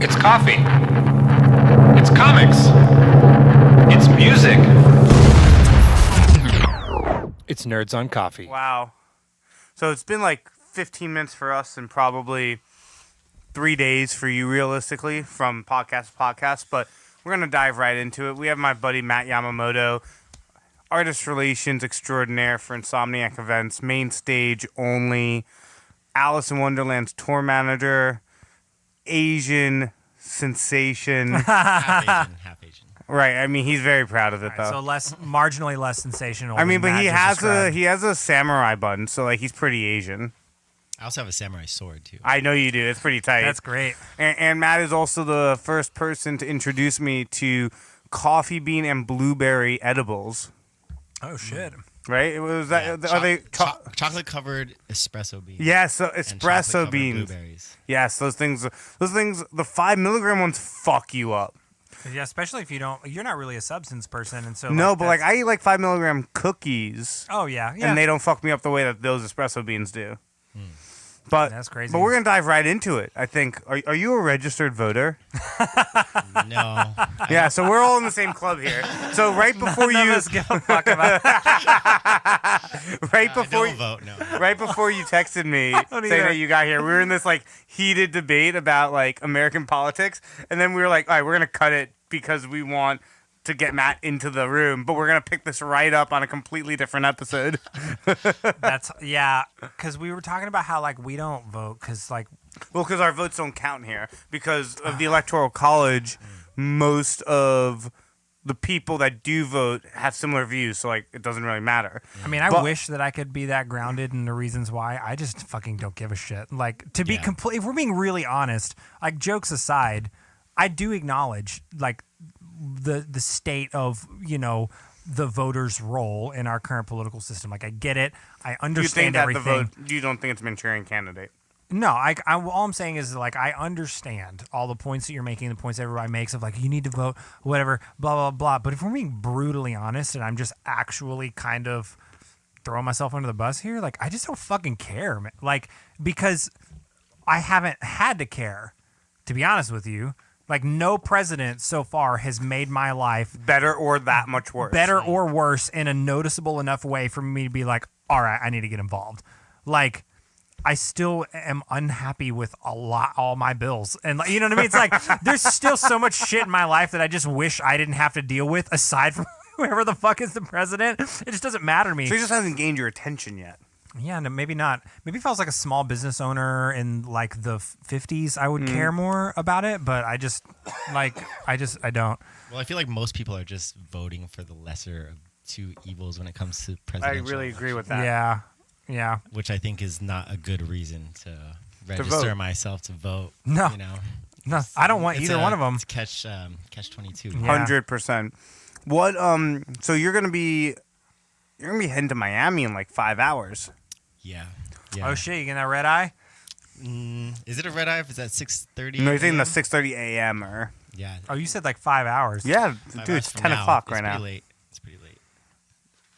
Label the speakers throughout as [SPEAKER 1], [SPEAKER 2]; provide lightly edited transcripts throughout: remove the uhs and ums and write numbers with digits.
[SPEAKER 1] It's coffee. It's comics. It's music. It's Nerds on Coffee.
[SPEAKER 2] Wow. So it's been like 15 minutes for us and probably 3 days for you, realistically, from podcast to podcast. But we're going to dive right into it. We have my buddy Matt Yamamoto, artist relations extraordinaire for Insomniac Events, main stage only, Alison Wonderland's tour manager, Asian sensation.
[SPEAKER 3] Half Asian.
[SPEAKER 2] Right. I mean, he's very proud of it, though.
[SPEAKER 4] So marginally less sensational.
[SPEAKER 2] I mean, but
[SPEAKER 4] than
[SPEAKER 2] he
[SPEAKER 4] Matt
[SPEAKER 2] has
[SPEAKER 4] just described.
[SPEAKER 2] he has a samurai bun, so like he's pretty Asian.
[SPEAKER 3] I also have a samurai sword, too.
[SPEAKER 2] I know you do. It's pretty tight.
[SPEAKER 4] That's great.
[SPEAKER 2] And Matt is also the first person to introduce me to coffee bean and blueberry edibles.
[SPEAKER 4] Oh shit.
[SPEAKER 2] Right? It was that. Are they
[SPEAKER 3] chocolate-covered espresso beans.
[SPEAKER 2] Yeah, so
[SPEAKER 3] and
[SPEAKER 2] espresso
[SPEAKER 3] chocolate-covered
[SPEAKER 2] beans.
[SPEAKER 3] Blueberries.
[SPEAKER 2] Yes, those things. The 5 milligram ones fuck you up.
[SPEAKER 4] Yeah, especially if you're not really a substance person, and so
[SPEAKER 2] No, but like I eat like 5 milligram cookies,
[SPEAKER 4] oh yeah,
[SPEAKER 2] and they don't fuck me up the way that those espresso beans do. But
[SPEAKER 4] That's crazy.
[SPEAKER 2] But we're gonna dive right into it. I think. Are you a registered voter?
[SPEAKER 3] No.
[SPEAKER 2] Yeah, so we're all in the same club here. So right before
[SPEAKER 4] None
[SPEAKER 2] you,
[SPEAKER 4] of us give a fuck about.
[SPEAKER 2] right
[SPEAKER 3] I
[SPEAKER 2] before
[SPEAKER 3] don't vote, no.
[SPEAKER 2] right before you texted me
[SPEAKER 4] don't
[SPEAKER 2] saying
[SPEAKER 4] either.
[SPEAKER 2] that you got here, we were in this like heated debate about like American politics, and then we were like, all right, we're gonna cut it because we want to get Matt into the room, but we're gonna pick this right up on a completely different episode.
[SPEAKER 4] That's because we were talking about how like we don't vote because like
[SPEAKER 2] Well, because our votes don't count here because of the Electoral College. Most of the people that do vote have similar views, so like it doesn't really matter.
[SPEAKER 4] I mean I
[SPEAKER 2] But-
[SPEAKER 4] wish that I could be that grounded in the reasons why. I just fucking don't give a shit. Like to be
[SPEAKER 3] Yeah.
[SPEAKER 4] complete, if we're being really honest, like jokes aside, I do acknowledge like the state of the voters' role in our current political system. Like I get it, I
[SPEAKER 2] Do you think
[SPEAKER 4] understand
[SPEAKER 2] that
[SPEAKER 4] everything.
[SPEAKER 2] the vote? You don't think it's a Manchurian candidate?
[SPEAKER 4] No, all I'm saying is like I understand all the points that you're making, the points everybody makes of like you need to vote, whatever, blah blah blah. But if we're being brutally honest, and I'm just actually kind of throwing myself under the bus here, like I just don't fucking care, man. Like because I haven't had to care, to be honest with you. Like no president so far has made my life
[SPEAKER 2] Better or that much worse?
[SPEAKER 4] better or worse in a noticeable enough way for me to be like, all right, I need to get involved. Like, I still am unhappy with all my bills. And you know what I mean? It's like, there's still so much shit in my life that I just wish I didn't have to deal with aside from whoever the fuck is the president. It just doesn't matter to me.
[SPEAKER 2] So he just hasn't gained your attention yet.
[SPEAKER 4] Yeah, no, maybe not. Maybe if I was like a small business owner in like the 50s, I would care more about it. But I don't.
[SPEAKER 3] Well, I feel like most people are just voting for the lesser of two evils when it comes to
[SPEAKER 2] I
[SPEAKER 3] presidential
[SPEAKER 2] really agree with that.
[SPEAKER 4] Yeah.
[SPEAKER 3] which I think is not a good reason to
[SPEAKER 2] vote.
[SPEAKER 3] register myself to vote.
[SPEAKER 4] No. No, I don't want
[SPEAKER 3] It's
[SPEAKER 4] either one of them.
[SPEAKER 3] It's catch 22.
[SPEAKER 4] Yeah.
[SPEAKER 2] 100%. What? So you're gonna be heading to Miami in like 5 hours.
[SPEAKER 3] Yeah.
[SPEAKER 4] Oh shit, you getting that red eye?
[SPEAKER 3] Is it a red eye? Is that 6:30?
[SPEAKER 2] No, you're saying the 6:30 a.m. or
[SPEAKER 3] Yeah.
[SPEAKER 4] Oh, you said like 5 hours.
[SPEAKER 2] yeah,
[SPEAKER 3] 5
[SPEAKER 2] dude,
[SPEAKER 3] hours
[SPEAKER 2] it's
[SPEAKER 3] from
[SPEAKER 2] 10
[SPEAKER 3] now.
[SPEAKER 2] o'clock
[SPEAKER 3] It's
[SPEAKER 2] right now.
[SPEAKER 3] pretty late. It's pretty late.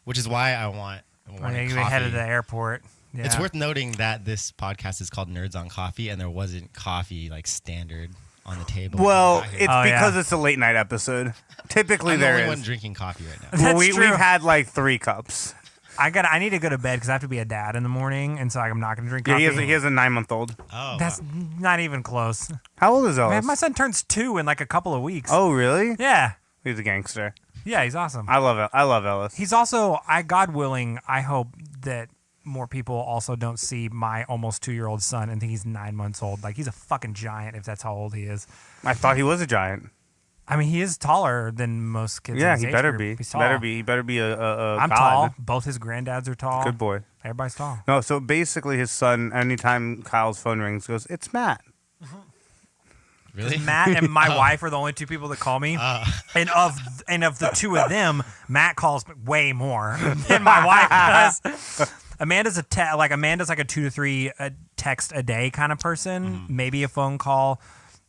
[SPEAKER 3] Which is why I want
[SPEAKER 4] Oh,
[SPEAKER 3] coffee.
[SPEAKER 4] yeah, you headed to the airport. Yeah.
[SPEAKER 3] It's worth noting that this podcast is called Nerds on Coffee, and there wasn't coffee like standard on the table.
[SPEAKER 2] Well,
[SPEAKER 3] when we got
[SPEAKER 2] it's
[SPEAKER 3] here.
[SPEAKER 4] Oh,
[SPEAKER 2] because
[SPEAKER 4] yeah.
[SPEAKER 2] it's a late night episode. Typically
[SPEAKER 3] I'm the
[SPEAKER 2] there
[SPEAKER 3] only
[SPEAKER 2] is.
[SPEAKER 3] one drinking coffee right now.
[SPEAKER 2] Well,
[SPEAKER 4] That's true.
[SPEAKER 2] we've had like 3 cups.
[SPEAKER 4] I need to go to bed because I have to be a dad in the morning, and so I'm not going to drink
[SPEAKER 2] Yeah,
[SPEAKER 4] coffee.
[SPEAKER 2] he has a 9-month-old.
[SPEAKER 3] Oh,
[SPEAKER 4] That's not even close.
[SPEAKER 2] How old is Ellis?
[SPEAKER 4] Man, my son turns 2 in like a couple of weeks.
[SPEAKER 2] Oh, really?
[SPEAKER 4] Yeah.
[SPEAKER 2] He's a gangster.
[SPEAKER 4] Yeah, he's awesome.
[SPEAKER 2] I love it. I love Ellis.
[SPEAKER 4] He's also, God willing, I hope that more people also don't see my almost 2-year-old son and think he's 9 months old. Like, he's a fucking giant if that's how old he is.
[SPEAKER 2] I thought he was a giant.
[SPEAKER 4] I mean, he is taller than most kids.
[SPEAKER 2] Yeah,
[SPEAKER 4] in his
[SPEAKER 2] he
[SPEAKER 4] age
[SPEAKER 2] better
[SPEAKER 4] group.
[SPEAKER 2] be.
[SPEAKER 4] He's tall.
[SPEAKER 2] He better be a
[SPEAKER 4] I'm
[SPEAKER 2] god.
[SPEAKER 4] tall. Both his granddads are tall.
[SPEAKER 2] Good boy.
[SPEAKER 4] Everybody's tall.
[SPEAKER 2] No, so basically his son, anytime Kyle's phone rings, goes, "It's Matt."
[SPEAKER 3] really?
[SPEAKER 4] Matt and my wife are the only 2 people that call me, and of the 2 of them, Matt calls me way more than my wife does. Amanda's Amanda's like a 2 to 3 text a day kind of person, maybe a phone call.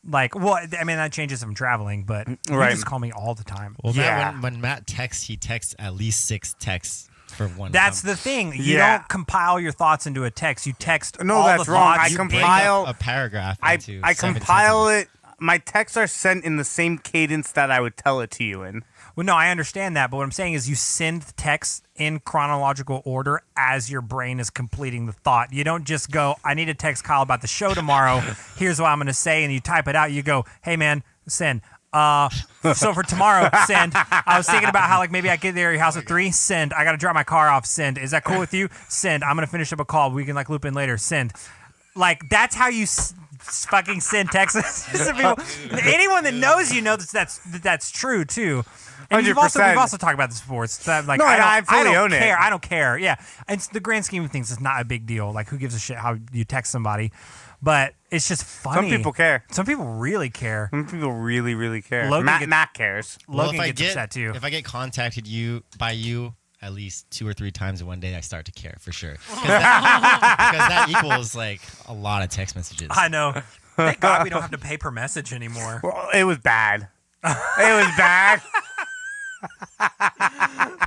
[SPEAKER 4] Like, well, I mean that changes if I'm traveling, but you
[SPEAKER 2] Right.
[SPEAKER 4] just call me all the time.
[SPEAKER 3] Well,
[SPEAKER 2] Yeah.
[SPEAKER 3] Matt, when Matt texts, he texts at least 6 texts for one.
[SPEAKER 4] That's the thing. You
[SPEAKER 2] Yeah.
[SPEAKER 4] don't compile your thoughts into a text. You text
[SPEAKER 2] No,
[SPEAKER 4] all
[SPEAKER 2] that's
[SPEAKER 4] the
[SPEAKER 2] wrong.
[SPEAKER 4] thoughts.
[SPEAKER 2] I
[SPEAKER 3] You
[SPEAKER 2] compile-
[SPEAKER 3] break up a paragraph
[SPEAKER 2] I
[SPEAKER 3] into
[SPEAKER 2] I
[SPEAKER 3] 7
[SPEAKER 2] compile
[SPEAKER 3] sentences.
[SPEAKER 2] it my texts are sent in the same cadence that I would tell it to you in.
[SPEAKER 4] Well, no, I understand that, but what I'm saying is you send texts in chronological order as your brain is completing the thought. You don't just go, I need to text Kyle about the show tomorrow. Here's what I'm going to say, and you type it out. You go, hey, man, send. So for tomorrow, send. I was thinking about how like maybe I get there at your house at 3. Send. I got to drop my car off. Send. Is that cool with you? Send. I'm going to finish up a call. We can like loop in later. Send. Like that's how you fucking send texts to people. Anyone that knows you knows that's true too. And we've
[SPEAKER 2] 100%.
[SPEAKER 4] also talked about this before. It's that, like
[SPEAKER 2] No, I fully own it.
[SPEAKER 4] I don't care. Yeah, it's the grand scheme of things. It's not a big deal. Like who gives a shit how you text somebody? But it's just funny.
[SPEAKER 2] Some people care.
[SPEAKER 4] Some people really care.
[SPEAKER 2] Some people really, really care.
[SPEAKER 4] Logan
[SPEAKER 2] Matt cares.
[SPEAKER 4] Logan gets upset too.
[SPEAKER 3] If I get contacted by you at least 2 or 3 times in one day, I start to care for sure. Because that equals like a lot of text messages.
[SPEAKER 4] I know. Thank God we don't have to pay per message anymore.
[SPEAKER 2] Well, it was bad. It was bad.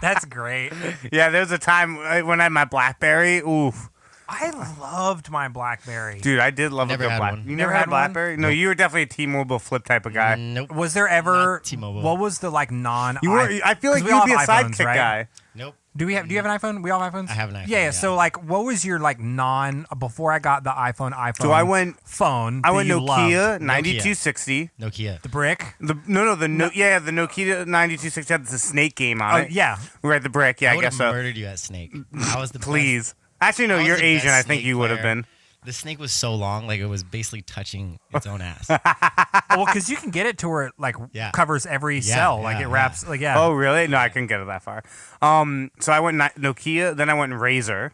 [SPEAKER 4] That's great.
[SPEAKER 2] Yeah, there was a time when I had my BlackBerry. Oof.
[SPEAKER 4] I loved my BlackBerry.
[SPEAKER 2] Dude, I did love
[SPEAKER 3] Never
[SPEAKER 2] a good
[SPEAKER 3] had
[SPEAKER 2] BlackBerry.
[SPEAKER 3] one.
[SPEAKER 2] You never
[SPEAKER 4] Never
[SPEAKER 2] had
[SPEAKER 4] had
[SPEAKER 2] a BlackBerry? No, you were definitely a T-Mobile flip type of guy.
[SPEAKER 3] Nope.
[SPEAKER 4] Was there ever
[SPEAKER 3] Not T-Mobile.
[SPEAKER 4] What was the like non?
[SPEAKER 2] You were. I feel like you'd be a sidekick guy.
[SPEAKER 3] Nope.
[SPEAKER 4] Do you have an iPhone? We all have iPhones.
[SPEAKER 3] I have an iPhone,
[SPEAKER 4] Yeah.
[SPEAKER 3] yeah.
[SPEAKER 4] So like, what was your like non before I got the iPhone?
[SPEAKER 2] So I went.
[SPEAKER 4] phone.
[SPEAKER 2] I went
[SPEAKER 4] that you loved?
[SPEAKER 2] Nokia 9260.
[SPEAKER 3] Nokia.
[SPEAKER 4] The brick.
[SPEAKER 2] The Nokia 9260 had the Snake game on
[SPEAKER 4] Oh
[SPEAKER 2] it.
[SPEAKER 4] yeah.
[SPEAKER 2] We had the brick. Yeah,
[SPEAKER 3] I
[SPEAKER 2] I
[SPEAKER 3] would
[SPEAKER 2] guess
[SPEAKER 3] have
[SPEAKER 2] so.
[SPEAKER 3] murdered you at Snake. I was the
[SPEAKER 2] Please. Actually, no,
[SPEAKER 3] I was
[SPEAKER 2] you're
[SPEAKER 3] the
[SPEAKER 2] Asian.
[SPEAKER 3] best
[SPEAKER 2] I think
[SPEAKER 3] Snake
[SPEAKER 2] you would have
[SPEAKER 3] player.
[SPEAKER 2] been.
[SPEAKER 3] The snake was so long, like it was basically touching its own ass.
[SPEAKER 4] Well, because you can get it to where it like
[SPEAKER 3] Yeah.
[SPEAKER 4] covers every
[SPEAKER 3] Yeah,
[SPEAKER 4] cell. Like
[SPEAKER 3] yeah,
[SPEAKER 4] it wraps. Like yeah.
[SPEAKER 2] Oh, really? No, I couldn't get it that far. So I went Nokia, then I went Razor,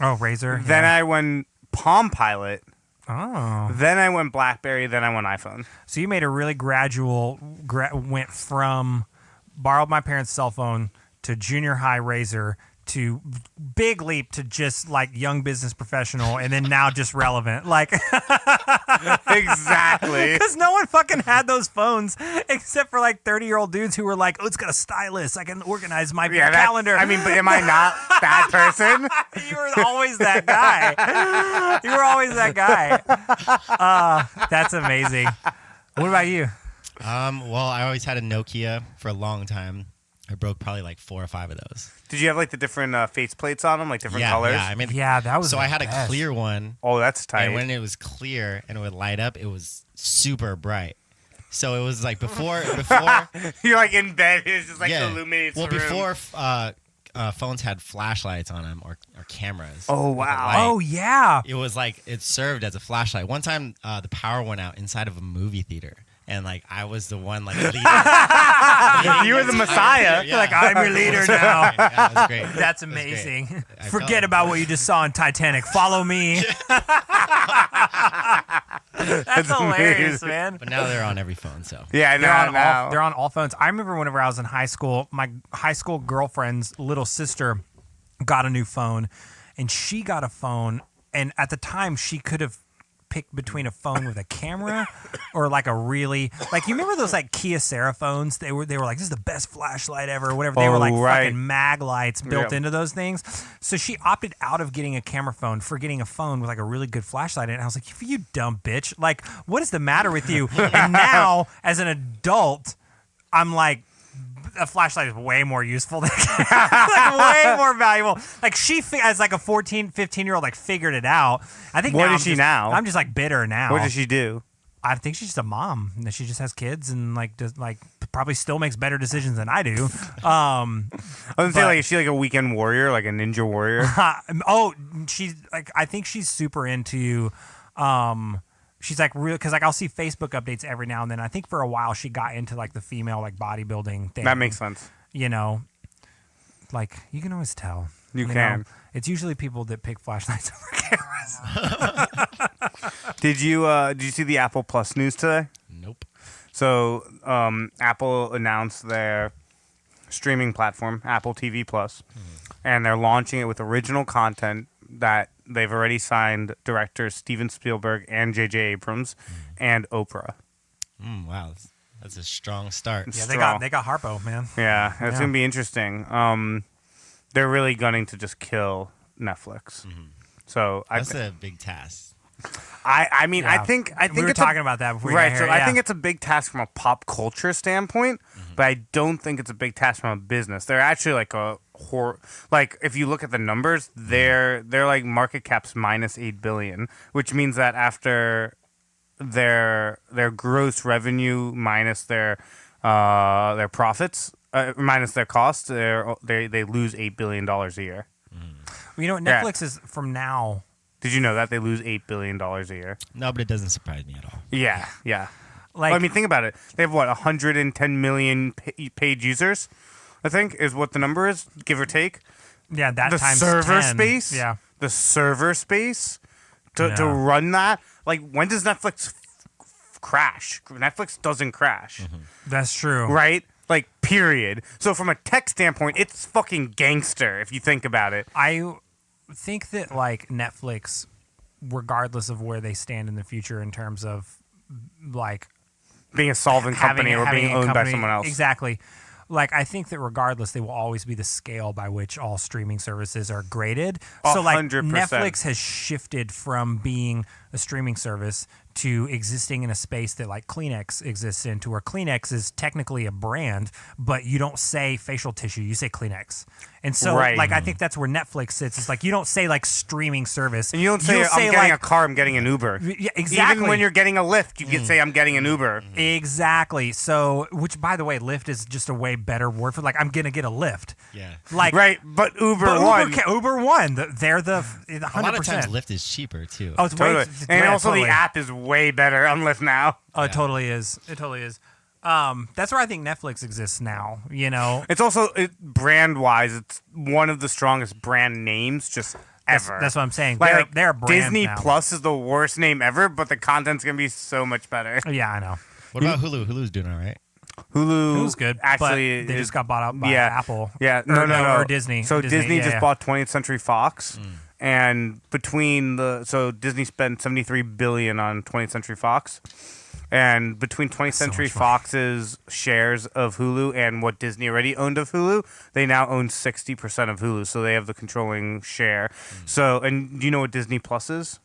[SPEAKER 4] Oh, Razor.
[SPEAKER 2] then
[SPEAKER 4] yeah.
[SPEAKER 2] I went Palm Pilot,
[SPEAKER 4] Oh.
[SPEAKER 2] then I went BlackBerry, then I went iPhone.
[SPEAKER 4] So you made a really gradual went from borrowed my parents' cell phone to junior high Razor to big leap to just like young business professional and then now just relevant. Like
[SPEAKER 2] Exactly.
[SPEAKER 4] because no one fucking had those phones except for like 30-year-old dudes who were like, oh, it's got a stylus. I can organize my calendar.
[SPEAKER 2] I mean, but am I not that person?
[SPEAKER 4] You were always that guy. You were always that guy. That's amazing. What about you?
[SPEAKER 3] Well, I always had a Nokia for a long time. I broke probably like 4 or 5 of those.
[SPEAKER 2] Did you have like the different face plates on them, like different colors?
[SPEAKER 3] Yeah, I mean,
[SPEAKER 4] Yeah, that was
[SPEAKER 3] so
[SPEAKER 4] the
[SPEAKER 3] I had
[SPEAKER 4] best.
[SPEAKER 3] a clear one,
[SPEAKER 2] Oh, that's tight.
[SPEAKER 3] and when it was clear and it would light up, it was super bright. So it was like before
[SPEAKER 2] You're like in bed, it's just like
[SPEAKER 3] yeah.
[SPEAKER 2] illuminates
[SPEAKER 3] Well,
[SPEAKER 2] the room.
[SPEAKER 3] before phones had flashlights on them or cameras.
[SPEAKER 2] Oh,
[SPEAKER 3] with a
[SPEAKER 2] wow.
[SPEAKER 3] light,
[SPEAKER 4] Oh yeah.
[SPEAKER 3] it was like it served as a flashlight. One time, the power went out inside of a movie theater, and like I was the one like leading.
[SPEAKER 2] You were the Messiah.
[SPEAKER 3] Yeah.
[SPEAKER 4] Like I'm your leader now.
[SPEAKER 3] Yeah, that was great.
[SPEAKER 4] That's
[SPEAKER 3] That was great.
[SPEAKER 4] amazing.
[SPEAKER 3] I
[SPEAKER 4] Forget
[SPEAKER 3] felt-
[SPEAKER 4] about what you just saw in Titanic. Follow me. That's hilarious,
[SPEAKER 2] amazing.
[SPEAKER 4] man.
[SPEAKER 3] But now they're on every phone, so
[SPEAKER 2] Yeah,
[SPEAKER 4] They're on all phones. I remember whenever I was in high school, my high school girlfriend's little sister got a new phone, and she got a phone, and at the time she could have picked between a phone with a camera or like a really like you remember those like Kyocera phones? They were like this is the best flashlight ever or whatever. They were like
[SPEAKER 2] right.
[SPEAKER 4] fucking mag lights built
[SPEAKER 2] Yeah.
[SPEAKER 4] into those things. So she opted out of getting a camera phone for getting a phone with like a really good flashlight in it. And I was like, you dumb bitch. Like, what is the matter with you? And now as an adult, I'm like, a flashlight is way more useful than like way more valuable. Like she as like a 14, 15-year-old like figured it out. I think
[SPEAKER 2] What
[SPEAKER 4] now
[SPEAKER 2] is she now?
[SPEAKER 4] I'm just like bitter now.
[SPEAKER 2] What does she do?
[SPEAKER 4] I think she's just a mom. That she just has kids and like does like probably still makes better decisions than I do.
[SPEAKER 2] I was gonna say, like, is she like a weekend warrior, like a ninja warrior?
[SPEAKER 4] Oh, she's like I think she's super into she's like real because like I'll see Facebook updates every now and then. I think for a while she got into like the female like bodybuilding thing.
[SPEAKER 2] That makes sense.
[SPEAKER 4] You know, like you can always tell.
[SPEAKER 2] You
[SPEAKER 4] know?
[SPEAKER 2] can.
[SPEAKER 4] It's usually people that pick flashlights over cameras.
[SPEAKER 2] Did you see the Apple Plus news today?
[SPEAKER 3] nope.
[SPEAKER 2] So Apple announced their streaming platform, Apple TV Plus, and they're launching it with original content that they've already signed directors Steven Spielberg and J.J. Abrams and Oprah.
[SPEAKER 3] Wow, that's a strong start.
[SPEAKER 4] Yeah,
[SPEAKER 2] Strong.
[SPEAKER 4] they got Harpo, man.
[SPEAKER 2] Yeah, it's
[SPEAKER 4] Yeah.
[SPEAKER 2] gonna be interesting. They're really gunning to just kill Netflix. So
[SPEAKER 3] That's a big task.
[SPEAKER 2] I mean,
[SPEAKER 4] Yeah.
[SPEAKER 2] I think
[SPEAKER 4] we were
[SPEAKER 2] it's
[SPEAKER 4] talking about that before we
[SPEAKER 2] right.
[SPEAKER 4] got
[SPEAKER 2] So
[SPEAKER 4] here.
[SPEAKER 2] I
[SPEAKER 4] yeah.
[SPEAKER 2] think it's a big task from a pop culture standpoint, but I don't think it's a big task from a business. They're actually like like if you look at the numbers, they're like market cap's minus $8 billion, which means that after their gross revenue minus their profits minus their costs, they lose $8 billion a year.
[SPEAKER 4] You know, Netflix is from now.
[SPEAKER 2] Did you know that they lose $8 billion a year?
[SPEAKER 3] No, but it doesn't surprise me at all.
[SPEAKER 2] Yeah.
[SPEAKER 4] Like,
[SPEAKER 2] I mean, think about it. They have what 110 million paid users, I think, is what the number is, give or take.
[SPEAKER 4] yeah, that
[SPEAKER 2] The
[SPEAKER 4] times
[SPEAKER 2] server
[SPEAKER 4] 10.
[SPEAKER 2] space,
[SPEAKER 4] Yeah.
[SPEAKER 2] the server space to
[SPEAKER 4] Yeah.
[SPEAKER 2] run that. Like, when does Netflix crash? Netflix doesn't crash,
[SPEAKER 4] That's true.
[SPEAKER 2] right? Like, period. So from a tech standpoint, it's fucking gangster if you think about it.
[SPEAKER 4] I think that like Netflix, regardless of where they stand in the future in terms of like
[SPEAKER 2] Being a solvent company or being
[SPEAKER 4] a
[SPEAKER 2] owned by
[SPEAKER 4] company-
[SPEAKER 2] someone else.
[SPEAKER 4] exactly. Like I think that regardless, they will always be the scale by which all streaming services are graded. So like
[SPEAKER 2] 100%.
[SPEAKER 4] Netflix has shifted from being a streaming service to existing in a space that like Kleenex exists in, to where Kleenex is technically a brand, but you don't say facial tissue, you say Kleenex. And so
[SPEAKER 2] Right.
[SPEAKER 4] like I think that's where Netflix sits. It's like you don't say like streaming service.
[SPEAKER 2] And you don't say,
[SPEAKER 4] You'll
[SPEAKER 2] I'm getting
[SPEAKER 4] like,
[SPEAKER 2] a car, I'm getting an Uber.
[SPEAKER 4] Yeah, exactly.
[SPEAKER 2] Even when you're getting a Lyft, you can say, I'm getting an Uber.
[SPEAKER 4] Exactly. So, which by the way, Lyft is just a way better word for like I'm gonna get a Lyft.
[SPEAKER 3] Yeah.
[SPEAKER 4] Like
[SPEAKER 2] Right, but Uber
[SPEAKER 4] but
[SPEAKER 2] won.
[SPEAKER 4] Uber won. They're the 100%.
[SPEAKER 3] A lot of times Lyft is cheaper too.
[SPEAKER 4] Oh, it's
[SPEAKER 2] Totally.
[SPEAKER 4] way,
[SPEAKER 2] And
[SPEAKER 4] yeah,
[SPEAKER 2] also
[SPEAKER 4] totally.
[SPEAKER 2] the app is way better on Lyft now.
[SPEAKER 4] Oh, it totally is. It totally is. That's where I think Netflix exists now. You know,
[SPEAKER 2] It's also brand wise, it's one of the strongest brand names just ever.
[SPEAKER 4] that's what I'm saying.
[SPEAKER 2] Like,
[SPEAKER 4] They're a brand
[SPEAKER 2] Disney
[SPEAKER 4] now.
[SPEAKER 2] Plus is the worst name ever, but the content's gonna be so much better.
[SPEAKER 4] Yeah, I know.
[SPEAKER 3] What about Hulu? Hulu's doing all right.
[SPEAKER 2] Hulu
[SPEAKER 4] It was good.
[SPEAKER 2] actually
[SPEAKER 4] but they
[SPEAKER 2] is-
[SPEAKER 4] just got bought out by
[SPEAKER 2] yeah.
[SPEAKER 4] Apple.
[SPEAKER 2] Yeah,
[SPEAKER 4] or Disney.
[SPEAKER 2] So Disney
[SPEAKER 4] yeah,
[SPEAKER 2] just
[SPEAKER 4] yeah.
[SPEAKER 2] bought 20th Century Fox, and Disney spent $73 billion on 20th Century Fox, and between 20th
[SPEAKER 4] so
[SPEAKER 2] Century
[SPEAKER 4] much money.
[SPEAKER 2] Fox's shares of Hulu and what Disney already owned of Hulu, they now own 60% of Hulu, so they have the controlling share. So, and do you know what Disney Plus is?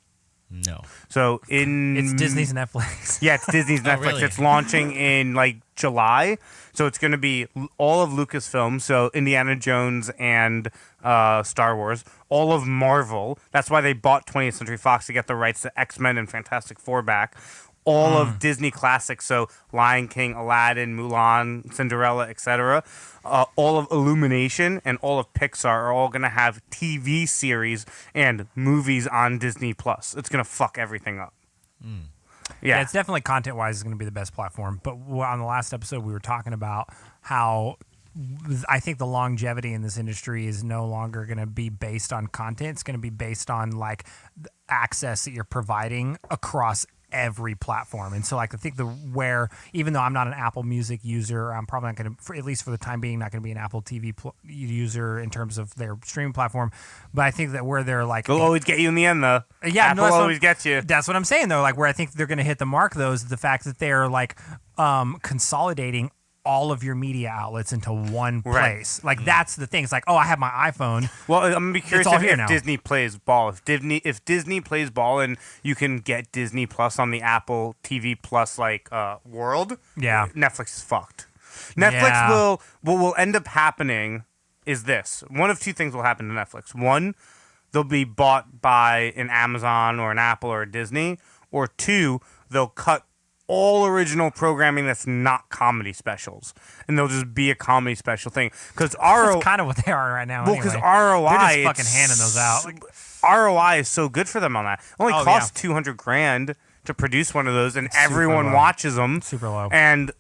[SPEAKER 3] No.
[SPEAKER 2] So
[SPEAKER 4] It's Disney's Netflix.
[SPEAKER 2] Yeah, it's Disney's Netflix.
[SPEAKER 3] really?
[SPEAKER 2] It's launching in like July. So it's going to be all of Lucasfilm, so Indiana Jones and Star Wars, all of Marvel. That's why they bought 20th Century Fox to get the rights to X-Men and Fantastic Four back. All of Disney classics, so Lion King, Aladdin, Mulan, Cinderella, etc. All of Illumination and all of Pixar are all going to have TV series and movies on Disney Plus. It's going to fuck everything up.
[SPEAKER 4] Yeah, it's definitely content-wise is going to be the best platform. But on the last episode, we were talking about how I think the longevity in this industry is no longer going to be based on content. It's going to be based on like the access that you're providing across every platform. And so like I think where even though I'm not an Apple Music user, I'm probably not going to, at least for the time being, not going to be an Apple TV user in terms of their streaming platform. But I think that where they're like,
[SPEAKER 2] They'll always get you in the end, though.
[SPEAKER 4] yeah,
[SPEAKER 2] Apple
[SPEAKER 4] that's what-
[SPEAKER 2] always gets you.
[SPEAKER 4] That's what I'm saying though. Like where I think they're going to hit the mark though is the fact that they're like consolidating all of your media outlets into one
[SPEAKER 2] Right.
[SPEAKER 4] place. Like that's the thing. It's like, oh, I have my iPhone.
[SPEAKER 2] Well, I'm gonna be curious
[SPEAKER 4] all
[SPEAKER 2] if,
[SPEAKER 4] here
[SPEAKER 2] if
[SPEAKER 4] now.
[SPEAKER 2] Disney plays ball. If Disney plays ball and you can get Disney Plus on the Apple TV Plus like world,
[SPEAKER 4] Yeah.
[SPEAKER 2] Netflix is fucked. Netflix
[SPEAKER 4] Yeah.
[SPEAKER 2] will what will end up happening is this. One of two things will happen to Netflix. One, they'll be bought by an Amazon or an Apple or a Disney, or two, they'll cut all original programming that's not comedy specials, and they'll just be a comedy special thing. Because
[SPEAKER 4] That's kind of what they are right now.
[SPEAKER 2] well, because
[SPEAKER 4] anyway.
[SPEAKER 2] ROI,
[SPEAKER 4] they're just
[SPEAKER 2] it's
[SPEAKER 4] fucking handing those out. Like,
[SPEAKER 2] ROI is so good for them on that. It only
[SPEAKER 4] Oh,
[SPEAKER 2] costs $200,000 to produce one of those, and
[SPEAKER 4] It's super
[SPEAKER 2] everyone
[SPEAKER 4] low.
[SPEAKER 2] watches them.
[SPEAKER 4] Super low.
[SPEAKER 2] And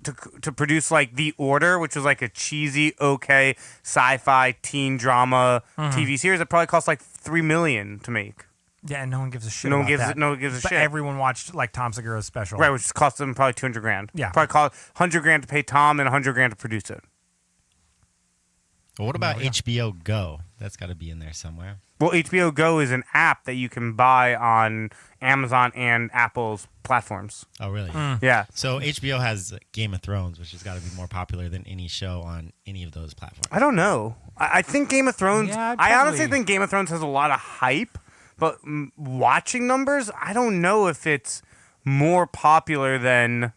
[SPEAKER 2] to produce like The Order, which was like a cheesy, okay, sci-fi teen drama
[SPEAKER 4] Mm-hmm.
[SPEAKER 2] TV series, it probably cost like $3 million to make.
[SPEAKER 4] yeah, and no one gives a shit.
[SPEAKER 2] No one
[SPEAKER 4] about
[SPEAKER 2] gives
[SPEAKER 4] that.
[SPEAKER 2] no one gives a
[SPEAKER 4] But
[SPEAKER 2] shit.
[SPEAKER 4] everyone watched like Tom Segura's special.
[SPEAKER 2] Right, which cost them probably $200,000.
[SPEAKER 4] Yeah.
[SPEAKER 2] Probably cost $100,000 to pay Tom and $100,000 to produce it.
[SPEAKER 3] Well, what about
[SPEAKER 4] Oh, yeah.
[SPEAKER 3] HBO Go? That's got to be in there somewhere.
[SPEAKER 2] Well, HBO Go is an app that you can buy on Amazon and Apple's platforms.
[SPEAKER 3] Oh, really?
[SPEAKER 2] Yeah.
[SPEAKER 3] So HBO has Game of Thrones, which has got to be more popular than any show on any of those platforms.
[SPEAKER 2] I don't know. I think Game of Thrones.
[SPEAKER 4] Yeah,
[SPEAKER 2] I honestly
[SPEAKER 4] probably.
[SPEAKER 2] think Game of Thrones has a lot of hype, But watching numbers, I don't know if it's more popular than.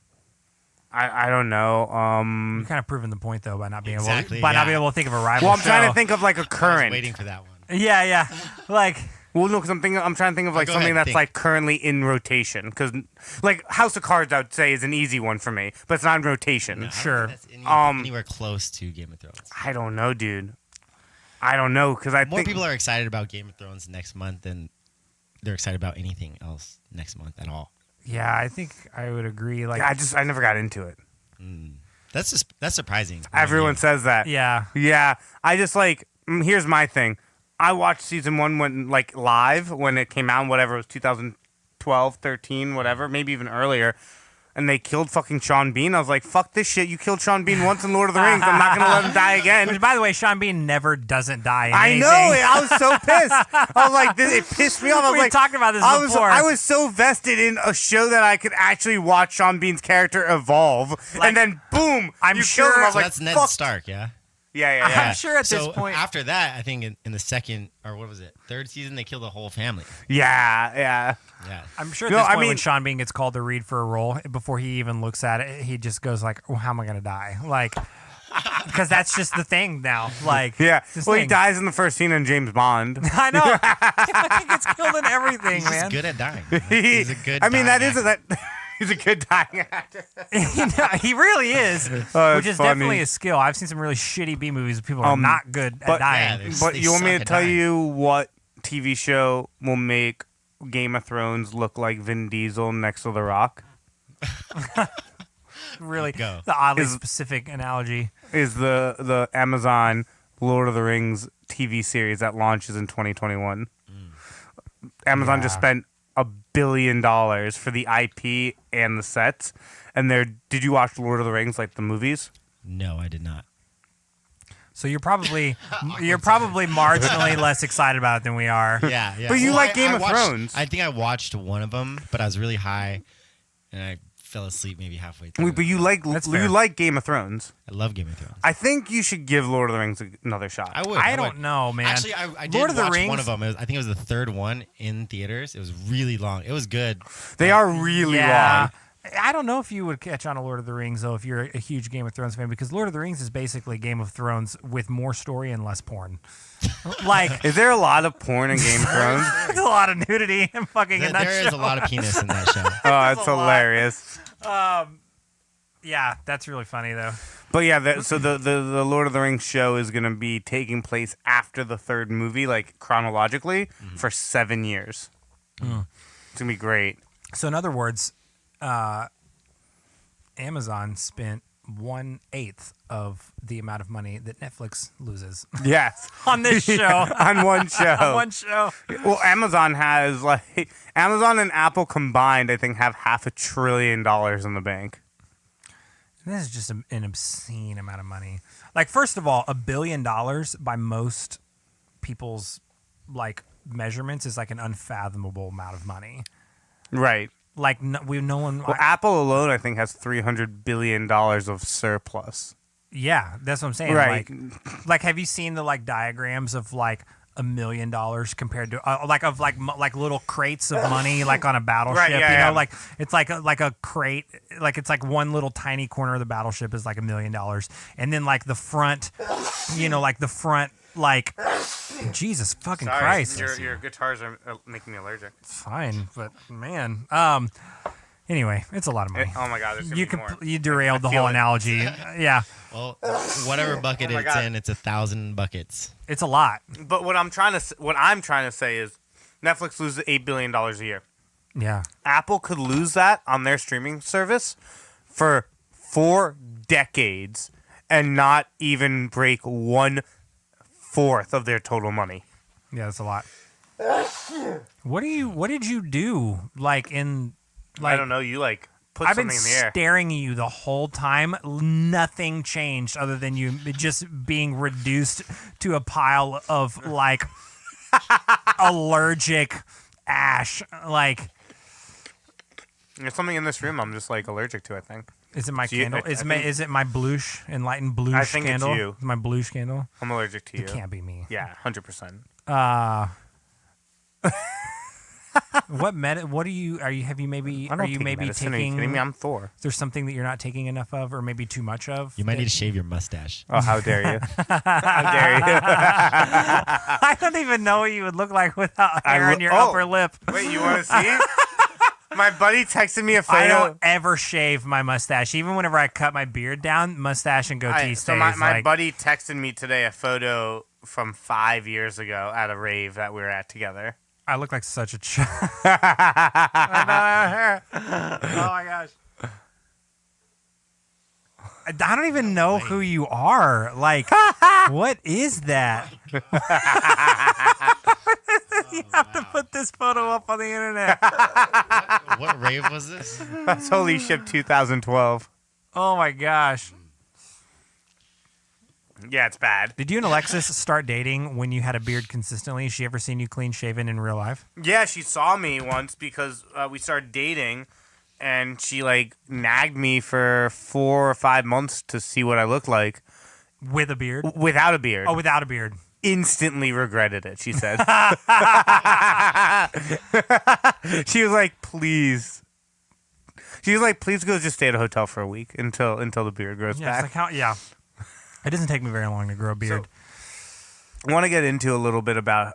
[SPEAKER 2] I don't know.
[SPEAKER 4] You're kind of proving the point though by not being
[SPEAKER 3] Exactly,
[SPEAKER 4] able not
[SPEAKER 3] yeah.
[SPEAKER 4] being able to think of a rival.
[SPEAKER 2] Well, I'm trying
[SPEAKER 4] show.
[SPEAKER 2] to think of like a
[SPEAKER 3] I was
[SPEAKER 2] current.
[SPEAKER 3] waiting for that one.
[SPEAKER 4] Yeah, like
[SPEAKER 2] Well, no, because I'm trying to think of like
[SPEAKER 3] go
[SPEAKER 2] something
[SPEAKER 3] ahead,
[SPEAKER 2] that's
[SPEAKER 3] think.
[SPEAKER 2] like currently in rotation. Because like House of Cards, I would say is an easy one for me, but it's not in rotation.
[SPEAKER 3] No, I don't
[SPEAKER 4] Sure.
[SPEAKER 3] think that's
[SPEAKER 2] Um,
[SPEAKER 3] anywhere close to Game of Thrones.
[SPEAKER 2] I don't know, dude. I don't know because I
[SPEAKER 3] More
[SPEAKER 2] think
[SPEAKER 3] people are excited about Game of Thrones next month than they're excited about anything else next month at all.
[SPEAKER 4] yeah, I think I would agree. Like
[SPEAKER 2] I never got into it.
[SPEAKER 3] That's surprising.
[SPEAKER 2] Everyone says that.
[SPEAKER 4] yeah.
[SPEAKER 2] Yeah, I just like. Here's my thing. I watched season 1 when like live when it came out, whatever it was 2012, 13, whatever, maybe even earlier. And they killed fucking Sean Bean. I was like, fuck this shit. You killed Sean Bean once in Lord of the Rings. I'm not gonna let him die again.
[SPEAKER 4] Which, by the way, Sean Bean never doesn't die. In
[SPEAKER 2] I know
[SPEAKER 4] anything.
[SPEAKER 2] it. I was so pissed. I was like, it pissed me off. I was
[SPEAKER 4] We
[SPEAKER 2] like,
[SPEAKER 4] talked about this before.
[SPEAKER 2] I was so vested in a show that I could actually watch Sean Bean's character evolve,
[SPEAKER 4] Like,
[SPEAKER 2] and then boom,
[SPEAKER 4] I'm
[SPEAKER 2] you
[SPEAKER 4] sure-
[SPEAKER 2] killed him. I was
[SPEAKER 3] So
[SPEAKER 2] like,
[SPEAKER 3] that's Ned
[SPEAKER 2] fuck.
[SPEAKER 3] Stark, yeah.
[SPEAKER 2] Yeah.
[SPEAKER 4] I'm sure at this
[SPEAKER 3] So
[SPEAKER 4] point.
[SPEAKER 3] after that, I think in the second or what was it, third season, they killed the whole family.
[SPEAKER 2] Yeah.
[SPEAKER 3] Yeah.
[SPEAKER 4] I'm sure at
[SPEAKER 2] No,
[SPEAKER 4] this
[SPEAKER 2] I
[SPEAKER 4] point when
[SPEAKER 2] mean-
[SPEAKER 4] Sean Bean gets called to read for a role, before he even looks at it, he just goes like, "Oh, how am I gonna die?" Like, because that's just the thing now. Like,
[SPEAKER 2] Yeah.
[SPEAKER 4] this
[SPEAKER 2] Well, he
[SPEAKER 4] thing.
[SPEAKER 2] dies in the first scene in James Bond.
[SPEAKER 4] I know. He gets killed in everything,
[SPEAKER 3] He's
[SPEAKER 4] man.
[SPEAKER 3] just good at dying. He's a good.
[SPEAKER 2] I mean, that
[SPEAKER 3] dying
[SPEAKER 2] is
[SPEAKER 3] actor.
[SPEAKER 2] that. He's a good dying actor.
[SPEAKER 4] He really is,
[SPEAKER 2] Oh,
[SPEAKER 4] which
[SPEAKER 2] that's
[SPEAKER 4] is
[SPEAKER 2] funny.
[SPEAKER 4] definitely a skill. I've seen some really shitty B movies where people are not good at
[SPEAKER 2] but-
[SPEAKER 4] dying.
[SPEAKER 3] Yeah,
[SPEAKER 2] But
[SPEAKER 3] they
[SPEAKER 2] you want me
[SPEAKER 3] suck
[SPEAKER 2] to
[SPEAKER 3] at
[SPEAKER 2] tell
[SPEAKER 3] dying.
[SPEAKER 2] you what TV show will make Game of Thrones look like Vin Diesel next to The Rock?
[SPEAKER 4] Really,
[SPEAKER 3] Go.
[SPEAKER 4] the oddly
[SPEAKER 2] Is-
[SPEAKER 4] specific analogy.
[SPEAKER 2] Is the Amazon Lord of the Rings TV series that launches in 2021. Amazon just
[SPEAKER 4] Yeah.
[SPEAKER 2] spent $1 billion for the IP and the sets. And did you watch Lord of the Rings, like the movies?
[SPEAKER 3] No, I did not.
[SPEAKER 4] So you're probably marginally less excited about it than we are.
[SPEAKER 3] Yeah.
[SPEAKER 2] But you like Game of
[SPEAKER 3] watched-
[SPEAKER 2] Thrones.
[SPEAKER 3] I think I watched one of them, but I was really high, and I fell asleep maybe halfway through.
[SPEAKER 2] Wait, but you
[SPEAKER 4] That's fair.
[SPEAKER 2] like Game of Thrones.
[SPEAKER 3] I love Game of Thrones.
[SPEAKER 2] I think you should give Lord of the Rings another shot.
[SPEAKER 3] I would.
[SPEAKER 4] I
[SPEAKER 3] would.
[SPEAKER 4] don't know, man.
[SPEAKER 3] Actually, I did
[SPEAKER 4] Lord of the
[SPEAKER 3] watch
[SPEAKER 4] Rings-
[SPEAKER 3] one of them. I think it was the third one in theaters. It was really long. It was good.
[SPEAKER 2] They are really long.
[SPEAKER 4] I don't know if you would catch on to Lord of the Rings though if you're a huge Game of Thrones fan, because Lord of the Rings is basically Game of Thrones with more story and less porn. Like,
[SPEAKER 2] Is there a lot of porn in Game of Thrones?
[SPEAKER 4] there's a lot of nudity and fucking in that
[SPEAKER 3] There
[SPEAKER 4] show.
[SPEAKER 3] is a lot of penis in that show.
[SPEAKER 2] Oh, it's
[SPEAKER 4] a lot.
[SPEAKER 2] hilarious.
[SPEAKER 4] Yeah, that's really funny though.
[SPEAKER 2] But yeah, so the Lord of the Rings show is going to be taking place after the third movie, like chronologically, for 7 years. It's going to be great.
[SPEAKER 4] So in other words, Amazon spent 1/8 of the amount of money that Netflix loses
[SPEAKER 2] Yes.
[SPEAKER 4] on this show.
[SPEAKER 2] On one show.
[SPEAKER 4] On one show.
[SPEAKER 2] Well, Amazon has, like, Amazon and Apple combined, I think, have $500 billion in the bank.
[SPEAKER 4] This is just an obscene amount of money. Like, first of all, $1 billion by most people's like measurements is like an unfathomable amount of money.
[SPEAKER 2] Right.
[SPEAKER 4] Like, no one.
[SPEAKER 2] Well, Apple alone, I think, has $300 billion of surplus.
[SPEAKER 4] Yeah, that's what I'm saying.
[SPEAKER 2] Right.
[SPEAKER 4] Like, have you seen the like diagrams of like $1 million compared to like little crates of money like on a battleship?
[SPEAKER 2] Right, yeah,
[SPEAKER 4] you know,
[SPEAKER 2] yeah.
[SPEAKER 4] like it's like a crate, like it's like one little tiny corner of the battleship is like $1 million, and then like the front, like Jesus fucking Christ.
[SPEAKER 2] Your guitars are making me allergic.
[SPEAKER 4] It's fine, but man, anyway, it's a lot of money.
[SPEAKER 2] Oh my God, there's gonna be more.
[SPEAKER 4] You derailed the
[SPEAKER 2] feel
[SPEAKER 4] whole
[SPEAKER 2] it.
[SPEAKER 4] analogy. Yeah,
[SPEAKER 3] Well, whatever bucket
[SPEAKER 2] Oh my
[SPEAKER 3] it's
[SPEAKER 2] God.
[SPEAKER 3] in, it's 1,000 buckets.
[SPEAKER 4] it's a lot.
[SPEAKER 2] But what I'm trying to say is, Netflix loses $8 billion a year.
[SPEAKER 4] Yeah.
[SPEAKER 2] Apple could lose that on their streaming service for 4 decades and not even break 1/4 of their total money.
[SPEAKER 4] Yeah, that's a lot. What did you do? Like in like
[SPEAKER 2] I don't know. You like put
[SPEAKER 4] I've been
[SPEAKER 2] something in the air.
[SPEAKER 4] staring at you the whole time. Nothing changed other than you just being reduced to a pile of like allergic ash. Like,
[SPEAKER 2] There's something in this room I'm just like allergic to, I think.
[SPEAKER 4] is it my
[SPEAKER 2] So you-
[SPEAKER 4] candle?
[SPEAKER 2] I
[SPEAKER 4] Is
[SPEAKER 2] think-
[SPEAKER 4] it my bluish enlightened bluish
[SPEAKER 2] I think it's
[SPEAKER 4] candle?
[SPEAKER 2] you.
[SPEAKER 4] Is my bluish candle?
[SPEAKER 2] I'm allergic to you.
[SPEAKER 4] It can't be me.
[SPEAKER 2] Yeah, 100%.
[SPEAKER 4] What What are you? Have you maybe?
[SPEAKER 2] I don't
[SPEAKER 4] Are you
[SPEAKER 2] take
[SPEAKER 4] maybe
[SPEAKER 2] medicine.
[SPEAKER 4] taking?
[SPEAKER 2] Are you kidding me? I'm Thor.
[SPEAKER 4] There's something that you're not taking enough of, or maybe too much of.
[SPEAKER 3] You might need to shave your mustache.
[SPEAKER 2] Oh, how dare you? How dare you?
[SPEAKER 4] I don't even know what you would look like without hair on your
[SPEAKER 2] Oh.
[SPEAKER 4] upper lip.
[SPEAKER 2] Wait, you want to see? My buddy texted me a photo.
[SPEAKER 4] I don't ever shave my mustache. Even whenever I cut my beard down, mustache and goatee
[SPEAKER 2] So
[SPEAKER 4] stays.
[SPEAKER 2] my buddy texted me today a photo from 5 years ago at a rave that we were at together.
[SPEAKER 4] I look like such a child. Oh my gosh. I don't even know who you are. Like, what is that? You have to put this photo up on the internet.
[SPEAKER 3] What rave was this?
[SPEAKER 2] That's Holy Ship 2012.
[SPEAKER 4] Oh my gosh.
[SPEAKER 2] Yeah, it's bad.
[SPEAKER 4] Did you and Alexis start dating when you had a beard consistently? Has she ever seen you clean shaven in real life?
[SPEAKER 2] Yeah, she saw me once because we started dating, and she like nagged me for 4 or 5 months to see what I looked like
[SPEAKER 4] With a beard?
[SPEAKER 2] without a beard.
[SPEAKER 4] Oh, without a beard.
[SPEAKER 2] Instantly regretted it, she said. She was like, please. She was like, please go just stay at a hotel for a week until the beard grows
[SPEAKER 4] Yeah,
[SPEAKER 2] back.
[SPEAKER 4] it's like yeah. It doesn't take me very long to grow a beard.
[SPEAKER 2] I want to get into a little bit about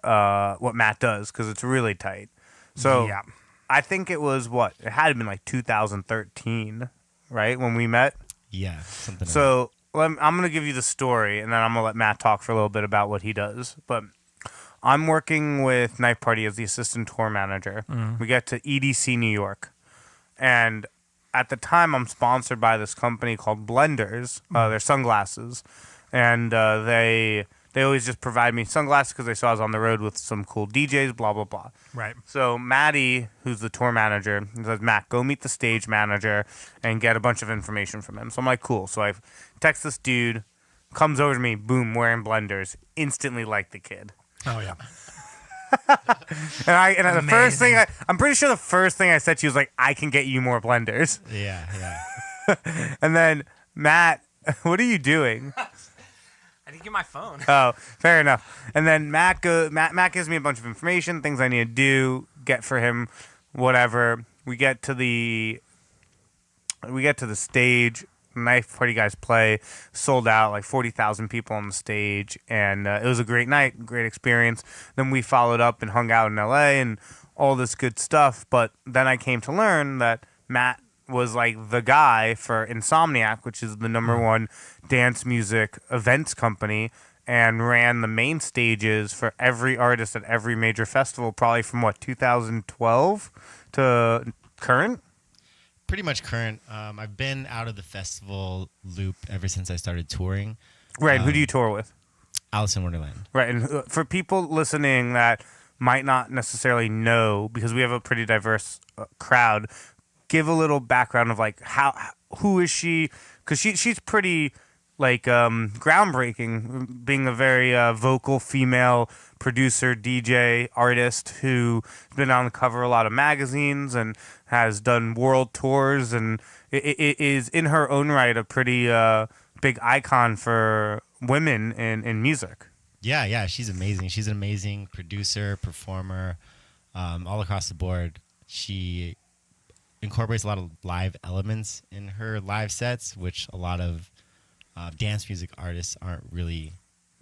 [SPEAKER 2] what Matt does because it's really tight. So
[SPEAKER 4] yeah.
[SPEAKER 2] I think it was it had to been like 2013, right, when we met.
[SPEAKER 3] Yeah, something.
[SPEAKER 2] So I'm going to give you the story, and then I'm going to let Matt talk for a little bit about what he does. But I'm working with Knife Party as the assistant tour manager. We get to EDC New York, and at the time I'm sponsored by this company called Blenders. They're sunglasses, and they always just provide me sunglasses because they saw I was on the road with some cool DJs, blah, blah, blah.
[SPEAKER 4] Right.
[SPEAKER 2] So Maddie, who's the tour manager, says, Matt, go meet the stage manager and get a bunch of information from him. So I'm like, cool. So I text this dude, comes over to me, boom, wearing Blenders, instantly like the kid.
[SPEAKER 4] Oh, yeah.
[SPEAKER 2] And the first thing, I'm pretty sure the first thing I said to you was like, I can get you more Blenders.
[SPEAKER 3] Yeah.
[SPEAKER 2] And then, Matt, what are you doing?
[SPEAKER 4] I didn't get my phone.
[SPEAKER 2] Oh, fair enough. And then Matt gives me a bunch of information, things I need to do, get for him, whatever. We get to the stage. Knife Party guys play, sold out, like 40,000 people on the stage, and it was a great night, great experience. Then we followed up and hung out in LA and all this good stuff. But then I came to learn that Matt was like the guy for Insomniac, which is the number one dance music events company, and ran the main stages for every artist at every major festival, probably from 2012 to current.
[SPEAKER 3] Pretty much current. I've been out of the festival loop ever since I started touring.
[SPEAKER 2] Right. Who do you tour with?
[SPEAKER 3] Alison Wonderland.
[SPEAKER 2] Right. And for people listening that might not necessarily know, because we have a pretty diverse crowd, give a little background of like who is she? Because she's pretty like groundbreaking, being a very vocal female producer, DJ, artist who's been on the cover of a lot of magazines and has done world tours, and it is in her own right a pretty big icon for women in music.
[SPEAKER 3] Yeah, she's amazing. She's an amazing producer, performer, all across the board. She incorporates a lot of live elements in her live sets, which a lot of dance music artists aren't really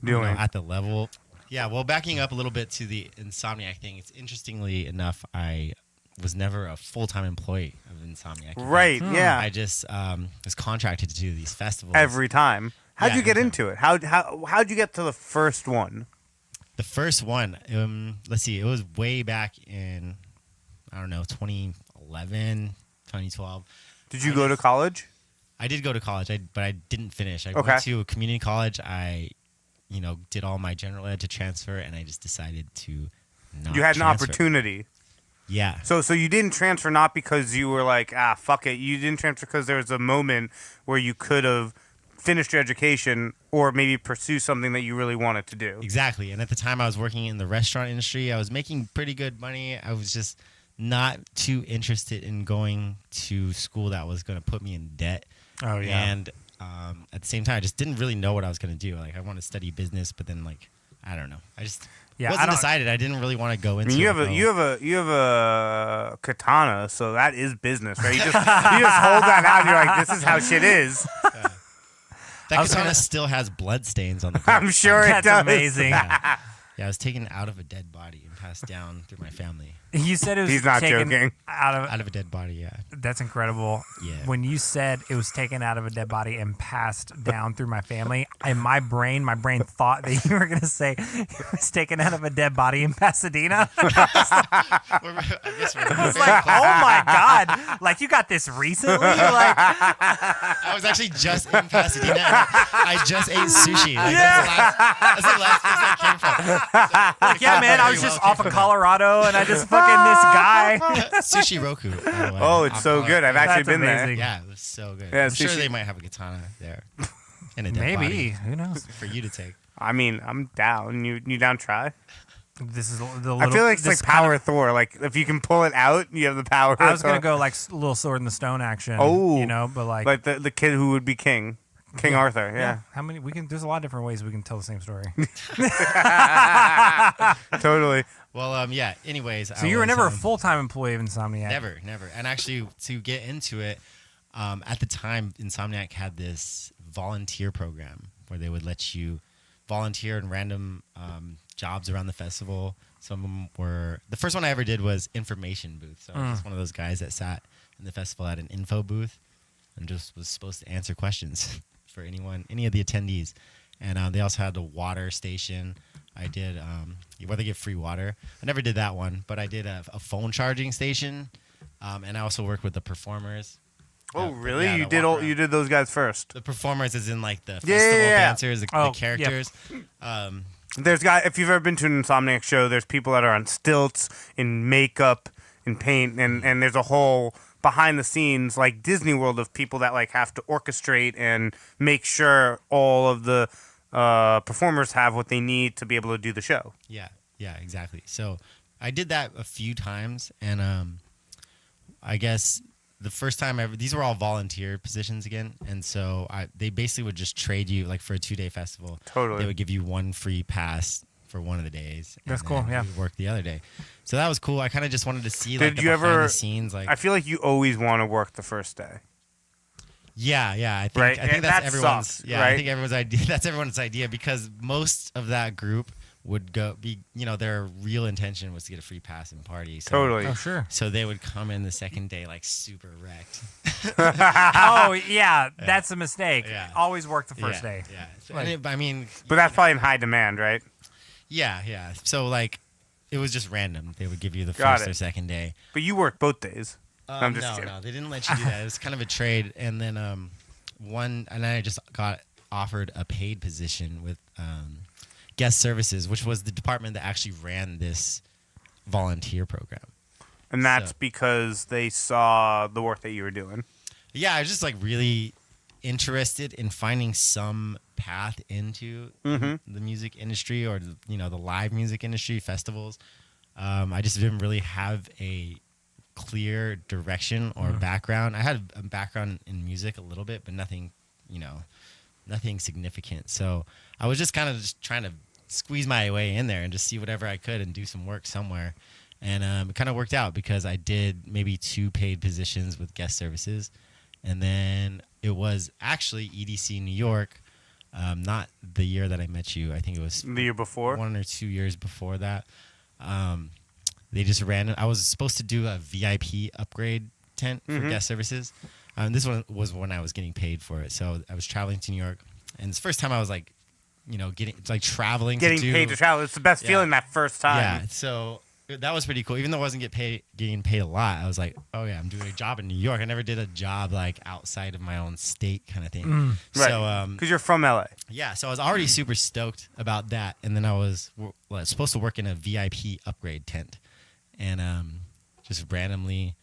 [SPEAKER 2] Doing.
[SPEAKER 3] at the level. Yeah, well, backing up a little bit to the Insomniac thing, it's interestingly enough, I was never a full-time employee of Insomniac.
[SPEAKER 2] Right, yeah.
[SPEAKER 3] I just was contracted to do these festivals.
[SPEAKER 2] Every time. How'd
[SPEAKER 3] Yeah,
[SPEAKER 2] you get
[SPEAKER 3] every
[SPEAKER 2] into it? How'd you get to the first one?
[SPEAKER 3] The first one, let's see, it was way back in, I don't know, 2011, 2012.
[SPEAKER 2] Did you go to college?
[SPEAKER 3] I did go to college, but I didn't finish. I
[SPEAKER 2] Okay.
[SPEAKER 3] went to a community college. I, did all my general ed to transfer, and I just decided to not
[SPEAKER 2] You had an
[SPEAKER 3] transfer.
[SPEAKER 2] opportunity.
[SPEAKER 3] Yeah.
[SPEAKER 2] So you didn't transfer not because you were like, fuck it. You didn't transfer because there was a moment where you could have finished your education or maybe pursue something that you really wanted to do.
[SPEAKER 3] Exactly. And at the time I was working in the restaurant industry. I was making pretty good money. I was just not too interested in going to school that was going to put me in debt.
[SPEAKER 4] Oh, yeah.
[SPEAKER 3] And at the same time, I just didn't really know what I was going to do. Like, I wanted to study business, but then, like, I don't know. I just
[SPEAKER 4] Yeah, I
[SPEAKER 3] wasn't
[SPEAKER 4] don't-
[SPEAKER 3] decided. I didn't really want to go
[SPEAKER 2] I
[SPEAKER 3] into.
[SPEAKER 2] mean,
[SPEAKER 3] it,
[SPEAKER 2] you have a katana, so that is business, right? You just hold that out, and you're like, this is how shit is.
[SPEAKER 3] that katana still has blood stains on the.
[SPEAKER 2] I'm sure it
[SPEAKER 4] That's
[SPEAKER 2] does.
[SPEAKER 4] amazing.
[SPEAKER 3] Yeah, I was taken out of a dead body and passed down through my family.
[SPEAKER 4] You said it was
[SPEAKER 2] He's not
[SPEAKER 4] taken
[SPEAKER 2] joking.
[SPEAKER 3] Out of a dead body, yeah.
[SPEAKER 4] That's incredible.
[SPEAKER 3] Yeah.
[SPEAKER 4] When you said it was taken out of a dead body and passed down through my family, in my brain thought that you were going to say it was taken out of a dead body in Pasadena.
[SPEAKER 3] I guess we're
[SPEAKER 4] I was like, oh my God. Like, you got this recently? Like,
[SPEAKER 3] I was actually just in Pasadena. And I just ate sushi. Like, that's the last place I came from.
[SPEAKER 4] like, yeah, man, I was just off of Colorado and I just fucking this guy.
[SPEAKER 3] Sushi Roku. by the way.
[SPEAKER 2] Oh, it's so good. I've actually
[SPEAKER 4] That's
[SPEAKER 2] been
[SPEAKER 4] amazing.
[SPEAKER 3] Yeah, it was so good.
[SPEAKER 2] Yeah,
[SPEAKER 3] I'm sure
[SPEAKER 2] sushi-
[SPEAKER 3] they might have a katana there. And a dead
[SPEAKER 4] Maybe.
[SPEAKER 3] body
[SPEAKER 4] Who knows?
[SPEAKER 3] for you to take.
[SPEAKER 2] there. I mean, I'm down. You down? Try.
[SPEAKER 4] This is the little.
[SPEAKER 2] I feel like it's
[SPEAKER 4] this
[SPEAKER 2] like Power Thor. Like if you can pull it out, you have the power.
[SPEAKER 4] I was
[SPEAKER 2] Thor.
[SPEAKER 4] gonna go like a little sword in the stone action.
[SPEAKER 2] Oh.
[SPEAKER 4] you know, but like,
[SPEAKER 2] Like the kid who would be king, King Arthur. Yeah,
[SPEAKER 4] How many? We can. There's a lot of different ways we can tell the same story.
[SPEAKER 2] totally.
[SPEAKER 3] Well, yeah. Anyways,
[SPEAKER 4] So you were never a full time employee of Insomniac.
[SPEAKER 3] Never. And actually, to get into it, at the time, Insomniac had this volunteer program where they would let you volunteer in random jobs around the festival. Some of them were the first one I ever did was information booth. So I was just one of those guys that sat in the festival at an info booth and just was supposed to answer questions for any of the attendees. And they also had the water station. I did where they give free water. I never did that one, but I did a phone charging station, and I also worked with the performers.
[SPEAKER 2] Oh, really?
[SPEAKER 3] yeah,
[SPEAKER 2] you
[SPEAKER 3] that
[SPEAKER 2] did
[SPEAKER 3] walk
[SPEAKER 2] all.
[SPEAKER 3] around.
[SPEAKER 2] You did those guys first.
[SPEAKER 3] The performers is in like the
[SPEAKER 2] Yeah,
[SPEAKER 3] festival
[SPEAKER 2] yeah.
[SPEAKER 3] dancers, the
[SPEAKER 4] Oh, yep.
[SPEAKER 3] characters.
[SPEAKER 2] There's guys. If you've ever been to an Insomniac show, there's people that are on stilts, in makeup, in paint, and there's a whole behind the scenes like Disney World of people that like have to orchestrate and make sure all of the performers have what they need to be able to do the show.
[SPEAKER 3] Yeah, exactly. So I did that a few times, and I guess the first time ever, these were all volunteer positions again, and so they basically would just trade you like for a 2-day festival.
[SPEAKER 2] Totally.
[SPEAKER 3] They would give you one free pass for one of the days.
[SPEAKER 4] That's
[SPEAKER 3] and
[SPEAKER 4] cool,
[SPEAKER 3] then
[SPEAKER 4] yeah.
[SPEAKER 3] you would work the other day. So that was cool. I kind of just wanted to see like
[SPEAKER 2] Did
[SPEAKER 3] the
[SPEAKER 2] you
[SPEAKER 3] behind
[SPEAKER 2] ever-
[SPEAKER 3] the scenes. Like,
[SPEAKER 2] I feel like you always want to work the first day.
[SPEAKER 3] yeah. I think
[SPEAKER 2] Right,
[SPEAKER 3] I think
[SPEAKER 2] and
[SPEAKER 3] that's
[SPEAKER 2] that
[SPEAKER 3] everyone's.
[SPEAKER 2] sucks,
[SPEAKER 3] Yeah,
[SPEAKER 2] right?
[SPEAKER 3] I think everyone's idea. That's everyone's idea because most of that group would their real intention was to get a free pass and party. So,
[SPEAKER 2] Totally.
[SPEAKER 4] Oh sure.
[SPEAKER 3] So they would come in the second day like super wrecked.
[SPEAKER 4] Oh yeah, that's a mistake.
[SPEAKER 3] Yeah.
[SPEAKER 4] Always work the first
[SPEAKER 3] Yeah,
[SPEAKER 4] day.
[SPEAKER 3] Yeah. So,
[SPEAKER 4] Like-
[SPEAKER 3] I mean,
[SPEAKER 2] But that's probably in high demand, right?
[SPEAKER 3] yeah. So like, it was just random. They would give you the
[SPEAKER 2] Got
[SPEAKER 3] first
[SPEAKER 2] it.
[SPEAKER 3] or second day.
[SPEAKER 2] But you worked both days. I'm just kidding.
[SPEAKER 3] No, they didn't let you do that. It was kind of a trade, and then and then I just got offered a paid position with guest services, which was the department that actually ran this volunteer program.
[SPEAKER 2] And that's
[SPEAKER 3] So-
[SPEAKER 2] because they saw the work that you were doing.
[SPEAKER 3] Yeah, I was just like really interested in finding some path into the music industry or the live music industry, festivals. I just didn't really have a clear direction or background. I had a background in music a little bit, but nothing significant. So I was just kind of just trying to squeeze my way in there and just see whatever I could and do some work somewhere. And it kind of worked out because I did maybe 2 paid positions with guest services. And then it was actually EDC New York, not the year that I met you. I think it was
[SPEAKER 2] The year before?
[SPEAKER 3] 1 or 2 years before that. They just ran it. I was supposed to do a VIP upgrade tent for guest services. This one was when I was getting paid for it. So I was traveling to New York. And it's the first time I was like, traveling.
[SPEAKER 2] Getting paid to travel. It's the best
[SPEAKER 3] Yeah.
[SPEAKER 2] feeling that first time.
[SPEAKER 3] Yeah, so that was pretty cool. Even though I wasn't getting paid a lot, I was like, oh yeah, I'm doing a job in New York. I never did a job like outside of my own state kind of thing.
[SPEAKER 2] Right.
[SPEAKER 3] So
[SPEAKER 2] Because you're from LA.
[SPEAKER 3] yeah, so I was already super stoked about that, and then I was supposed to work in a VIP upgrade tent, and just randomly,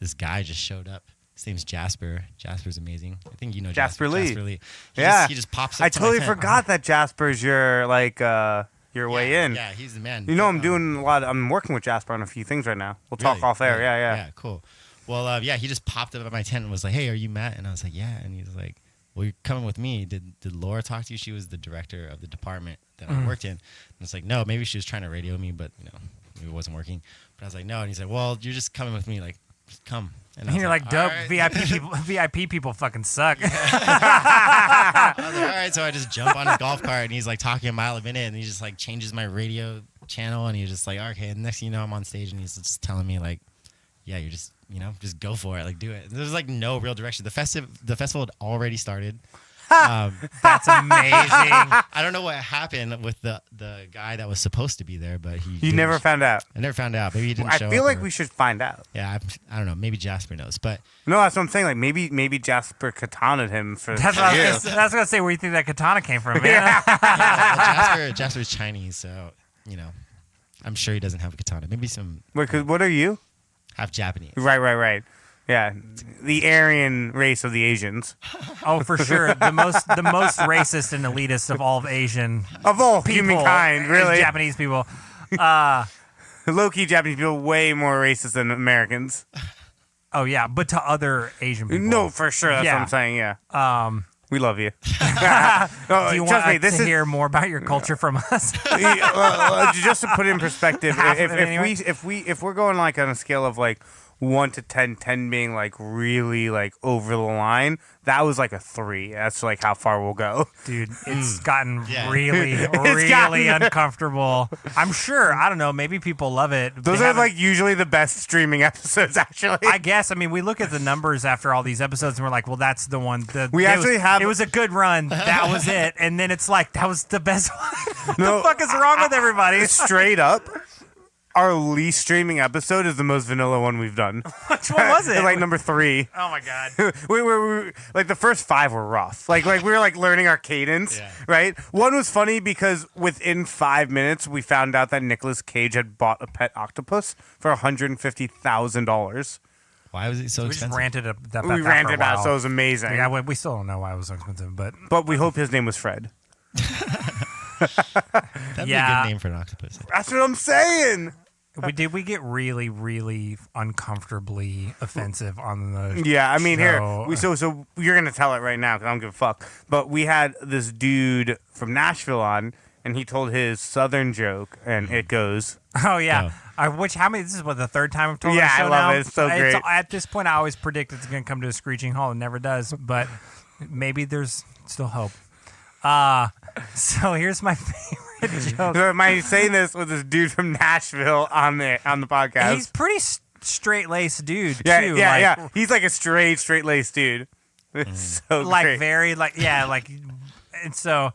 [SPEAKER 3] this guy just showed up. His name's Jasper. Jasper's amazing. I think you know
[SPEAKER 2] Jasper Lee.
[SPEAKER 3] Jasper Lee.
[SPEAKER 2] Yeah.
[SPEAKER 3] He just pops up.
[SPEAKER 2] I
[SPEAKER 3] to my
[SPEAKER 2] totally
[SPEAKER 3] tent.
[SPEAKER 2] forgot that Jasper's your your way in.
[SPEAKER 3] Yeah, he's the man.
[SPEAKER 2] You know, I'm working with Jasper on a few things right now. We'll talk
[SPEAKER 3] Really?
[SPEAKER 2] off air.
[SPEAKER 3] Really?
[SPEAKER 2] Yeah.
[SPEAKER 3] Yeah, cool. Well, yeah, he just popped up at my tent and was like, "Hey, are you Matt?" And I was like, "Yeah." And he was like, well, you're coming with me. Did Laura talk to you? She was the director of the department that I worked in. And it's like, no, maybe she was trying to radio me, but maybe it wasn't working. But I was like, no. And he's like, well, you're just coming with me. Like, just come. And
[SPEAKER 4] you're like, dope.
[SPEAKER 3] "All right."
[SPEAKER 4] VIP people fucking suck.
[SPEAKER 3] I was like, all right. So I just jump on his golf cart, and he's like talking a mile a minute, and he just like changes my radio channel, and he's just like, okay. And next thing you know, I'm on stage, and he's just telling me like, yeah, you're just just go for it, like do it. There's like no real direction. The festival had already started.
[SPEAKER 4] That's amazing.
[SPEAKER 3] I don't know what happened with the guy that was supposed to be there, but
[SPEAKER 2] You never found out.
[SPEAKER 3] I never found out. Maybe he didn't show up.
[SPEAKER 2] I feel like
[SPEAKER 3] or-
[SPEAKER 2] we should find out.
[SPEAKER 3] Yeah, I don't know. Maybe Jasper knows, but
[SPEAKER 2] No, that's what I'm saying. Like maybe Jasper katanaed him for.
[SPEAKER 4] That's what I was gonna say. Where you think that katana came from, man?
[SPEAKER 3] well, Jasper's Chinese, so I'm sure he doesn't have a katana. Maybe some
[SPEAKER 2] Wait, 'cause what are you?
[SPEAKER 3] half Japanese.
[SPEAKER 2] Right. Yeah, the Aryan race of the Asians.
[SPEAKER 4] Oh, for sure. The most racist and elitist of all of Asian
[SPEAKER 2] Of all
[SPEAKER 4] people
[SPEAKER 2] humankind,
[SPEAKER 4] is
[SPEAKER 2] really.
[SPEAKER 4] Japanese people.
[SPEAKER 2] Low-key Japanese people way more racist than Americans.
[SPEAKER 4] Oh yeah, but to other Asian people.
[SPEAKER 2] No, for sure. That's
[SPEAKER 4] Yeah.
[SPEAKER 2] what I'm saying, yeah. We love you. No,
[SPEAKER 4] Do you
[SPEAKER 2] trust
[SPEAKER 4] want
[SPEAKER 2] me, this
[SPEAKER 4] to
[SPEAKER 2] is
[SPEAKER 4] hear more about your culture from us?
[SPEAKER 2] just to put it in perspective.
[SPEAKER 4] Half of
[SPEAKER 2] if,
[SPEAKER 4] it anyway.
[SPEAKER 2] if we're going like on a scale of like 1 to 10, 10 being like really like over the line, that was like a 3. That's like how far we'll go.
[SPEAKER 4] Dude, it's gotten
[SPEAKER 3] Yeah.
[SPEAKER 4] really uncomfortable. I'm sure. I don't know. Maybe people love it.
[SPEAKER 2] Those
[SPEAKER 4] They
[SPEAKER 2] are
[SPEAKER 4] haven't-
[SPEAKER 2] like usually the best streaming episodes, actually.
[SPEAKER 4] I guess. I mean, we look at the numbers after all these episodes, and we're like, "Well, that's the one."
[SPEAKER 2] It
[SPEAKER 4] was a good run. That was it. And then it's like, that was the best one. What
[SPEAKER 2] No.
[SPEAKER 4] the fuck is wrong with everybody?
[SPEAKER 2] Straight up, our least streaming episode is the most vanilla one we've done.
[SPEAKER 4] Which one was it?
[SPEAKER 2] Like number 3.
[SPEAKER 4] Oh my god.
[SPEAKER 2] we like the first 5 were rough. Like we were like learning our cadence,
[SPEAKER 3] Yeah.
[SPEAKER 2] right? One was funny because within 5 minutes we found out that Nicolas Cage had bought a pet octopus for $150,000.
[SPEAKER 3] Why was it so
[SPEAKER 4] We just
[SPEAKER 3] expensive?
[SPEAKER 4] ranted about that.
[SPEAKER 2] We
[SPEAKER 4] for
[SPEAKER 2] ranted
[SPEAKER 4] a
[SPEAKER 2] about it,
[SPEAKER 4] while.
[SPEAKER 2] so it was amazing.
[SPEAKER 4] Yeah, we still don't know why it was so expensive, but
[SPEAKER 2] But we hope his name was Fred.
[SPEAKER 3] That'd be a
[SPEAKER 4] Yeah.
[SPEAKER 3] good name for an octopus.
[SPEAKER 2] That's what I'm saying.
[SPEAKER 4] we get really, really uncomfortably offensive on the
[SPEAKER 2] Yeah, I mean,
[SPEAKER 4] show.
[SPEAKER 2] here, so you're gonna tell it right now because I don't give a fuck. But we had this dude from Nashville on, and he told his Southern joke, and it goes,
[SPEAKER 4] Oh yeah.
[SPEAKER 3] Oh.
[SPEAKER 4] How many? This is what, the third time I've told
[SPEAKER 2] Yeah,
[SPEAKER 4] that show
[SPEAKER 2] I love
[SPEAKER 4] now?
[SPEAKER 2] it. It's so great.
[SPEAKER 4] At this point, I always predict it's going to come to a screeching halt. It never does, but maybe there's still hope. So here's my favorite joke.
[SPEAKER 2] So am I saying this with this dude from Nashville on the podcast?
[SPEAKER 4] He's pretty straight laced dude
[SPEAKER 2] yeah,
[SPEAKER 4] too.
[SPEAKER 2] yeah,
[SPEAKER 4] like,
[SPEAKER 2] yeah. He's like a straight laced dude. It's so
[SPEAKER 4] like
[SPEAKER 2] great.
[SPEAKER 4] very like yeah like, and so.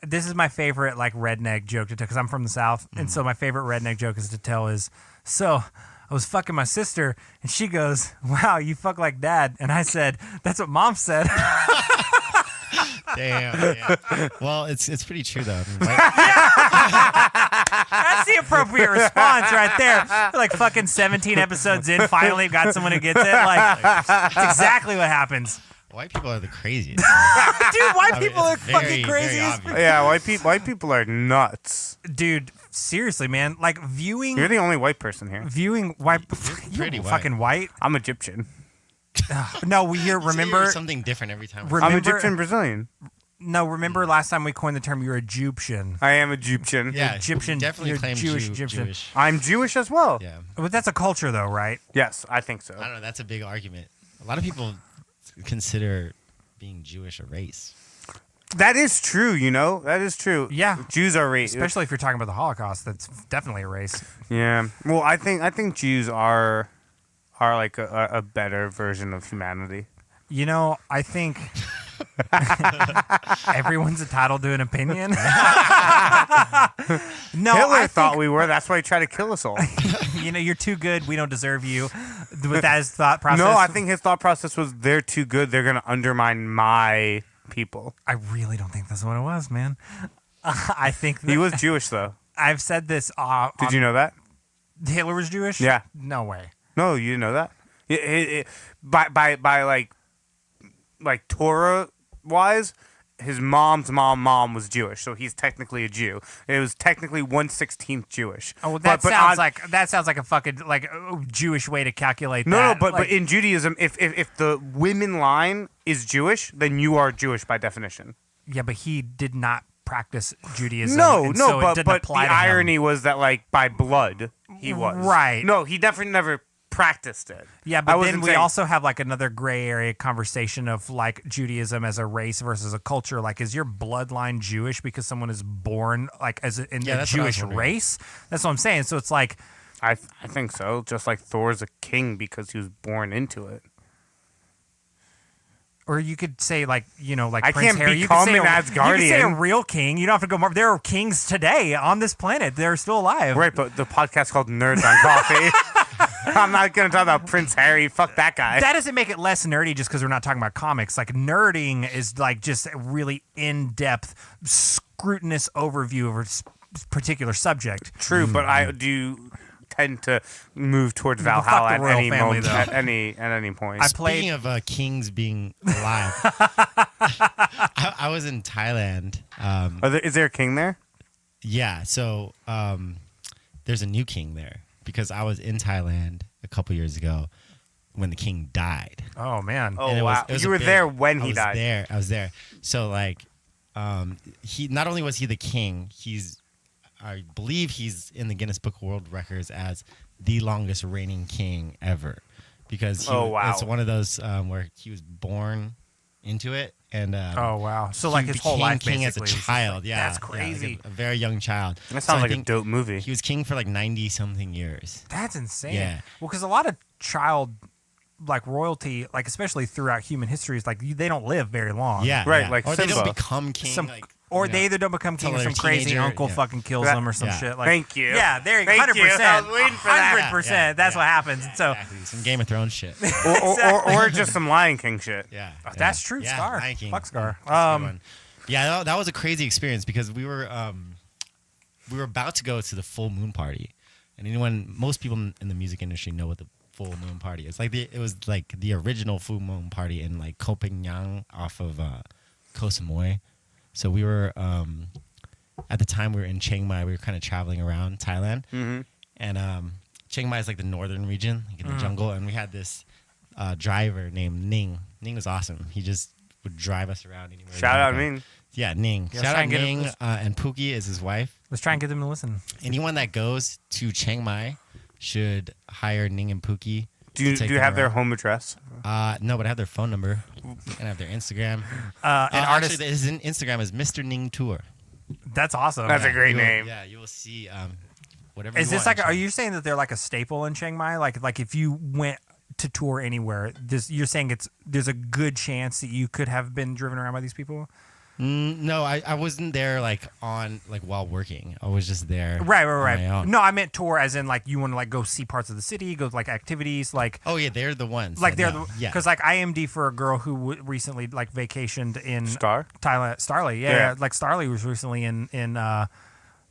[SPEAKER 4] This is my favorite like redneck joke to tell because I'm from the South, and so my favorite redneck joke is to tell is so I was fucking my sister and she goes, "Wow, you fuck like dad," and I said, "That's what mom said."
[SPEAKER 3] Damn. Yeah. Well, it's pretty true though. I mean,
[SPEAKER 4] That's the appropriate response right there. Like fucking 17 episodes in, finally got someone who gets it. Like that's exactly what happens.
[SPEAKER 3] white people are the craziest.
[SPEAKER 4] Dude, white people are
[SPEAKER 3] it's very,
[SPEAKER 4] fucking
[SPEAKER 3] very
[SPEAKER 4] crazy.
[SPEAKER 3] obvious.
[SPEAKER 2] Yeah, white people are nuts.
[SPEAKER 4] Dude, seriously, man. Like viewing
[SPEAKER 2] You're the only white person here.
[SPEAKER 4] white.
[SPEAKER 3] pretty
[SPEAKER 4] You're
[SPEAKER 3] white.
[SPEAKER 4] fucking white.
[SPEAKER 2] I'm Egyptian.
[SPEAKER 4] No, we hear.
[SPEAKER 3] Say
[SPEAKER 4] Remember
[SPEAKER 3] something different every time.
[SPEAKER 2] I'm Egyptian Brazilian.
[SPEAKER 4] No, remember last time we coined the term you're Egyptian.
[SPEAKER 2] I am Egyptian.
[SPEAKER 3] Yeah,
[SPEAKER 4] Egyptian-
[SPEAKER 3] definitely
[SPEAKER 4] you're
[SPEAKER 3] claim
[SPEAKER 4] Jewish Egyptian.
[SPEAKER 3] Jewish.
[SPEAKER 2] I'm Jewish as well.
[SPEAKER 3] Yeah,
[SPEAKER 4] But that's a culture though, right?
[SPEAKER 2] Yes, I think so.
[SPEAKER 3] I don't know. That's a big argument. A lot of people consider being Jewish a race.
[SPEAKER 2] That is true, you know? That is true.
[SPEAKER 4] Yeah.
[SPEAKER 2] Jews are race.
[SPEAKER 4] Especially if you're talking about the Holocaust, that's definitely a race.
[SPEAKER 2] Yeah. Well, I think Jews are like a better version of humanity.
[SPEAKER 4] You know, I think everyone's entitled to an opinion. No,
[SPEAKER 2] Hitler
[SPEAKER 4] I
[SPEAKER 2] thought
[SPEAKER 4] think,
[SPEAKER 2] we were. That's why he tried to kill us all.
[SPEAKER 4] you know, you're too good. We don't deserve you. With that as thought process.
[SPEAKER 2] No, I think his thought process was they're too good. They're going to undermine my people.
[SPEAKER 4] I really don't think that's what it was, man. I think
[SPEAKER 2] He was Jewish, though.
[SPEAKER 4] I've said this.
[SPEAKER 2] Did you know that?
[SPEAKER 4] Hitler was Jewish?
[SPEAKER 2] Yeah.
[SPEAKER 4] No way.
[SPEAKER 2] No, you didn't know that? By like Torah wise, his mom's mom was Jewish, so he's technically a Jew. It was technically 1/16 Jewish.
[SPEAKER 4] Oh, well, that sounds like a fucking Jewish way to calculate that.
[SPEAKER 2] No, but in Judaism, if the women line is Jewish, then you are Jewish by definition.
[SPEAKER 4] Yeah, but he did not practice Judaism.
[SPEAKER 2] No,
[SPEAKER 4] so
[SPEAKER 2] but the
[SPEAKER 4] apply to him.
[SPEAKER 2] irony was that like by blood he was.
[SPEAKER 4] Right.
[SPEAKER 2] No, he definitely never practiced it.
[SPEAKER 4] Yeah, but then we also have like another gray area conversation of like Judaism as a race versus a culture. Like, is your bloodline Jewish because someone is born like in a Jewish race? That's what I'm saying. So it's like,
[SPEAKER 2] I think so. Just like Thor's a king because he was born into it.
[SPEAKER 4] or you could say like
[SPEAKER 2] I
[SPEAKER 4] Prince
[SPEAKER 2] can't
[SPEAKER 4] Harry.
[SPEAKER 2] become an Asgardian.
[SPEAKER 4] You could say a real king. You don't have to go. There are kings today on this planet. They're still alive.
[SPEAKER 2] Right, but the podcast called Nerds on Coffee. I'm not going to talk about Prince Harry. Fuck that guy.
[SPEAKER 4] That doesn't make it less nerdy just because we're not talking about comics. Like, nerding is like just a really in-depth, scrutinous overview of a particular subject.
[SPEAKER 2] True, but I do tend to move towards Valhalla at any moment, at any point.
[SPEAKER 3] Speaking of kings being alive, I was in Thailand.
[SPEAKER 2] Is there a king there?
[SPEAKER 3] Yeah, so there's a new king there. Because I was in Thailand a couple years ago when the king died.
[SPEAKER 4] Oh man!
[SPEAKER 2] Oh wow! You were there when he died.
[SPEAKER 3] I was there. So like, he not only was he the king, I believe he's in the Guinness Book of World Records as the longest reigning king ever. Because it's one of those where he was born into it. And
[SPEAKER 4] oh wow! So like his whole life,
[SPEAKER 3] king as a child,
[SPEAKER 4] that's crazy.
[SPEAKER 3] Like a very young child.
[SPEAKER 2] That sounds like a dope movie.
[SPEAKER 3] He was king for like 90-something years.
[SPEAKER 4] That's insane.
[SPEAKER 3] Yeah.
[SPEAKER 4] Well, because a lot of child like royalty, like especially throughout human history, is like they don't live very long.
[SPEAKER 3] Yeah,
[SPEAKER 2] right.
[SPEAKER 3] Yeah.
[SPEAKER 2] Like
[SPEAKER 3] or
[SPEAKER 2] Simba.
[SPEAKER 3] they don't become king.
[SPEAKER 4] They either don't become king or some crazy uncle fucking kills them or some shit. Like,
[SPEAKER 2] thank you.
[SPEAKER 4] Yeah, there you go. 100%.
[SPEAKER 2] I was waiting for that.
[SPEAKER 4] 100%. That's what happens. So
[SPEAKER 3] exactly. Some Game of Thrones shit.
[SPEAKER 2] or just some Lion King shit.
[SPEAKER 3] Yeah.
[SPEAKER 4] That's true.
[SPEAKER 3] Yeah,
[SPEAKER 4] Scar.
[SPEAKER 3] Lion King.
[SPEAKER 4] Fuck Scar.
[SPEAKER 3] Yeah, that was a crazy experience because we were about to go to the full moon party, and most people in the music industry know what the full moon party is. Like it was like the original full moon party in like Koh Phangan off of Koh Samui. So we were at the time we were in Chiang Mai. We were kind of traveling around Thailand, and Chiang Mai is like the northern region, like in the jungle. And we had this driver named Ning. Ning was awesome. He just would drive us around anywhere.
[SPEAKER 2] Shout out Ning.
[SPEAKER 3] Yeah, Ning. Shout out Ning. And Pookie is his wife.
[SPEAKER 4] Let's try and get them to listen.
[SPEAKER 3] Anyone that goes to Chiang Mai should hire Ning and Pookie.
[SPEAKER 2] Do you have their home address?
[SPEAKER 3] No, but I have their phone number and I have their Instagram.
[SPEAKER 4] And
[SPEAKER 3] actually, his Instagram is Mr. Ning Tour.
[SPEAKER 4] That's awesome.
[SPEAKER 2] That's a great name.
[SPEAKER 3] Yeah, you will see whatever.
[SPEAKER 4] Is
[SPEAKER 3] you
[SPEAKER 4] this
[SPEAKER 3] want.
[SPEAKER 4] like? Are you saying that they're like a staple in Chiang Mai? Like if you went to tour anywhere, you're saying there's a good chance that you could have been driven around by these people?
[SPEAKER 3] No, I wasn't there while working. I was just there.
[SPEAKER 4] Right.
[SPEAKER 3] on my own.
[SPEAKER 4] No, I meant tour as in like you want to like go see parts of the city, go to like activities, like.
[SPEAKER 3] Oh yeah, they're the ones.
[SPEAKER 4] Like because like I IMD for a girl who recently like vacationed in Thailand. Starley, yeah. Like Starley was recently in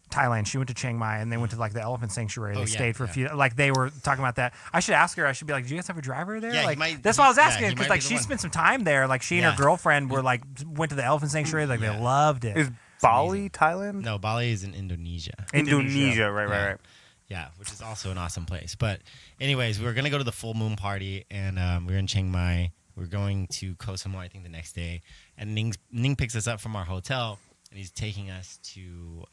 [SPEAKER 4] Thailand. She went to Chiang Mai and they went to like the elephant sanctuary. They stayed for a few. Like they were talking about that. I should ask her. I should be like, "Do you guys have a driver there?"
[SPEAKER 3] Yeah,
[SPEAKER 4] like that's why I was asking because like she spent some time there. Like she and her girlfriend were like went to the elephant sanctuary. Like they loved it.
[SPEAKER 2] Is Bali Thailand?
[SPEAKER 3] No, Bali is in Indonesia.
[SPEAKER 2] Indonesia, right.
[SPEAKER 3] Yeah, which is also an awesome place. But anyways, we were gonna go to the full moon party, and we were in Chiang Mai. We were going to Koh Samui, I think, the next day, and Ning picks us up from our hotel, and he's taking us to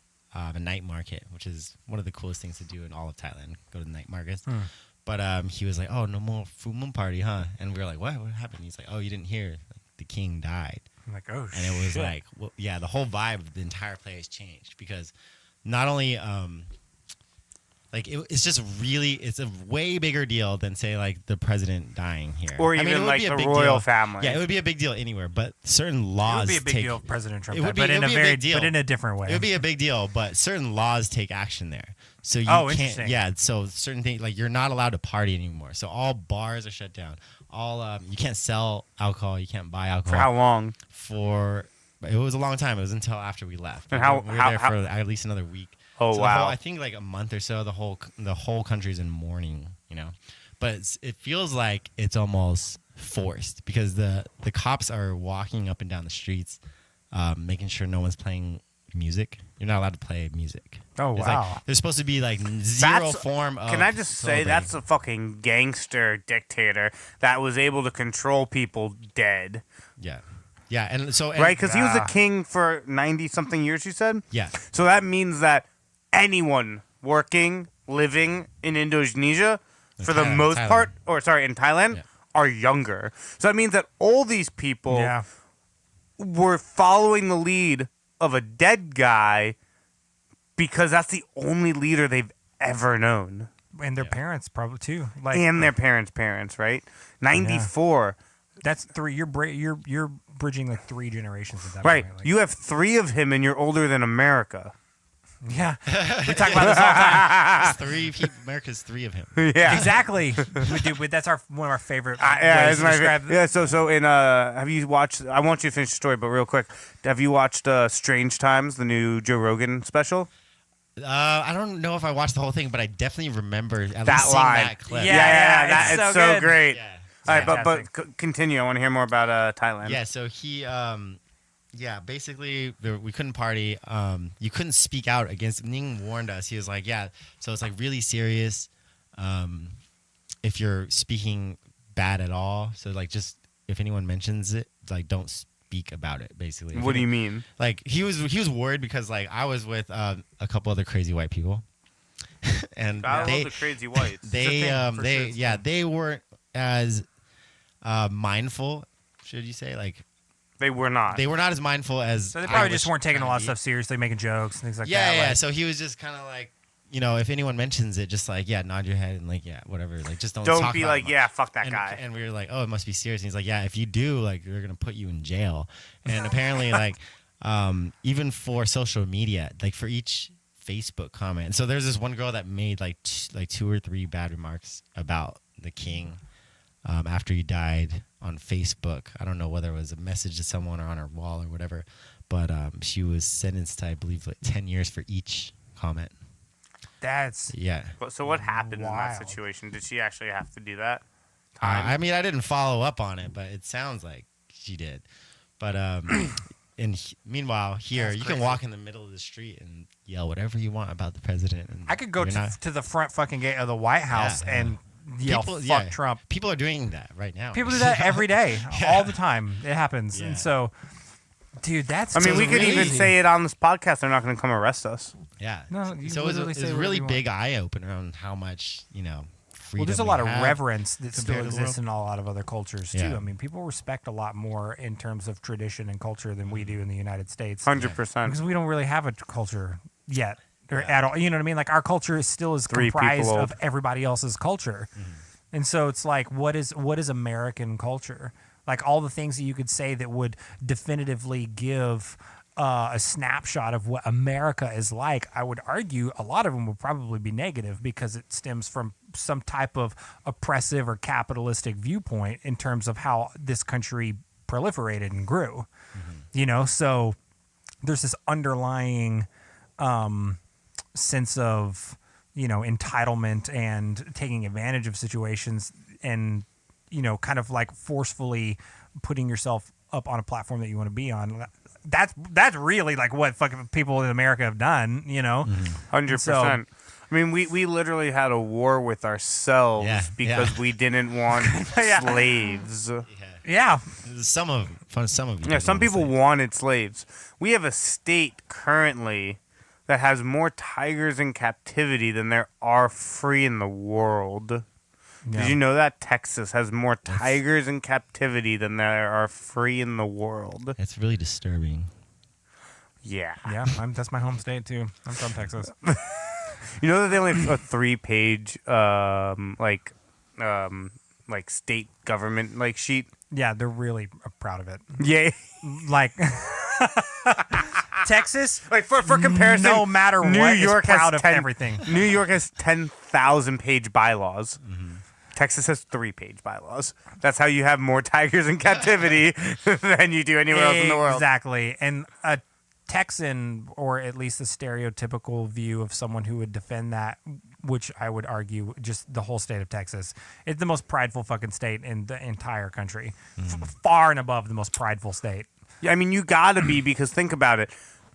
[SPEAKER 3] the night market, which is one of the coolest things to do in all of Thailand. Go to the night markets. But he was like, "Oh, no more full moon party, huh?" And we were like, "What? What happened?" He's like, "Oh, you didn't hear? Like, the king died."
[SPEAKER 4] I'm like, "Oh,
[SPEAKER 3] and it was like, well, yeah, the whole vibe of the entire place changed because not only it's a way bigger deal than say like the president dying here,
[SPEAKER 2] or even like the royal family.
[SPEAKER 3] Yeah, it would be a big deal anywhere, but certain laws.
[SPEAKER 4] It would be a big deal if President Trump died,
[SPEAKER 3] but in
[SPEAKER 4] a different way.
[SPEAKER 3] It would be a big deal, but certain laws take action there. So you can't.
[SPEAKER 4] Interesting.
[SPEAKER 3] Yeah, so certain things like you're not allowed to party anymore. So all bars are shut down. All you can't sell alcohol. You can't buy alcohol.
[SPEAKER 2] For how long?
[SPEAKER 3] It was a long time. It was until after we left.
[SPEAKER 2] And
[SPEAKER 3] we were there for at least another week.
[SPEAKER 2] Oh,
[SPEAKER 3] so
[SPEAKER 2] wow.
[SPEAKER 3] I think like a month or so, the whole country's in mourning, But it feels like it's almost forced because the cops are walking up and down the streets making sure no one's playing music. You're not allowed to play music.
[SPEAKER 4] Oh,
[SPEAKER 3] It's
[SPEAKER 4] wow.
[SPEAKER 3] like, there's supposed to be like zero form of.
[SPEAKER 2] Can I just say that's a fucking gangster dictator that was able to control people dead,
[SPEAKER 3] Yeah, yeah, and so
[SPEAKER 2] right? Because he was a king for 90-something years. You said.
[SPEAKER 3] Yeah,
[SPEAKER 2] So that means that anyone working, living in Indonesia, for the
[SPEAKER 3] Thailand,
[SPEAKER 2] most
[SPEAKER 3] Thailand.
[SPEAKER 2] part, or sorry, in Thailand,
[SPEAKER 3] Yeah.
[SPEAKER 2] are younger. So that means that all these people
[SPEAKER 4] Yeah.
[SPEAKER 2] were following the lead of a dead guy because that's the only leader they've ever known.
[SPEAKER 4] And their parents probably too. Like
[SPEAKER 2] And their parents, right? 94.
[SPEAKER 4] that's three. You're bridging like 3 generations at that
[SPEAKER 2] Right.
[SPEAKER 4] point. Like,
[SPEAKER 2] You have 3 of him and you're older than America.
[SPEAKER 4] yeah. We talk about this all the time.
[SPEAKER 3] It's 3 people. America's 3 of him.
[SPEAKER 2] Yeah.
[SPEAKER 4] Exactly. That's one of our favorite
[SPEAKER 2] Yeah,
[SPEAKER 4] ways
[SPEAKER 2] it's
[SPEAKER 4] to
[SPEAKER 2] my
[SPEAKER 4] describe
[SPEAKER 2] yeah. So in have you watched? I want you to finish the story, but real quick, have you watched Strange Times, the new Joe Rogan special?
[SPEAKER 3] I don't know if I watched the whole thing, but I definitely remember at
[SPEAKER 2] That
[SPEAKER 3] least seeing
[SPEAKER 2] line.
[SPEAKER 3] that clip.
[SPEAKER 4] Yeah, it's
[SPEAKER 2] it's
[SPEAKER 4] so
[SPEAKER 2] so
[SPEAKER 4] good.
[SPEAKER 2] great.
[SPEAKER 3] Yeah.
[SPEAKER 2] All right,
[SPEAKER 4] Fantastic.
[SPEAKER 2] but continue. I want to hear more about Thailand.
[SPEAKER 3] Yeah, so he, basically we couldn't party. You couldn't speak out against. Ning warned us. He was like, yeah, so it's like really serious. If you're speaking bad at all, so like just if anyone mentions it, like don't speak about it. Basically,
[SPEAKER 2] What do you mean?
[SPEAKER 3] Like he was worried because like I was with a couple other crazy white people, and
[SPEAKER 2] I love
[SPEAKER 3] they
[SPEAKER 2] the crazy whites.
[SPEAKER 3] they weren't as mindful. Should you say
[SPEAKER 2] They were not.
[SPEAKER 3] they were not as mindful as
[SPEAKER 4] So they probably
[SPEAKER 3] I
[SPEAKER 4] just
[SPEAKER 3] was
[SPEAKER 4] weren't taking a lot of
[SPEAKER 3] trying to
[SPEAKER 4] stuff seriously, making jokes and things like
[SPEAKER 3] be. Yeah,
[SPEAKER 4] that.
[SPEAKER 3] yeah.
[SPEAKER 4] Like,
[SPEAKER 3] So he was just kind of like, if anyone mentions it, just like nod your head and like whatever. Like just don't
[SPEAKER 2] Don't
[SPEAKER 3] talk
[SPEAKER 2] be
[SPEAKER 3] about
[SPEAKER 2] like,
[SPEAKER 3] it
[SPEAKER 2] yeah, fuck that
[SPEAKER 3] and,
[SPEAKER 2] guy.
[SPEAKER 3] And we were like, oh, it must be serious. And he's like, yeah, if you do, like, they're gonna put you in jail. And apparently, like, even for social media, like for each Facebook comment. So there's this one girl that made like 2 or 3 bad remarks about the king after he died on Facebook. I don't know whether it was a message to someone or on her wall or whatever, but she was sentenced to, I believe, like 10 years for each comment.
[SPEAKER 4] that's
[SPEAKER 3] Yeah.
[SPEAKER 2] So what happened in that
[SPEAKER 4] Wild.
[SPEAKER 2] situation? Did she actually have to do that?
[SPEAKER 3] I mean, I didn't follow up on it, but it sounds like she did. But meanwhile, here
[SPEAKER 4] That's
[SPEAKER 3] you
[SPEAKER 4] crazy.
[SPEAKER 3] can walk in the middle of the street and yell whatever you want about the president. And
[SPEAKER 4] I could go
[SPEAKER 3] you're not-
[SPEAKER 4] to the front fucking gate of the White House
[SPEAKER 3] Yeah,
[SPEAKER 4] and yell
[SPEAKER 3] People-
[SPEAKER 4] "fuck
[SPEAKER 3] yeah.
[SPEAKER 4] Trump."
[SPEAKER 3] People are doing that right now.
[SPEAKER 4] People do that every day, all the time. It happens,
[SPEAKER 3] Yeah.
[SPEAKER 4] and so, dude, that's.
[SPEAKER 2] I mean,
[SPEAKER 4] so
[SPEAKER 2] we could even
[SPEAKER 4] crazy.
[SPEAKER 2] say it on this podcast. They're not going to come arrest us.
[SPEAKER 3] Yeah.
[SPEAKER 4] No, you
[SPEAKER 3] So it was
[SPEAKER 4] literally say
[SPEAKER 3] a
[SPEAKER 4] whatever
[SPEAKER 3] really
[SPEAKER 4] you want.
[SPEAKER 3] big eye opener on how much freedom.
[SPEAKER 4] Well, there's a lot
[SPEAKER 3] we
[SPEAKER 4] of
[SPEAKER 3] have.
[SPEAKER 4] reverence that still
[SPEAKER 3] compared to the
[SPEAKER 4] exists
[SPEAKER 3] world.
[SPEAKER 4] in a lot of other cultures too.
[SPEAKER 3] Yeah.
[SPEAKER 4] I mean, people respect a lot more in terms of tradition and culture than we do in the United States,
[SPEAKER 2] 100%.
[SPEAKER 4] because we don't really have a culture yet or at all. You know what I mean? Like our culture is still is
[SPEAKER 2] 3 people
[SPEAKER 4] comprised
[SPEAKER 2] old.
[SPEAKER 4] of everybody else's culture, and so it's like, what is American culture? Like all the things that you could say that would definitively give a snapshot of what America is like, I would argue a lot of them would probably be negative because it stems from some type of oppressive or capitalistic viewpoint in terms of how this country proliferated and grew. So there's this underlying sense of entitlement and taking advantage of situations and kind of like forcefully putting yourself up on a platform that you want to be on. That's really like what fucking people in America have done,
[SPEAKER 2] 100%.
[SPEAKER 4] So-
[SPEAKER 2] I mean, we literally had a war with ourselves
[SPEAKER 3] Yeah,
[SPEAKER 2] because we didn't want slaves.
[SPEAKER 4] Yeah.
[SPEAKER 3] Some of you.
[SPEAKER 2] Yeah, some people wanted slaves. We have a state currently that has more tigers in captivity than there are free in the world.
[SPEAKER 4] Yeah.
[SPEAKER 2] Did you know that Texas has more tigers in captivity than there are free in the world?
[SPEAKER 3] It's really disturbing.
[SPEAKER 2] Yeah.
[SPEAKER 4] Yeah, that's my home state too. I'm from Texas.
[SPEAKER 2] You know that they only have a 3-page like state government like sheet?
[SPEAKER 4] Yeah, they're really proud of it.
[SPEAKER 2] Yeah.
[SPEAKER 4] Like Texas,
[SPEAKER 2] Like for comparison,
[SPEAKER 4] no matter
[SPEAKER 2] New
[SPEAKER 4] what,
[SPEAKER 2] York
[SPEAKER 4] is proud
[SPEAKER 2] has
[SPEAKER 4] of
[SPEAKER 2] 10
[SPEAKER 4] everything.
[SPEAKER 2] New York has 10,000-page bylaws. Texas has 3-page bylaws. That's how you have more tigers in captivity than you do anywhere else in the world.
[SPEAKER 4] Exactly. And a Texan, or at least the stereotypical view of someone who would defend that, which I would argue just the whole state of Texas, it's the most prideful fucking state in the entire country. Far and above the most prideful state.
[SPEAKER 2] Yeah, I mean, you gotta be, because think about it.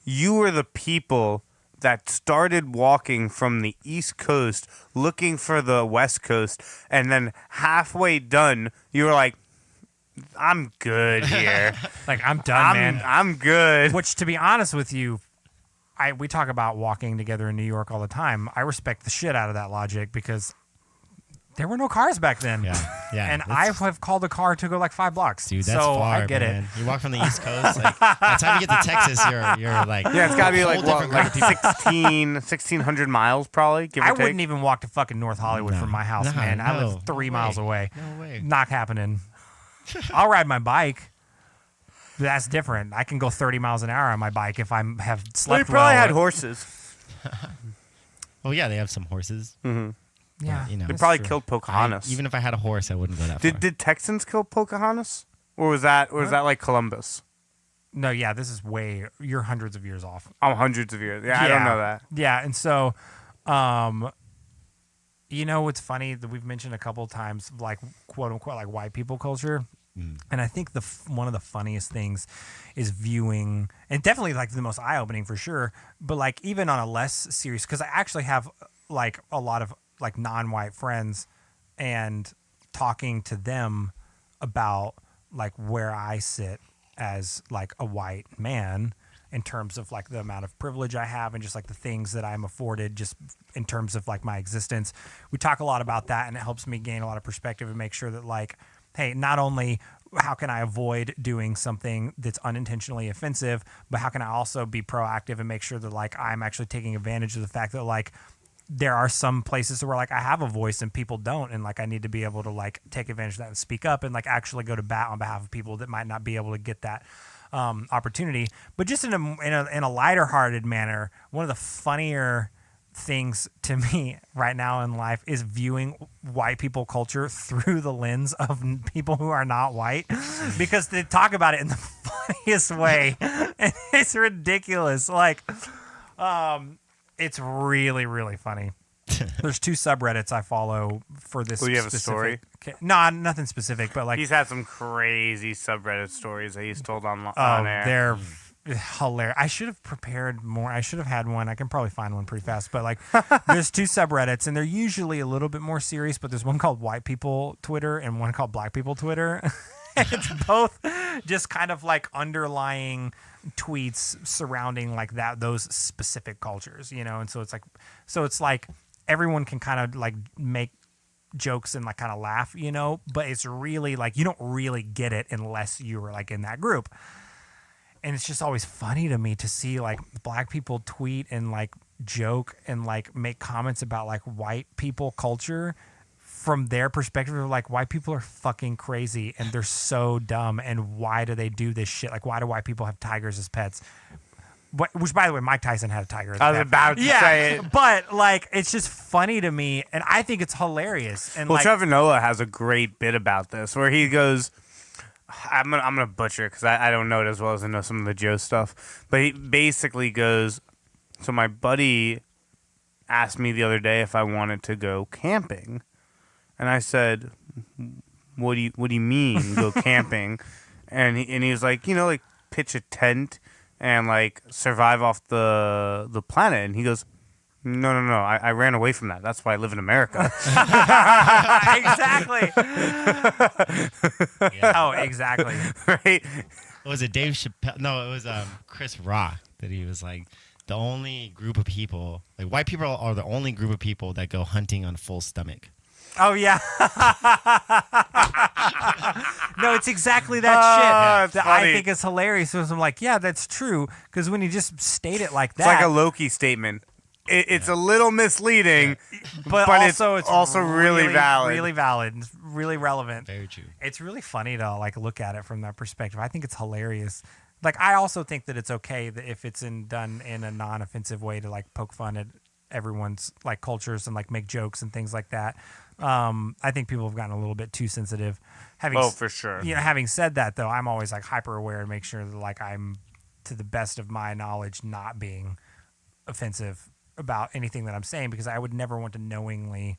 [SPEAKER 2] You were the people that started walking from the East Coast looking for the West Coast, and then halfway done, you were like, I'm good here.
[SPEAKER 4] Like, I'm done, man.
[SPEAKER 2] I'm good.
[SPEAKER 4] Which, to be honest with you, we talk about walking together in New York all the time. I respect the shit out of that logic because there were no cars back then.
[SPEAKER 3] Yeah.
[SPEAKER 4] And I have called a car to go like 5 blocks.
[SPEAKER 3] Dude, that's
[SPEAKER 4] so
[SPEAKER 3] far,
[SPEAKER 4] I get
[SPEAKER 3] man.
[SPEAKER 4] it.
[SPEAKER 3] You walk from the East Coast, like, by the time you get to Texas, you're like,
[SPEAKER 2] Yeah, it's gotta be
[SPEAKER 3] a
[SPEAKER 2] like,
[SPEAKER 3] whole
[SPEAKER 2] what,
[SPEAKER 3] different
[SPEAKER 2] like
[SPEAKER 3] group of people.
[SPEAKER 2] 1,600 miles, probably, give or
[SPEAKER 4] I
[SPEAKER 2] take.
[SPEAKER 4] wouldn't even walk to fucking North Hollywood
[SPEAKER 3] No.
[SPEAKER 4] from my house,
[SPEAKER 3] No,
[SPEAKER 4] man. I
[SPEAKER 3] no.
[SPEAKER 4] live 3
[SPEAKER 3] No
[SPEAKER 4] miles
[SPEAKER 3] way.
[SPEAKER 4] away.
[SPEAKER 3] No way.
[SPEAKER 4] Not happening. I'll ride my bike. That's different. I can go 30 miles an hour on my bike if I have
[SPEAKER 2] They
[SPEAKER 4] slept
[SPEAKER 2] probably
[SPEAKER 4] well.
[SPEAKER 2] had horses.
[SPEAKER 3] Oh, yeah, they have some horses.
[SPEAKER 4] Yeah,
[SPEAKER 3] you know.
[SPEAKER 2] They
[SPEAKER 4] that's
[SPEAKER 2] probably
[SPEAKER 4] true.
[SPEAKER 2] killed Pocahontas.
[SPEAKER 3] Even if I had a horse, I wouldn't go that far.
[SPEAKER 2] Did Texans kill Pocahontas? Or was that like Columbus?
[SPEAKER 4] No, yeah, this is you're hundreds of years off.
[SPEAKER 2] Oh, hundreds of years. Yeah, I don't know that.
[SPEAKER 4] Yeah, and so, you know, what's funny that we've mentioned a couple of times, like quote unquote, like white people culture. And I think one of the funniest things is viewing, and definitely like the most eye opening for sure. But like even on a less serious, because I actually have like a lot of like non-white friends, and talking to them about like where I sit as like a white man in terms of like the amount of privilege I have and just like the things that I'm afforded just in terms of like my existence. We talk a lot about that, and it helps me gain a lot of perspective and make sure that like, hey, not only how can I avoid doing something that's unintentionally offensive, but how can I also be proactive and make sure that like I'm actually taking advantage of the fact that like there are some places where like I have a voice and people don't, and like I need to be able to like take advantage of that and speak up and like actually go to bat on behalf of people that might not be able to get that opportunity. But just in a lighter hearted manner, one of the funnier things to me right now in life is viewing white people culture through the lens of people who are not white, because they talk about it in the funniest way, and it's ridiculous. Like, it's really, really funny. There's 2 subreddits I follow for this.
[SPEAKER 2] Well, you have a story?
[SPEAKER 4] No, nothing specific, but like,
[SPEAKER 2] He's had some crazy subreddit stories that he's told on
[SPEAKER 4] oh,
[SPEAKER 2] air.
[SPEAKER 4] they're hilarious. I should have prepared more. I should have had one. I can probably find one pretty fast. But like, there's 2 subreddits, and they're usually a little bit more serious. But there's one called White People Twitter and one called Black People Twitter. It's both just kind of like underlying tweets surrounding like those specific cultures, you know. And so it's like everyone can kind of like make jokes and like kind of laugh, you know. But it's really like you don't really get it unless you were like in that group. And it's just always funny to me to see like black people tweet and like joke and like make comments about like white people culture from their perspective of like white people are fucking crazy and they're so dumb, and why do they do this shit? Like, why do white people have tigers as pets? Which, by the way, Mike Tyson had a tiger as a pet.
[SPEAKER 2] I was about to say it.
[SPEAKER 4] But like, it's just funny to me, and I think it's hilarious. And
[SPEAKER 2] Well,
[SPEAKER 4] like,
[SPEAKER 2] Trevor Noah has a great bit about this where he goes, I'm gonna butcher it because I don't know it as well as I know some of the Joe stuff. But he basically goes, so my buddy asked me the other day if I wanted to go camping, and I said, what do you mean go camping? And he was like, you know, like pitch a tent and like survive off the planet. And he goes, no, I ran away from that. That's why I live in America.
[SPEAKER 4] exactly.
[SPEAKER 3] Yeah.
[SPEAKER 4] Oh, exactly.
[SPEAKER 2] Right?
[SPEAKER 3] Was it Dave Chappelle? No, it was Chris Rock that he was like, the only group of people, like white people are the only group of people that go hunting on full stomach.
[SPEAKER 4] Oh yeah. No, it's exactly that shit
[SPEAKER 2] it's
[SPEAKER 4] that I
[SPEAKER 2] funny.
[SPEAKER 4] think is hilarious. So I'm like, yeah, that's true. Because when you just state it like
[SPEAKER 2] It's
[SPEAKER 4] that,
[SPEAKER 2] like a Loki statement. It's a little misleading,
[SPEAKER 4] but
[SPEAKER 2] also
[SPEAKER 4] it's
[SPEAKER 2] also really valid.
[SPEAKER 4] really valid, and really relevant.
[SPEAKER 3] Very true.
[SPEAKER 4] It's really funny to like look at it from that perspective. I think it's hilarious. Like, I also think that it's okay that if it's done in a non-offensive way to like poke fun at everyone's like cultures and like make jokes and things like that. I think people have gotten a little bit too sensitive.
[SPEAKER 2] For sure.
[SPEAKER 4] You know, having said that though, I'm always like hyper aware and make sure that like I'm, to the best of my knowledge, not being offensive about anything that I'm saying, because I would never want to knowingly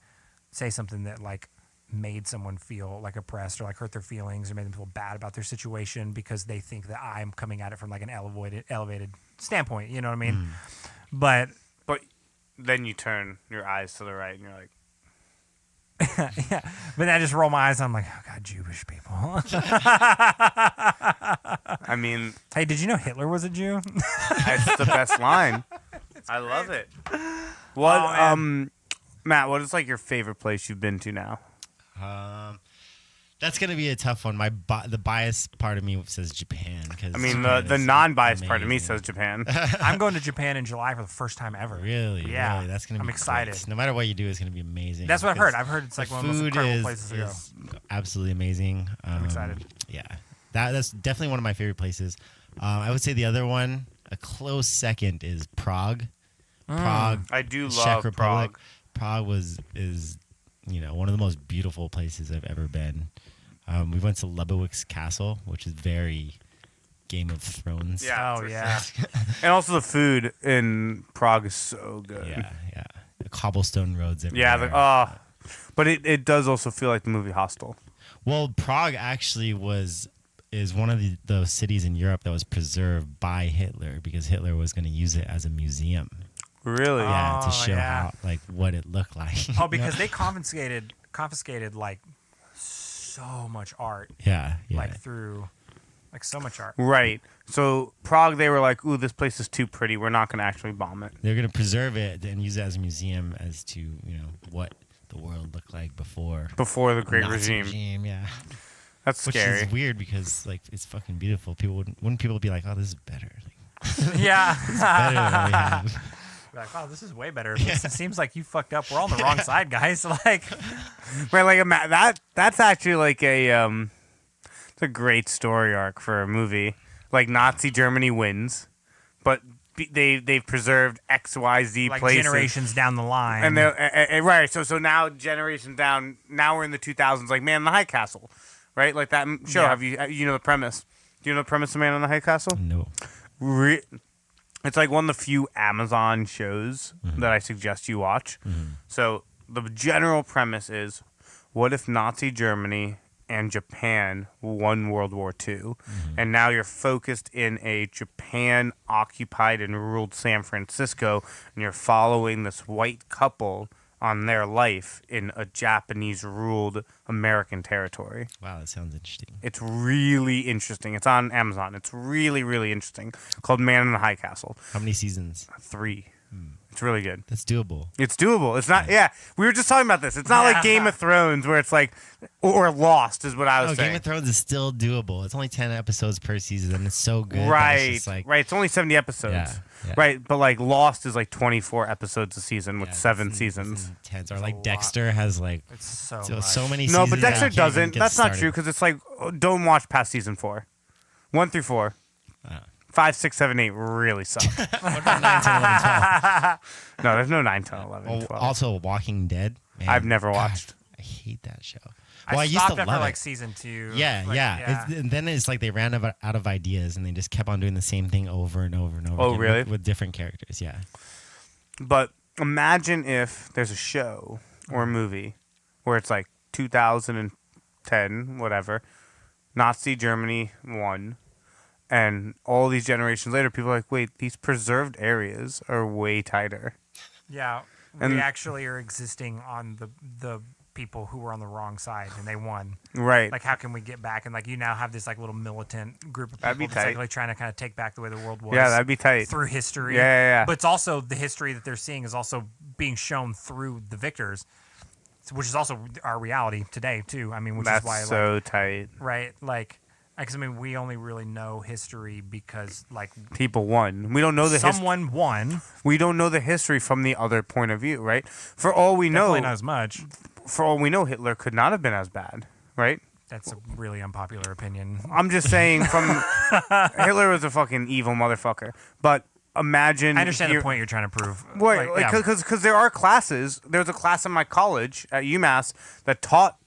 [SPEAKER 4] say something that like made someone feel like oppressed or like hurt their feelings or made them feel bad about their situation because they think that I'm coming at it from like an elevated standpoint. You know what I mean? But
[SPEAKER 2] then you turn your eyes to the right and you're like,
[SPEAKER 4] yeah. But then I just roll my eyes and I'm like, oh God, Jewish people.
[SPEAKER 2] I mean,
[SPEAKER 4] Hey, did you know Hitler was a Jew?
[SPEAKER 2] that's the best line. I love it. What,
[SPEAKER 4] Oh,
[SPEAKER 2] Matt, what is like your favorite place you've been to now?
[SPEAKER 3] That's gonna be a tough one. The biased part of me says Japan because
[SPEAKER 2] I mean, the non-biased part of me says Japan.
[SPEAKER 4] I'm going to Japan in July for the first time ever.
[SPEAKER 3] Really,
[SPEAKER 4] Yeah.
[SPEAKER 3] really? That's gonna be
[SPEAKER 4] I'm excited.
[SPEAKER 3] great. No matter what you do, it's gonna be amazing.
[SPEAKER 4] That's what I've
[SPEAKER 3] because
[SPEAKER 4] heard. I've heard it's like
[SPEAKER 3] the
[SPEAKER 4] one of the most
[SPEAKER 3] food
[SPEAKER 4] incredible places to go.
[SPEAKER 3] is absolutely amazing. I'm
[SPEAKER 4] excited.
[SPEAKER 3] Yeah, that's definitely one of my favorite places. I would say the other one, a close second, is Prague. Prague.
[SPEAKER 2] I do
[SPEAKER 3] Czech
[SPEAKER 2] love
[SPEAKER 3] Republic.
[SPEAKER 2] Prague.
[SPEAKER 3] Prague is one of the most beautiful places I've ever been. We went to Lebowick's Castle, which is very Game of Thrones.
[SPEAKER 2] Yeah.
[SPEAKER 4] Oh, yeah.
[SPEAKER 2] And also the food in Prague is so good.
[SPEAKER 3] yeah. The cobblestone roads everywhere.
[SPEAKER 2] Yeah, but it does also feel like the movie Hostel.
[SPEAKER 3] Well, Prague actually is one of the cities in Europe that was preserved by Hitler because Hitler was going to use it as a museum.
[SPEAKER 2] Really?
[SPEAKER 3] Yeah,
[SPEAKER 4] Oh,
[SPEAKER 3] to show
[SPEAKER 4] yeah.
[SPEAKER 3] how what it looked like.
[SPEAKER 4] Oh, because they confiscated like so much art,
[SPEAKER 3] yeah.
[SPEAKER 4] like through like so much art.
[SPEAKER 2] Right. So Prague, they were like, ooh, this place is too pretty. We're not going to actually bomb it.
[SPEAKER 3] They're going to preserve it and use it as a museum as to what the world looked like before
[SPEAKER 2] Before the Great
[SPEAKER 3] Nazi
[SPEAKER 2] Regime.
[SPEAKER 3] Yeah,
[SPEAKER 2] That's
[SPEAKER 3] which
[SPEAKER 2] scary.
[SPEAKER 3] is weird because like it's fucking beautiful. Wouldn't people be like, oh, this is better. Like,
[SPEAKER 4] Yeah.
[SPEAKER 3] better than what we have.
[SPEAKER 4] Like, wow, this is way better. It seems like you fucked up. We're all on the wrong side, guys. Like,
[SPEAKER 2] Right, like that's actually like it's a great story arc for a movie. Like Nazi Germany wins, but they've preserved X Y Z
[SPEAKER 4] like
[SPEAKER 2] places.
[SPEAKER 4] generations down the line.
[SPEAKER 2] And they're right. So now generations down. Now we're in the 2000s. Like Man in the High Castle, right? Like that show.
[SPEAKER 4] Yeah.
[SPEAKER 2] Have you know the premise? Do you know the premise of Man in the High Castle?
[SPEAKER 3] No.
[SPEAKER 2] It's like one of the few Amazon shows that I suggest you watch. So the general premise is, what if Nazi Germany and Japan won World War II, and now you're focused in a Japan-occupied and ruled San Francisco, and you're following this white couple on their life in a Japanese-ruled American territory.
[SPEAKER 3] Wow, that sounds interesting.
[SPEAKER 2] It's really interesting. It's on Amazon. It's really, really interesting. Called Man in the High Castle.
[SPEAKER 3] How many seasons?
[SPEAKER 2] 3. It's really good.
[SPEAKER 3] That's doable.
[SPEAKER 2] It's doable. It's not. Yeah, we were just talking about this. It's not like Game of Thrones where it's like, or Lost is what I was
[SPEAKER 3] No,
[SPEAKER 2] saying.
[SPEAKER 3] Game of Thrones is still doable. It's only 10 episodes per season, and it's so good. that
[SPEAKER 2] Right,
[SPEAKER 3] It's just like,
[SPEAKER 2] right. It's only 70 episodes.
[SPEAKER 3] Yeah.
[SPEAKER 2] Right, but like Lost is like 24 episodes a season with
[SPEAKER 3] yeah,
[SPEAKER 2] 7
[SPEAKER 3] it's
[SPEAKER 2] seasons.
[SPEAKER 3] intense. Or
[SPEAKER 4] It's a
[SPEAKER 3] like
[SPEAKER 4] lot.
[SPEAKER 3] Dexter has like
[SPEAKER 4] it's so
[SPEAKER 3] so
[SPEAKER 4] much.
[SPEAKER 3] many
[SPEAKER 2] No,
[SPEAKER 3] seasons.
[SPEAKER 2] but
[SPEAKER 3] that
[SPEAKER 2] Dexter
[SPEAKER 3] you can't even
[SPEAKER 2] doesn't.
[SPEAKER 3] get
[SPEAKER 2] That's not
[SPEAKER 3] started.
[SPEAKER 2] true because it's like, don't watch past season 4. 1 through 4. 5, 6, 7, 8 really suck.
[SPEAKER 3] What about 9, 10, 11, 12?
[SPEAKER 2] No, there's no 9, 10, 11, 12.
[SPEAKER 3] Also, Walking Dead. Man,
[SPEAKER 2] I've never
[SPEAKER 3] God,
[SPEAKER 2] watched.
[SPEAKER 3] I hate that show.
[SPEAKER 4] I
[SPEAKER 3] Well, I used
[SPEAKER 4] stopped
[SPEAKER 3] to
[SPEAKER 4] after
[SPEAKER 3] love
[SPEAKER 4] like
[SPEAKER 3] it.
[SPEAKER 4] season 2.
[SPEAKER 3] Yeah,
[SPEAKER 4] Like,
[SPEAKER 3] yeah. And then it's like they ran out of ideas, and they just kept on doing the same thing over and over and over.
[SPEAKER 2] Oh,
[SPEAKER 3] again
[SPEAKER 2] really?
[SPEAKER 3] With different characters, yeah.
[SPEAKER 2] But imagine if there's a show or a movie where it's like 2010, whatever, Nazi Germany won, and all these generations later, people are like, wait, these preserved areas are way tighter.
[SPEAKER 4] Yeah,
[SPEAKER 2] And-
[SPEAKER 4] we actually are existing on the people who were on the wrong side and they won.
[SPEAKER 2] Right.
[SPEAKER 4] Like, how can we get back? And like, you now have this like little militant group of
[SPEAKER 2] That'd
[SPEAKER 4] people
[SPEAKER 2] be
[SPEAKER 4] that's like,
[SPEAKER 2] tight.
[SPEAKER 4] like trying to kind of take back the way the world was.
[SPEAKER 2] Yeah, that'd be tight.
[SPEAKER 4] through history.
[SPEAKER 2] Yeah.
[SPEAKER 4] But it's also the history that they're seeing is also being shown through the victors, which is also our reality today too. I mean, which
[SPEAKER 2] That's
[SPEAKER 4] is why
[SPEAKER 2] so tight.
[SPEAKER 4] right, like, because I mean, we only really know history because like
[SPEAKER 2] People won. We don't know the history.
[SPEAKER 4] someone won.
[SPEAKER 2] We don't know the history from the other point of view, right? For all we
[SPEAKER 4] Definitely
[SPEAKER 2] know,
[SPEAKER 4] not as much.
[SPEAKER 2] for all we know, Hitler could not have been as bad, right?
[SPEAKER 4] That's a really unpopular opinion.
[SPEAKER 2] I'm just saying, from Hitler was a fucking evil motherfucker. But imagine.
[SPEAKER 4] I understand the point you're trying to prove.
[SPEAKER 2] Right,
[SPEAKER 4] yeah.
[SPEAKER 2] because there are classes. There was a class in my college at UMass that taught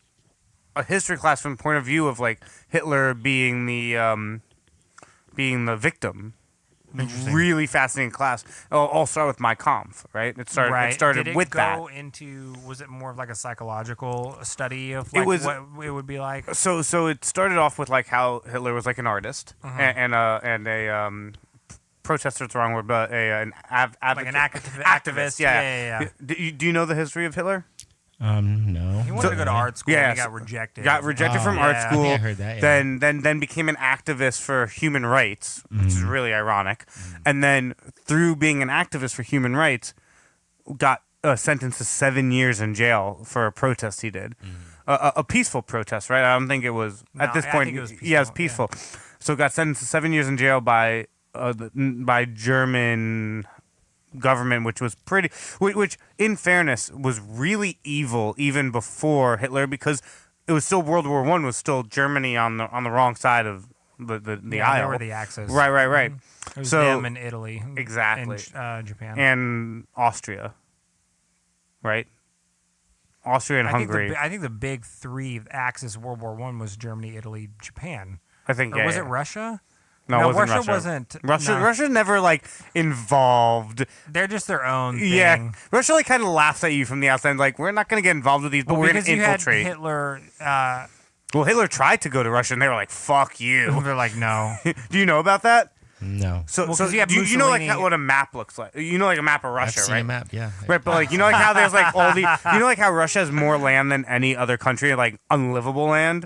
[SPEAKER 2] a history class from the point of view of like Hitler being the victim, Really fascinating class. I'll start with my Kampf, right? It started
[SPEAKER 4] Did it
[SPEAKER 2] with that.
[SPEAKER 4] go into, was it more of like a psychological study of like
[SPEAKER 2] was-
[SPEAKER 4] what it would be like?
[SPEAKER 2] So it started off with like how Hitler was like an artist and a protester. It's the wrong word, but an
[SPEAKER 4] Like an activist. Yeah.
[SPEAKER 2] Do you know the history of Hitler?
[SPEAKER 3] No.
[SPEAKER 4] He wanted to go to art school
[SPEAKER 2] Yeah,
[SPEAKER 4] and he
[SPEAKER 2] so-
[SPEAKER 4] got rejected.
[SPEAKER 2] Got rejected from
[SPEAKER 4] yeah.
[SPEAKER 2] art
[SPEAKER 4] I
[SPEAKER 2] school.
[SPEAKER 3] think I heard that, yeah.
[SPEAKER 2] Then became an activist for human rights, which is really ironic. And then through being an activist for human rights, got sentenced to 7 years in jail for a protest he did, a peaceful protest, right? I don't think it was at this
[SPEAKER 4] I
[SPEAKER 2] point.
[SPEAKER 4] think it was
[SPEAKER 2] Yeah, it was
[SPEAKER 4] peaceful,
[SPEAKER 2] peaceful. So got sentenced to 7 years in jail by German government, which was which in fairness was really evil even before Hitler, because it was still World War I, was still Germany on the wrong side of the aisle.
[SPEAKER 4] They were the Axis.
[SPEAKER 2] Right.
[SPEAKER 4] It was
[SPEAKER 2] So-
[SPEAKER 4] them and Italy.
[SPEAKER 2] Exactly.
[SPEAKER 4] And Japan.
[SPEAKER 2] And Austria, right? Austria and Hungary.
[SPEAKER 4] I think the big three Axis World War I was Germany, Italy, Japan.
[SPEAKER 2] I think.
[SPEAKER 4] Or was
[SPEAKER 2] yeah.
[SPEAKER 4] it Russia?
[SPEAKER 2] No, it wasn't
[SPEAKER 4] Russia wasn't. No.
[SPEAKER 2] Russia's never like involved.
[SPEAKER 4] They're just their own thing.
[SPEAKER 2] Yeah, Russia like kind of laughs at you from the outside, like we're not going to get involved with these, but we're going
[SPEAKER 4] because
[SPEAKER 2] to
[SPEAKER 4] you had
[SPEAKER 2] infiltrate.
[SPEAKER 4] Hitler.
[SPEAKER 2] Well, Hitler tried to go to Russia, and they were like, "Fuck you."
[SPEAKER 4] They're like, no.
[SPEAKER 2] Do you know about that?
[SPEAKER 3] No.
[SPEAKER 2] So,
[SPEAKER 4] Well,
[SPEAKER 2] so
[SPEAKER 4] 'cause you have
[SPEAKER 2] do you know like
[SPEAKER 4] Mussolini-
[SPEAKER 2] what a map looks like? You know like a map of Russia,
[SPEAKER 3] I've seen
[SPEAKER 2] right?
[SPEAKER 3] a map, yeah.
[SPEAKER 2] Right, but like you know like how there's like all the you know like how Russia has more land than any other country, like unlivable land.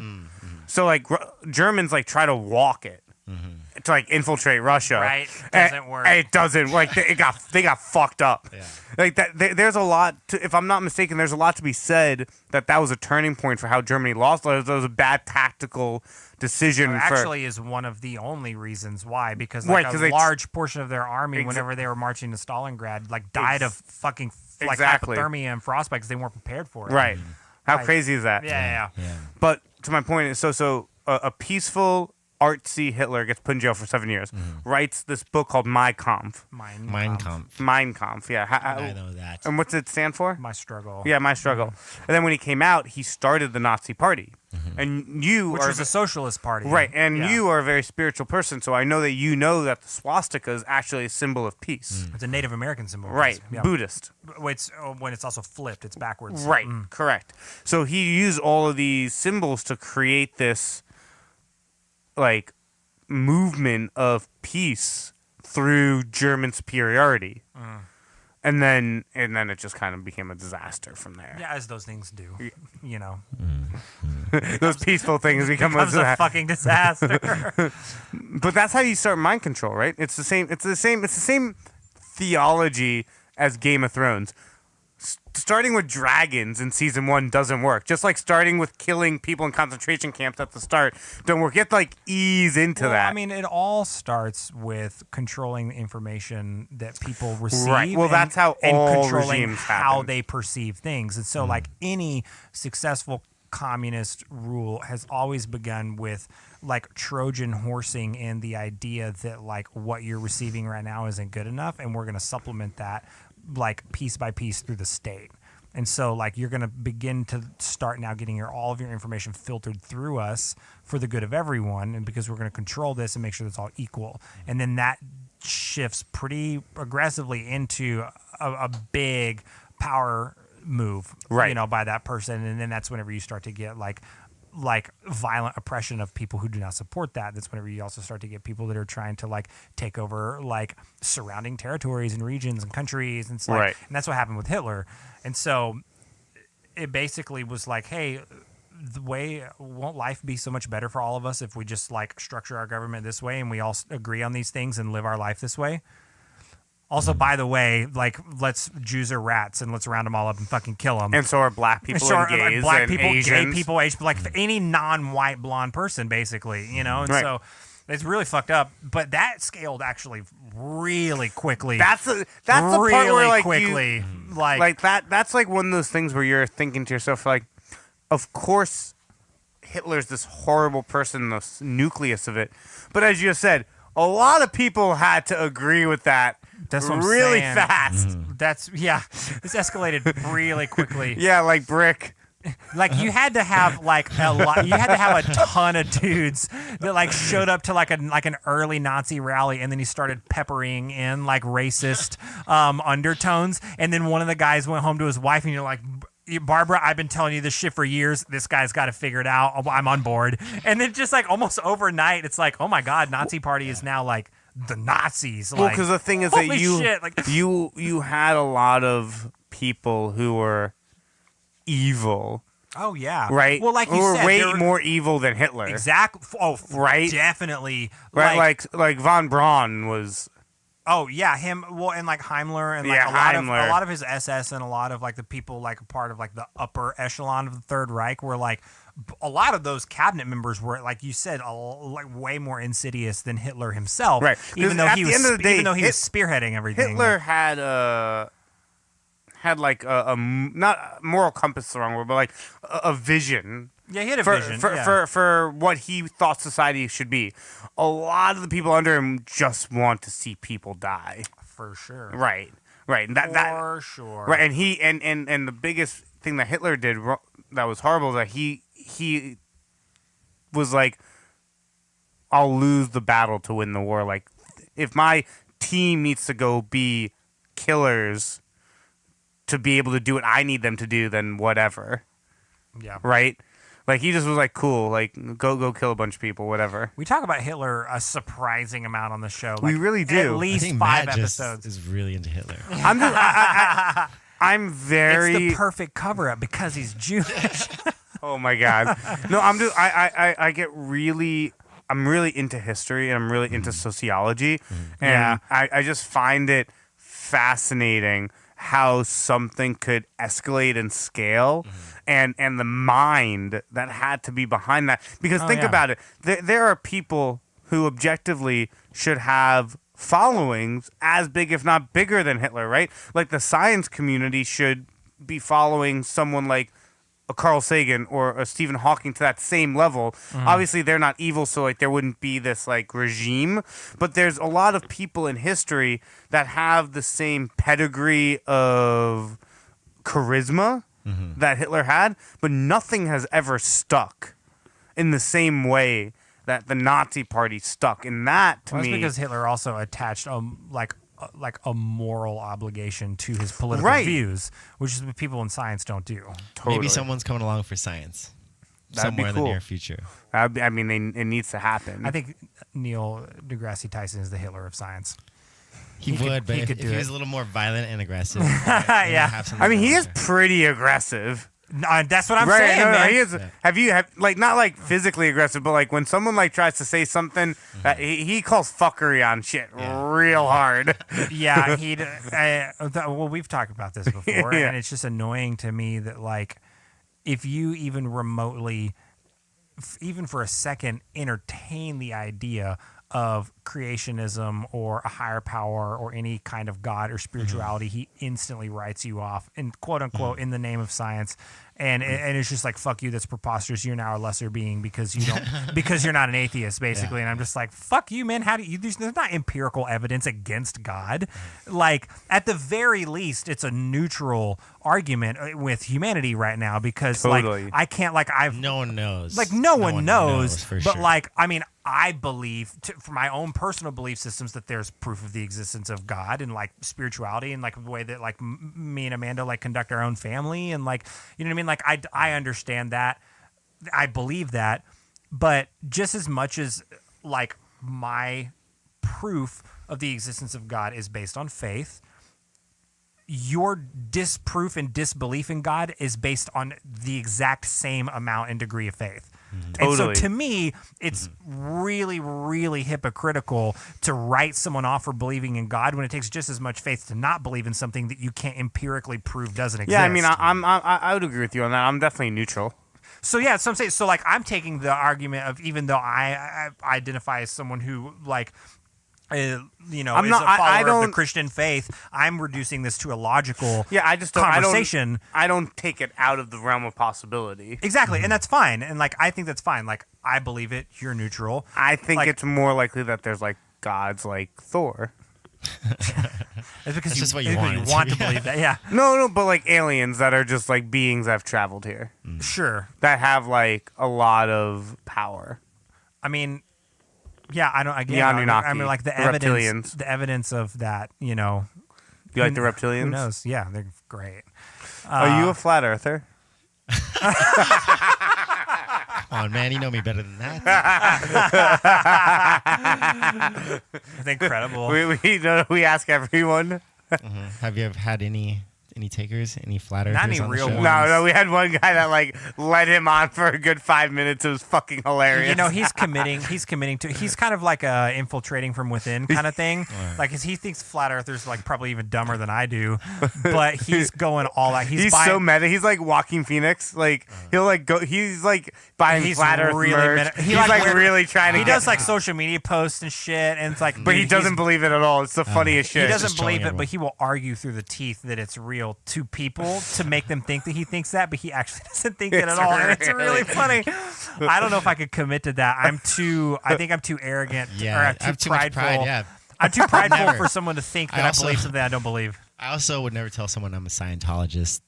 [SPEAKER 2] So like Germans like try to walk it to like infiltrate Russia.
[SPEAKER 4] Right,
[SPEAKER 2] And-
[SPEAKER 4] doesn't work.
[SPEAKER 2] and it doesn't like they got fucked up.
[SPEAKER 3] Yeah.
[SPEAKER 2] Like that, there's a lot. If I'm not mistaken, there's a lot to be said that was a turning point for how Germany lost. That was a bad tactical decision.
[SPEAKER 4] Actually, is one of the only reasons why, because
[SPEAKER 2] Right,
[SPEAKER 4] like
[SPEAKER 2] 'cause
[SPEAKER 4] a
[SPEAKER 2] they-
[SPEAKER 4] large portion of their army,
[SPEAKER 2] Exa-
[SPEAKER 4] whenever they were marching to Stalingrad, like died of fucking like
[SPEAKER 2] Exactly.
[SPEAKER 4] hypothermia and frostbite because they weren't prepared for it.
[SPEAKER 2] right. How
[SPEAKER 4] Like-
[SPEAKER 2] crazy is that?
[SPEAKER 4] Yeah.
[SPEAKER 3] Yeah.
[SPEAKER 2] But to my point is, so a peaceful artsy Hitler gets put in jail for 7 years. Writes this book called Mein Kampf.
[SPEAKER 3] Mein Kampf.
[SPEAKER 2] Mein Kampf. Yeah.
[SPEAKER 3] I know that.
[SPEAKER 2] And what's it stand for?
[SPEAKER 4] My struggle.
[SPEAKER 2] Yeah, My Struggle. And then when he came out, he started the Nazi Party. And you
[SPEAKER 4] Which
[SPEAKER 2] are
[SPEAKER 4] was a socialist party.
[SPEAKER 2] right, and
[SPEAKER 4] Yeah.
[SPEAKER 2] you are a very spiritual person, so I know that you know that the swastika is actually a symbol of peace.
[SPEAKER 4] It's a Native American symbol.
[SPEAKER 2] Right,
[SPEAKER 4] Yeah.
[SPEAKER 2] Buddhist.
[SPEAKER 4] When it's also flipped, it's backwards.
[SPEAKER 2] Right, correct. So he used all of these symbols to create this like movement of peace through German superiority. And then it just kind of became a disaster from there.
[SPEAKER 4] Yeah, as those things do. You know,
[SPEAKER 2] Those peaceful things become
[SPEAKER 4] becomes a
[SPEAKER 2] disaster.
[SPEAKER 4] fucking disaster.
[SPEAKER 2] But that's how you start mind control, right? It's the same theology as Game of Thrones. Starting with dragons in season 1 doesn't work. Just like starting with killing people in concentration camps at the start don't work. You have to like ease into
[SPEAKER 4] Well,
[SPEAKER 2] that.
[SPEAKER 4] I mean, it all starts with controlling the information that people receive.
[SPEAKER 2] Right. Well,
[SPEAKER 4] and-
[SPEAKER 2] that's how
[SPEAKER 4] and
[SPEAKER 2] all
[SPEAKER 4] controlling
[SPEAKER 2] regimes
[SPEAKER 4] how
[SPEAKER 2] happen.
[SPEAKER 4] they perceive things. And so, like any successful communist rule has always begun with like Trojan horsing in the idea that like what you're receiving right now isn't good enough, and we're going to supplement that like piece by piece through the state. And so like you're going to begin to start now getting all of your information filtered through us for the good of everyone, and because we're going to control this and make sure that's all equal. And then that shifts pretty aggressively into a big power move,
[SPEAKER 2] Right.
[SPEAKER 4] you know, by that person. And then that's whenever you start to get like violent oppression of people who do not support that. That's whenever you also start to get people that are trying to like take over like surrounding territories and regions and countries. And it's like,
[SPEAKER 2] Right.
[SPEAKER 4] and that's what happened with Hitler. And so it basically was like, hey, won't life be so much better for all of us if we just like structure our government this way and we all agree on these things and live our life this way? Also, by the way, like, let's Jews are rats and let's round them all up and fucking kill them.
[SPEAKER 2] and so are black people
[SPEAKER 4] Sure,
[SPEAKER 2] and
[SPEAKER 4] like,
[SPEAKER 2] gays
[SPEAKER 4] black
[SPEAKER 2] and
[SPEAKER 4] people,
[SPEAKER 2] Asians.
[SPEAKER 4] gay people, like any non-white blonde person, basically, you know. And
[SPEAKER 2] Right.
[SPEAKER 4] so it's really fucked up. But that scaled actually really quickly.
[SPEAKER 2] That's the
[SPEAKER 4] really
[SPEAKER 2] part where like
[SPEAKER 4] quickly,
[SPEAKER 2] like that. That's like one of those things where you're thinking to yourself, like, of course, Hitler's this horrible person, the nucleus of it. But as you said, a lot of people had to agree with that.
[SPEAKER 4] That's what I'm
[SPEAKER 2] really
[SPEAKER 4] saying.
[SPEAKER 2] fast.
[SPEAKER 4] This escalated really quickly.
[SPEAKER 2] Yeah, like brick.
[SPEAKER 4] Like you had to have like a lot. You had to have a ton of dudes that like showed up to like an early Nazi rally, and then he started peppering in like racist undertones. And then one of the guys went home to his wife, and you're like, Barbara, I've been telling you this shit for years. This guy's got to figure it out. I'm on board. And then just like almost overnight, it's like, oh my God, Nazi Party is now like the Nazis.
[SPEAKER 2] Well, because the thing is that
[SPEAKER 4] you
[SPEAKER 2] had a lot of people who were evil.
[SPEAKER 4] Oh yeah,
[SPEAKER 2] right.
[SPEAKER 4] Well, like you
[SPEAKER 2] who
[SPEAKER 4] said,
[SPEAKER 2] were way more evil than Hitler.
[SPEAKER 4] Exactly. Oh,
[SPEAKER 2] right.
[SPEAKER 4] Definitely.
[SPEAKER 2] Right. Like von Braun was.
[SPEAKER 4] Oh yeah, him. Well, and like Himmler and like a lot of his SS and a lot of like the people like a part of like the upper echelon of the Third Reich were like a lot of those cabinet members were, like you said, like way more insidious than Hitler himself.
[SPEAKER 2] Right.
[SPEAKER 4] Even though he was spearheading everything.
[SPEAKER 2] Hitler had like a not moral compass, the wrong word, but like a vision.
[SPEAKER 4] Yeah, he had a vision
[SPEAKER 2] for what he thought society should be. A lot of the people under him just want to see people die.
[SPEAKER 4] For sure.
[SPEAKER 2] Right. And
[SPEAKER 4] for sure.
[SPEAKER 2] Right, and he and the biggest thing that Hitler did that was horrible is that he was like, I'll lose the battle to win the war. Like, if my team needs to go be killers to be able to do what I need them to do, then whatever.
[SPEAKER 4] Yeah.
[SPEAKER 2] Right? Like, he just was like, cool, like, go kill a bunch of people, whatever.
[SPEAKER 4] We talk about Hitler a surprising amount on the show. Like,
[SPEAKER 2] we really do.
[SPEAKER 4] At least
[SPEAKER 3] I think
[SPEAKER 4] 5
[SPEAKER 3] Matt
[SPEAKER 4] episodes.
[SPEAKER 3] is really into Hitler.
[SPEAKER 2] I'm very...
[SPEAKER 4] It's the perfect cover-up because he's Jewish.
[SPEAKER 2] Oh, my God. No, I get really... I'm really into history, and I'm really into sociology. And I just find it fascinating how something could escalate and scale, and the mind that had to be behind that. Because think about it. There are people who objectively should have followings as big, if not bigger than Hitler, right? Like the science community should be following someone like a Carl Sagan or a Stephen Hawking to that same level. Obviously, they're not evil, so like there wouldn't be this like regime. But there's a lot of people in history that have the same pedigree of charisma that Hitler had, but nothing has ever stuck in the same way that the Nazi Party stuck. And that, to me,
[SPEAKER 4] that's because Hitler also attached like a moral obligation to his political views, which is what people in science don't do.
[SPEAKER 2] Totally.
[SPEAKER 3] Maybe someone's coming along for science.
[SPEAKER 2] That'd be
[SPEAKER 3] somewhere
[SPEAKER 2] cool.
[SPEAKER 3] in the near future.
[SPEAKER 2] I mean, it needs to happen.
[SPEAKER 4] I think Neil deGrasse Tyson is the Hitler of science.
[SPEAKER 3] He would, but if he was a little more violent and aggressive.
[SPEAKER 4] Yeah.
[SPEAKER 2] I mean, he is pretty aggressive.
[SPEAKER 4] No, that's what I'm saying, man.
[SPEAKER 2] He is. Have like not like physically aggressive, but like when someone like tries to say something, he calls fuckery on shit real hard.
[SPEAKER 4] Yeah, well, we've talked about this before, and it's just annoying to me that like if you even remotely, even for a second, entertain the idea of creationism or a higher power or any kind of God or spirituality, he instantly writes you off, and quote unquote in the name of science. And it's just like, fuck you, that's preposterous. You're now a lesser being because you don't because you're not an atheist, basically. And I'm just like, fuck you, man. How do you? There's not empirical evidence against God. Like at the very least, it's a neutral argument with humanity right now because like I can't like
[SPEAKER 3] no one knows.
[SPEAKER 4] Like no one knows
[SPEAKER 3] for
[SPEAKER 4] but
[SPEAKER 3] sure.
[SPEAKER 4] like I mean I believe for my own personal belief systems that there's proof of the existence of God and like spirituality and like the way that like me and Amanda like conduct our own family and like you know what I mean. Like I understand that, I believe that, but just as much as like my proof of the existence of God is based on faith, your disproof and disbelief in God is based on the exact same amount and degree of faith.
[SPEAKER 2] Totally.
[SPEAKER 4] And so to me, it's really, really hypocritical to write someone off for believing in God when it takes just as much faith to not believe in something that you can't empirically prove doesn't exist.
[SPEAKER 2] Yeah, I mean, I would agree with you on that. I'm definitely neutral.
[SPEAKER 4] So yeah, so I'm saying, so like I'm taking the argument of even though I identify as someone who like you know, is a follower of the Christian faith, I'm reducing this to a logical conversation.
[SPEAKER 2] I don't take it out of the realm of possibility.
[SPEAKER 4] Exactly, and that's fine. And like I think that's fine. Like I believe it. You're neutral.
[SPEAKER 2] I think
[SPEAKER 4] like,
[SPEAKER 2] it's more likely that there's like gods like Thor.
[SPEAKER 4] It's because
[SPEAKER 3] that's just what you
[SPEAKER 4] want to believe that. Yeah.
[SPEAKER 2] No, but like aliens that are just like beings that have traveled here.
[SPEAKER 4] Sure.
[SPEAKER 2] that have like a lot of power.
[SPEAKER 4] I mean, yeah, I don't. Again,
[SPEAKER 2] The Anunnaki,
[SPEAKER 4] I mean, like the
[SPEAKER 2] the
[SPEAKER 4] evidence,
[SPEAKER 2] reptilians.
[SPEAKER 4] the evidence of that. You know,
[SPEAKER 2] Do you like the reptilians?
[SPEAKER 4] who knows? Yeah, they're great.
[SPEAKER 2] Are you a flat earther?
[SPEAKER 3] Come on, man, you know me better than that.
[SPEAKER 4] It's incredible.
[SPEAKER 2] We ask everyone.
[SPEAKER 3] Have you ever had any takers, any flat earthers
[SPEAKER 4] Not any
[SPEAKER 3] on the
[SPEAKER 4] real
[SPEAKER 3] show?
[SPEAKER 4] ones.
[SPEAKER 2] No, we had one guy that like led him on for a good 5 minutes. It was fucking hilarious.
[SPEAKER 4] You know, he's committing to. He's kind of like a infiltrating from within kind of thing. Like, 'cause he thinks flat earthers like probably even dumber than I do, but he's going all out.
[SPEAKER 2] He's
[SPEAKER 4] buying,
[SPEAKER 2] so meta. He's like Walking Phoenix. Like he'll like go. He's like buying
[SPEAKER 4] He's
[SPEAKER 2] flat Earth
[SPEAKER 4] really
[SPEAKER 2] merch.
[SPEAKER 4] meta.
[SPEAKER 2] He's like really trying to.
[SPEAKER 4] He does like social media posts and shit, and it's like,
[SPEAKER 2] but he
[SPEAKER 4] dude,
[SPEAKER 2] doesn't believe it at all. It's the funniest
[SPEAKER 4] He
[SPEAKER 2] shit.
[SPEAKER 4] doesn't
[SPEAKER 3] Just
[SPEAKER 4] believe
[SPEAKER 3] trolling
[SPEAKER 4] it, but he will argue through the teeth that it's real to people to make them think that he thinks that, but he actually doesn't think it at
[SPEAKER 2] It's
[SPEAKER 4] all. And it's
[SPEAKER 2] really-
[SPEAKER 4] really funny. I don't know if I could commit to that. I think I'm too arrogant.
[SPEAKER 3] Yeah,
[SPEAKER 4] or
[SPEAKER 3] I
[SPEAKER 4] I'm too
[SPEAKER 3] have too much
[SPEAKER 4] prideful.
[SPEAKER 3] pride. Yeah,
[SPEAKER 4] I'm too prideful
[SPEAKER 3] Never.
[SPEAKER 4] for someone to think that
[SPEAKER 3] I
[SPEAKER 4] I
[SPEAKER 3] also-
[SPEAKER 4] believe something I don't believe.
[SPEAKER 3] I also would never tell someone I'm a Scientologist.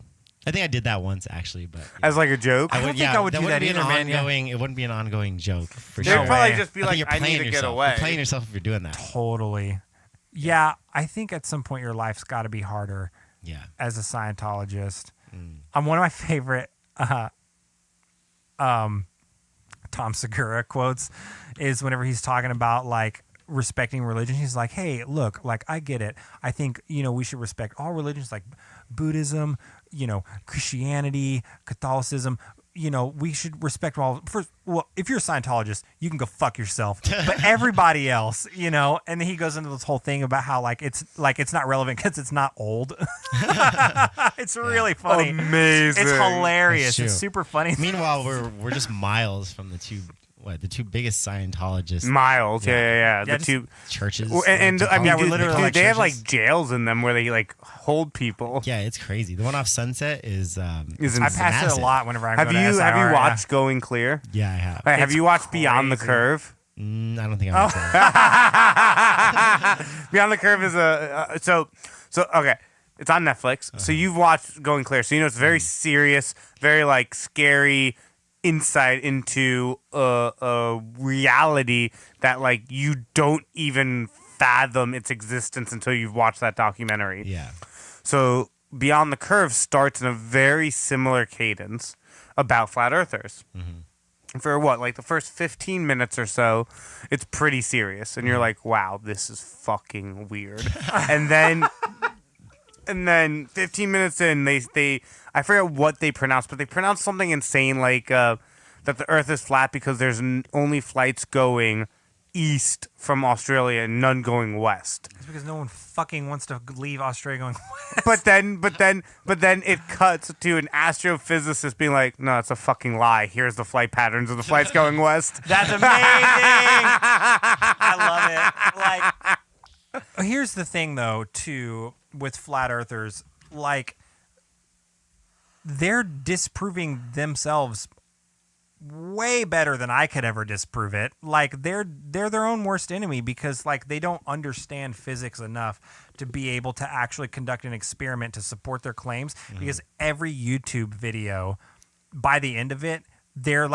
[SPEAKER 3] I think I did that once actually, but yeah.
[SPEAKER 2] As like a joke.
[SPEAKER 4] I don't think I would
[SPEAKER 3] that
[SPEAKER 4] do
[SPEAKER 3] wouldn't
[SPEAKER 4] that
[SPEAKER 3] be an
[SPEAKER 4] either, man, yeah.
[SPEAKER 3] ongoing. It wouldn't be an ongoing joke for
[SPEAKER 2] They'd
[SPEAKER 3] sure.
[SPEAKER 2] probably
[SPEAKER 4] way.
[SPEAKER 2] just be
[SPEAKER 3] I think
[SPEAKER 2] like,
[SPEAKER 3] you're
[SPEAKER 2] I
[SPEAKER 3] playing
[SPEAKER 2] need to get
[SPEAKER 3] yourself.
[SPEAKER 2] away.
[SPEAKER 3] You're playing yourself if you're doing that.
[SPEAKER 4] Totally. Yeah, I think at some point your life's got to be harder
[SPEAKER 3] Yeah.
[SPEAKER 4] as a Scientologist. One of my favorite Tom Segura quotes is whenever he's talking about like respecting religion, he's like, hey, look, like I get it. I think, we should respect all religions like Buddhism, Christianity, Catholicism. We should respect all. First, well, if you're a Scientologist, you can go fuck yourself. But everybody else, and then he goes into this whole thing about how it's not relevant because it's not old. It's really funny.
[SPEAKER 2] Amazing.
[SPEAKER 4] It's hilarious.
[SPEAKER 3] That's true.
[SPEAKER 4] It's super funny.
[SPEAKER 3] Meanwhile, we're just miles from the two biggest Scientologists
[SPEAKER 2] Miles. Yeah.
[SPEAKER 4] Yeah,
[SPEAKER 2] The
[SPEAKER 4] just-
[SPEAKER 2] two.
[SPEAKER 3] churches.
[SPEAKER 2] Well, and
[SPEAKER 3] like,
[SPEAKER 2] I mean,
[SPEAKER 4] Yeah, we're
[SPEAKER 2] dude,
[SPEAKER 4] literally
[SPEAKER 2] dude,
[SPEAKER 4] like
[SPEAKER 2] they have
[SPEAKER 3] churches.
[SPEAKER 2] like jails in them where they like hold people.
[SPEAKER 3] Yeah, it's crazy. The one off Sunset is.
[SPEAKER 2] Is
[SPEAKER 4] I
[SPEAKER 2] insane.
[SPEAKER 4] pass it
[SPEAKER 3] massive.
[SPEAKER 4] a lot whenever I
[SPEAKER 2] Have
[SPEAKER 4] go to
[SPEAKER 2] you
[SPEAKER 4] SIR,
[SPEAKER 2] watched Going Clear?
[SPEAKER 3] Yeah, I have.
[SPEAKER 2] Hey, have
[SPEAKER 4] It's
[SPEAKER 2] you watched Beyond the
[SPEAKER 4] crazy.
[SPEAKER 2] Curve?
[SPEAKER 3] I don't think I've seen that.
[SPEAKER 2] Beyond the Curve is so okay. It's on Netflix. So you've watched Going Clear. So it's very serious, very like scary insight into a reality that like you don't even fathom its existence until you've watched that documentary.
[SPEAKER 3] Yeah.
[SPEAKER 2] So Beyond the Curve starts in a very similar cadence about flat earthers. For what, like the first 15 minutes or so, it's pretty serious, and you're like, "Wow, this is fucking weird." and then 15 minutes in, they I forget what they pronounce, but they pronounce something insane like that the Earth is flat because there's only flights going east from Australia and none going west.
[SPEAKER 4] It's because no one fucking wants to leave Australia going
[SPEAKER 2] But then it cuts to an astrophysicist being like, "No, it's a fucking lie. Here's the flight patterns of the flights going west."
[SPEAKER 4] That's amazing. I love it. Like, here's the thing, though, too, with flat earthers. Like, they're disproving themselves way better than I could ever disprove it. Like, they're their own worst enemy because, like, they don't understand physics enough to be able to actually conduct an experiment to support their claims. Because every YouTube video, by the end of it, they're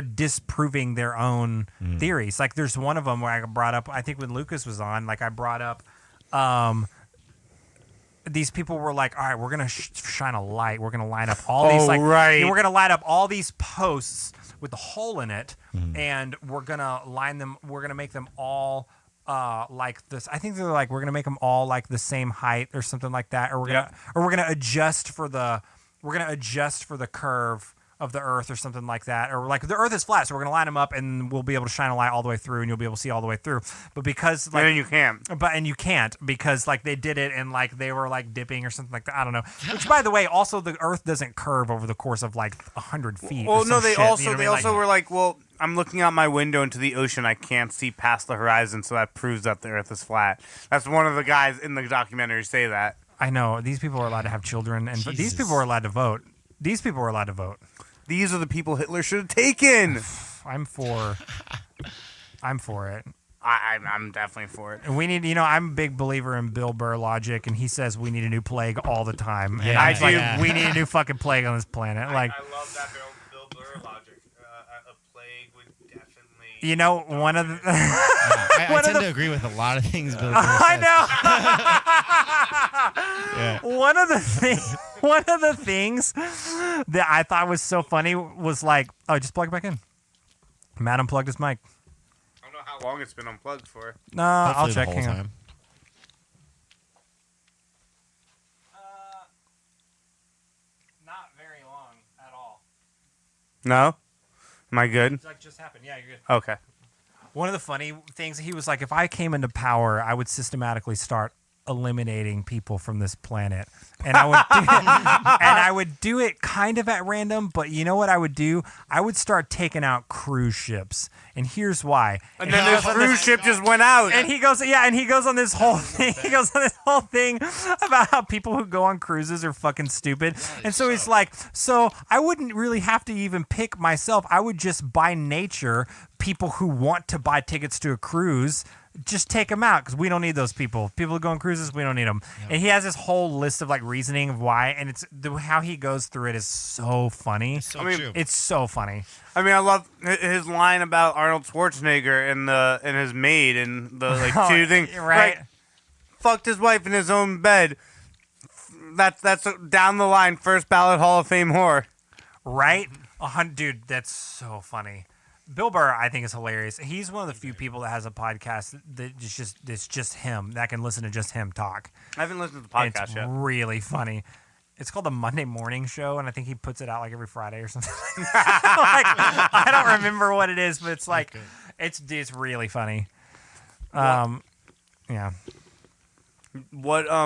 [SPEAKER 4] disproving their own theories. Like, there's one of them where I brought up, I think when Lucas was on, like I brought up, these people were like, all right, we're going to shine a light. We're going to line up all these,
[SPEAKER 2] Oh, right.
[SPEAKER 4] we're going to line up all these posts with a hole in it, and we're going to line them, we're going to make them all like this. I think they're like, we're going to make them all like the same height or something like that. Or we're going to adjust for the curve of the Earth or something like that. Or like the Earth is flat, so we're going to line them up and we'll be able to shine a light all the way through and you'll be able to see all the way through. But because like,
[SPEAKER 2] And then you can't.
[SPEAKER 4] and you can't because like they did it and like they were like dipping or something like that. I don't know. Which by the way, also the Earth doesn't curve over the course of like 100 feet.
[SPEAKER 2] Well,
[SPEAKER 4] or
[SPEAKER 2] no,
[SPEAKER 4] some
[SPEAKER 2] they
[SPEAKER 4] shit, you know
[SPEAKER 2] also
[SPEAKER 4] what I mean? Like,
[SPEAKER 2] were like, well, I'm looking out my window into the ocean. I can't see past the horizon, so that proves that the Earth is flat. That's one of the guys in the documentary say that.
[SPEAKER 4] I know these people are allowed to have children, and these
[SPEAKER 3] Jesus.
[SPEAKER 4] people are allowed to vote. These people are allowed to vote.
[SPEAKER 2] These are the people Hitler should have taken.
[SPEAKER 4] I'm for it.
[SPEAKER 2] I'm definitely for it.
[SPEAKER 4] And we need, I'm a big believer in Bill Burr logic, and he says we need a new plague all the time. And
[SPEAKER 3] Yeah,
[SPEAKER 4] I
[SPEAKER 3] yeah.
[SPEAKER 4] we need a new fucking plague on this planet. Like,
[SPEAKER 2] I love that, Bill.
[SPEAKER 4] You know, one of the
[SPEAKER 3] I tend to agree with a lot of things Billy Joel
[SPEAKER 4] I
[SPEAKER 3] says.
[SPEAKER 4] know. One of the things that I thought was so funny was like, oh, just plug it back in. Matt unplugged his mic.
[SPEAKER 2] I don't know how long it's been unplugged for.
[SPEAKER 4] No, I'll
[SPEAKER 3] Hopefully
[SPEAKER 4] check.
[SPEAKER 3] the whole
[SPEAKER 4] Hang on.
[SPEAKER 3] time.
[SPEAKER 4] Not very long at all.
[SPEAKER 2] No? Am I good?
[SPEAKER 4] It's like just happened. Yeah, you're good.
[SPEAKER 2] Okay.
[SPEAKER 4] One of the funny things, he was like, if I came into power, I would systematically start eliminating people from this planet, and I would do it kind of at random. But you know what I would do? I would start taking out cruise ships, and here's why.
[SPEAKER 2] And then this cruise ship just went out.
[SPEAKER 4] And he goes, yeah, and he goes on this whole thing. He goes on this whole thing about how people who go on cruises are fucking stupid. And so he's like, so I wouldn't really have to even pick myself. I would just, by nature, people who want to buy tickets to a cruise, just take them out because we don't need those people. People who go on cruises, we don't need them. Yep. And he has this whole list of like reasoning of why, and it's how he goes through it is so funny.
[SPEAKER 3] It's so true.
[SPEAKER 4] It's so funny.
[SPEAKER 2] I mean, I love his line about Arnold Schwarzenegger and his maid and the like two things.
[SPEAKER 4] Right.
[SPEAKER 2] Like, fucked his wife in his own bed. That's down the line first ballot Hall of Fame whore.
[SPEAKER 4] Right? Dude, that's so funny. Bill Burr, I think, is hilarious. He's one of the few people that has a podcast that it's just him that can listen to just him talk.
[SPEAKER 2] I haven't listened to the podcast
[SPEAKER 4] It's
[SPEAKER 2] yet.
[SPEAKER 4] really funny. It's called the Monday Morning Show, and I think he puts it out like every Friday or something. Like, I don't remember what it is, but it's like it's really funny. Yeah.
[SPEAKER 2] What I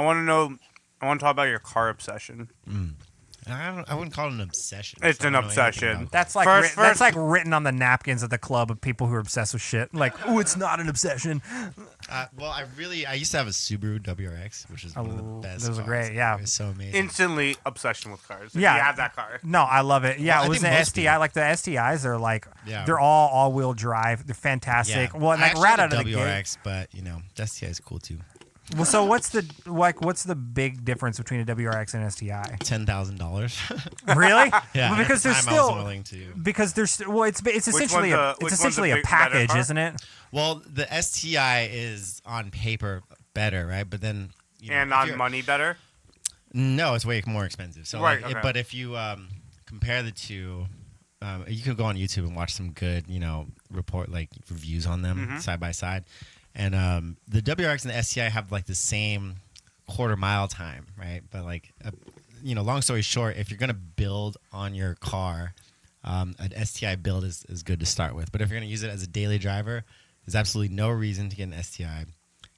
[SPEAKER 2] want to know. I want to talk about your car obsession.
[SPEAKER 3] I wouldn't call it an obsession.
[SPEAKER 2] It's
[SPEAKER 3] I
[SPEAKER 2] an
[SPEAKER 3] don't know anything
[SPEAKER 2] obsession.
[SPEAKER 3] about
[SPEAKER 4] That's like that's like written on the napkins at the club of people who are obsessed with shit. Like, oh, it's not an obsession.
[SPEAKER 3] Well, I used to have a Subaru WRX, which is one of the best.
[SPEAKER 4] Those are
[SPEAKER 3] cars.
[SPEAKER 4] great, yeah.
[SPEAKER 3] It was so amazing.
[SPEAKER 2] Instantly obsession with cars.
[SPEAKER 4] Yeah.
[SPEAKER 2] You have that car.
[SPEAKER 4] No, I love it. Yeah,
[SPEAKER 3] Well, I
[SPEAKER 4] it was
[SPEAKER 3] think
[SPEAKER 4] an
[SPEAKER 3] most
[SPEAKER 4] STI.
[SPEAKER 3] people-
[SPEAKER 4] Like the STIs are like,
[SPEAKER 3] Yeah.
[SPEAKER 4] they're all wheel drive. They're fantastic. Well,
[SPEAKER 3] I
[SPEAKER 4] like
[SPEAKER 3] actually
[SPEAKER 4] right
[SPEAKER 3] had
[SPEAKER 4] out
[SPEAKER 3] a
[SPEAKER 4] of the gate.
[SPEAKER 3] WRX, but the STI is cool too.
[SPEAKER 4] Well, so what's the big difference between a WRX and an STI?
[SPEAKER 3] $10,000.
[SPEAKER 4] Really?
[SPEAKER 3] Yeah,
[SPEAKER 4] Well, because
[SPEAKER 3] at
[SPEAKER 4] there's
[SPEAKER 3] the time I
[SPEAKER 4] still
[SPEAKER 3] wasn't willing to.
[SPEAKER 4] because there's well, it's essentially
[SPEAKER 2] one's
[SPEAKER 4] essentially
[SPEAKER 2] a
[SPEAKER 4] a
[SPEAKER 2] big, better
[SPEAKER 4] package,
[SPEAKER 2] car?
[SPEAKER 4] isn't it?
[SPEAKER 3] Well, the STI is on paper better, right? But then
[SPEAKER 2] And
[SPEAKER 3] if
[SPEAKER 2] on
[SPEAKER 3] you're-
[SPEAKER 2] money better.
[SPEAKER 3] No, it's way more expensive. So,
[SPEAKER 2] Right,
[SPEAKER 3] like,
[SPEAKER 2] okay.
[SPEAKER 3] but if you compare the two, you could go on YouTube and watch some good, reviews on them side by side. And the WRX and the STI have like the same quarter mile time, right? But like, long story short, if you're gonna build on your car, an STI build is good to start with. But if you're gonna use it as a daily driver, there's absolutely no reason to get an STI. You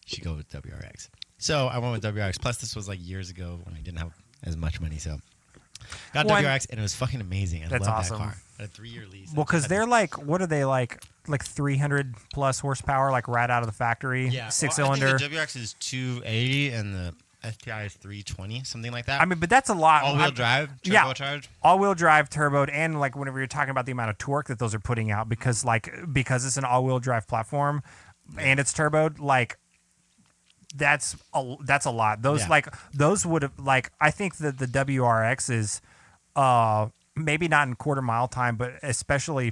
[SPEAKER 3] should go with WRX. So I went with WRX. Plus, this was like years ago when I didn't have as much money, so got WRX and it was fucking amazing. I
[SPEAKER 4] That's
[SPEAKER 3] love
[SPEAKER 4] awesome.
[SPEAKER 3] that car. I had a 3-year lease.
[SPEAKER 4] Well, because they're like, what are they like 300 plus horsepower, like right out of the factory, six-cylinder.
[SPEAKER 3] I think the WRX is 280 and the STI is 320, something like that.
[SPEAKER 4] I mean, but that's a lot.
[SPEAKER 3] All-wheel drive, turbocharged.
[SPEAKER 4] All-wheel drive, turboed, and like whenever you're talking about the amount of torque that those are putting out, because it's an all-wheel drive platform and it's turboed, like that's a lot. Those would have I think that the WRX is maybe not in quarter mile time, but especially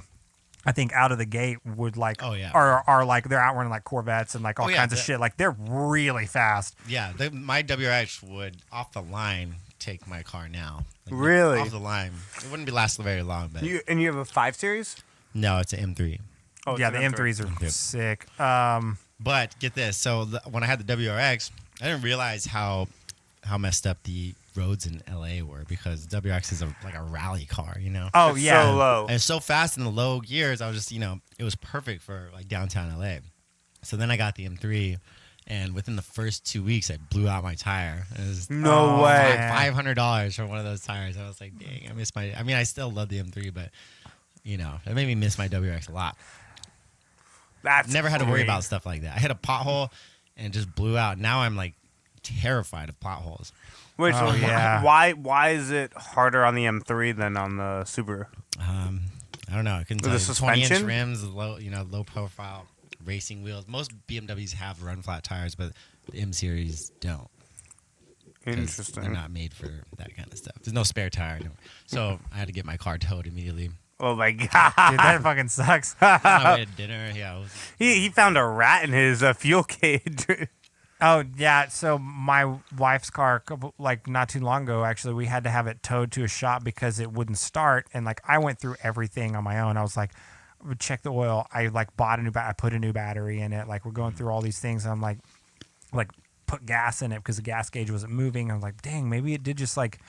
[SPEAKER 4] I think out of the gate would are like they're out running like Corvettes and like all kinds of shit. Like they're really fast.
[SPEAKER 3] Yeah, my WRX would off the line take my car now. Like,
[SPEAKER 2] Really?
[SPEAKER 3] Off the line. It wouldn't be last very long, but
[SPEAKER 2] You have a 5 Series?
[SPEAKER 3] no, it's an M3.
[SPEAKER 2] Oh,
[SPEAKER 4] Yeah,
[SPEAKER 2] it's
[SPEAKER 4] the
[SPEAKER 2] an
[SPEAKER 4] M3s are
[SPEAKER 3] Yep.
[SPEAKER 4] sick.
[SPEAKER 3] But get this. So when I had the WRX, I didn't realize how messed up the roads in LA were because the WRX is like a rally car,
[SPEAKER 4] Oh
[SPEAKER 2] It's
[SPEAKER 4] yeah.
[SPEAKER 2] so low.
[SPEAKER 3] And it's so fast in the low gears. I was just, it was perfect for like downtown LA. So then I got the M3, and within the first 2 weeks, I blew out my tire. It was
[SPEAKER 2] No way.
[SPEAKER 3] $500 for one of those tires. I was like, dang, I still love the M3, but it made me miss my WRX a lot.
[SPEAKER 2] That's
[SPEAKER 3] Never had to worry
[SPEAKER 2] great.
[SPEAKER 3] about stuff like that. I hit a pothole and it just blew out. Now I'm like terrified of potholes.
[SPEAKER 2] Wait, so
[SPEAKER 4] Oh, yeah.
[SPEAKER 2] why is it harder on the M3 than on the Subaru?
[SPEAKER 3] I don't know. I couldn't tell
[SPEAKER 2] The
[SPEAKER 3] you. 20-inch
[SPEAKER 2] suspension?
[SPEAKER 3] rims, low profile racing wheels. Most BMWs have run flat tires, but the M series don't. 'Cause
[SPEAKER 2] Interesting.
[SPEAKER 3] They're not made for that kind of stuff. There's no spare tire. So I had to get my car towed immediately.
[SPEAKER 2] Oh my god,
[SPEAKER 4] Dude, that fucking sucks.
[SPEAKER 3] On my way to dinner, yeah. It was,
[SPEAKER 2] he found a rat in his fuel cage.
[SPEAKER 4] Oh yeah, so my wife's car, like not too long ago, actually, we had to have it towed to a shop because it wouldn't start. And like I went through everything on my own. I was like, check the oil. I like bought a new, I put a new battery in it. Like we're going through all these things. And I'm like put gas in it because the gas gauge wasn't moving. I was like, dang, maybe it did just like,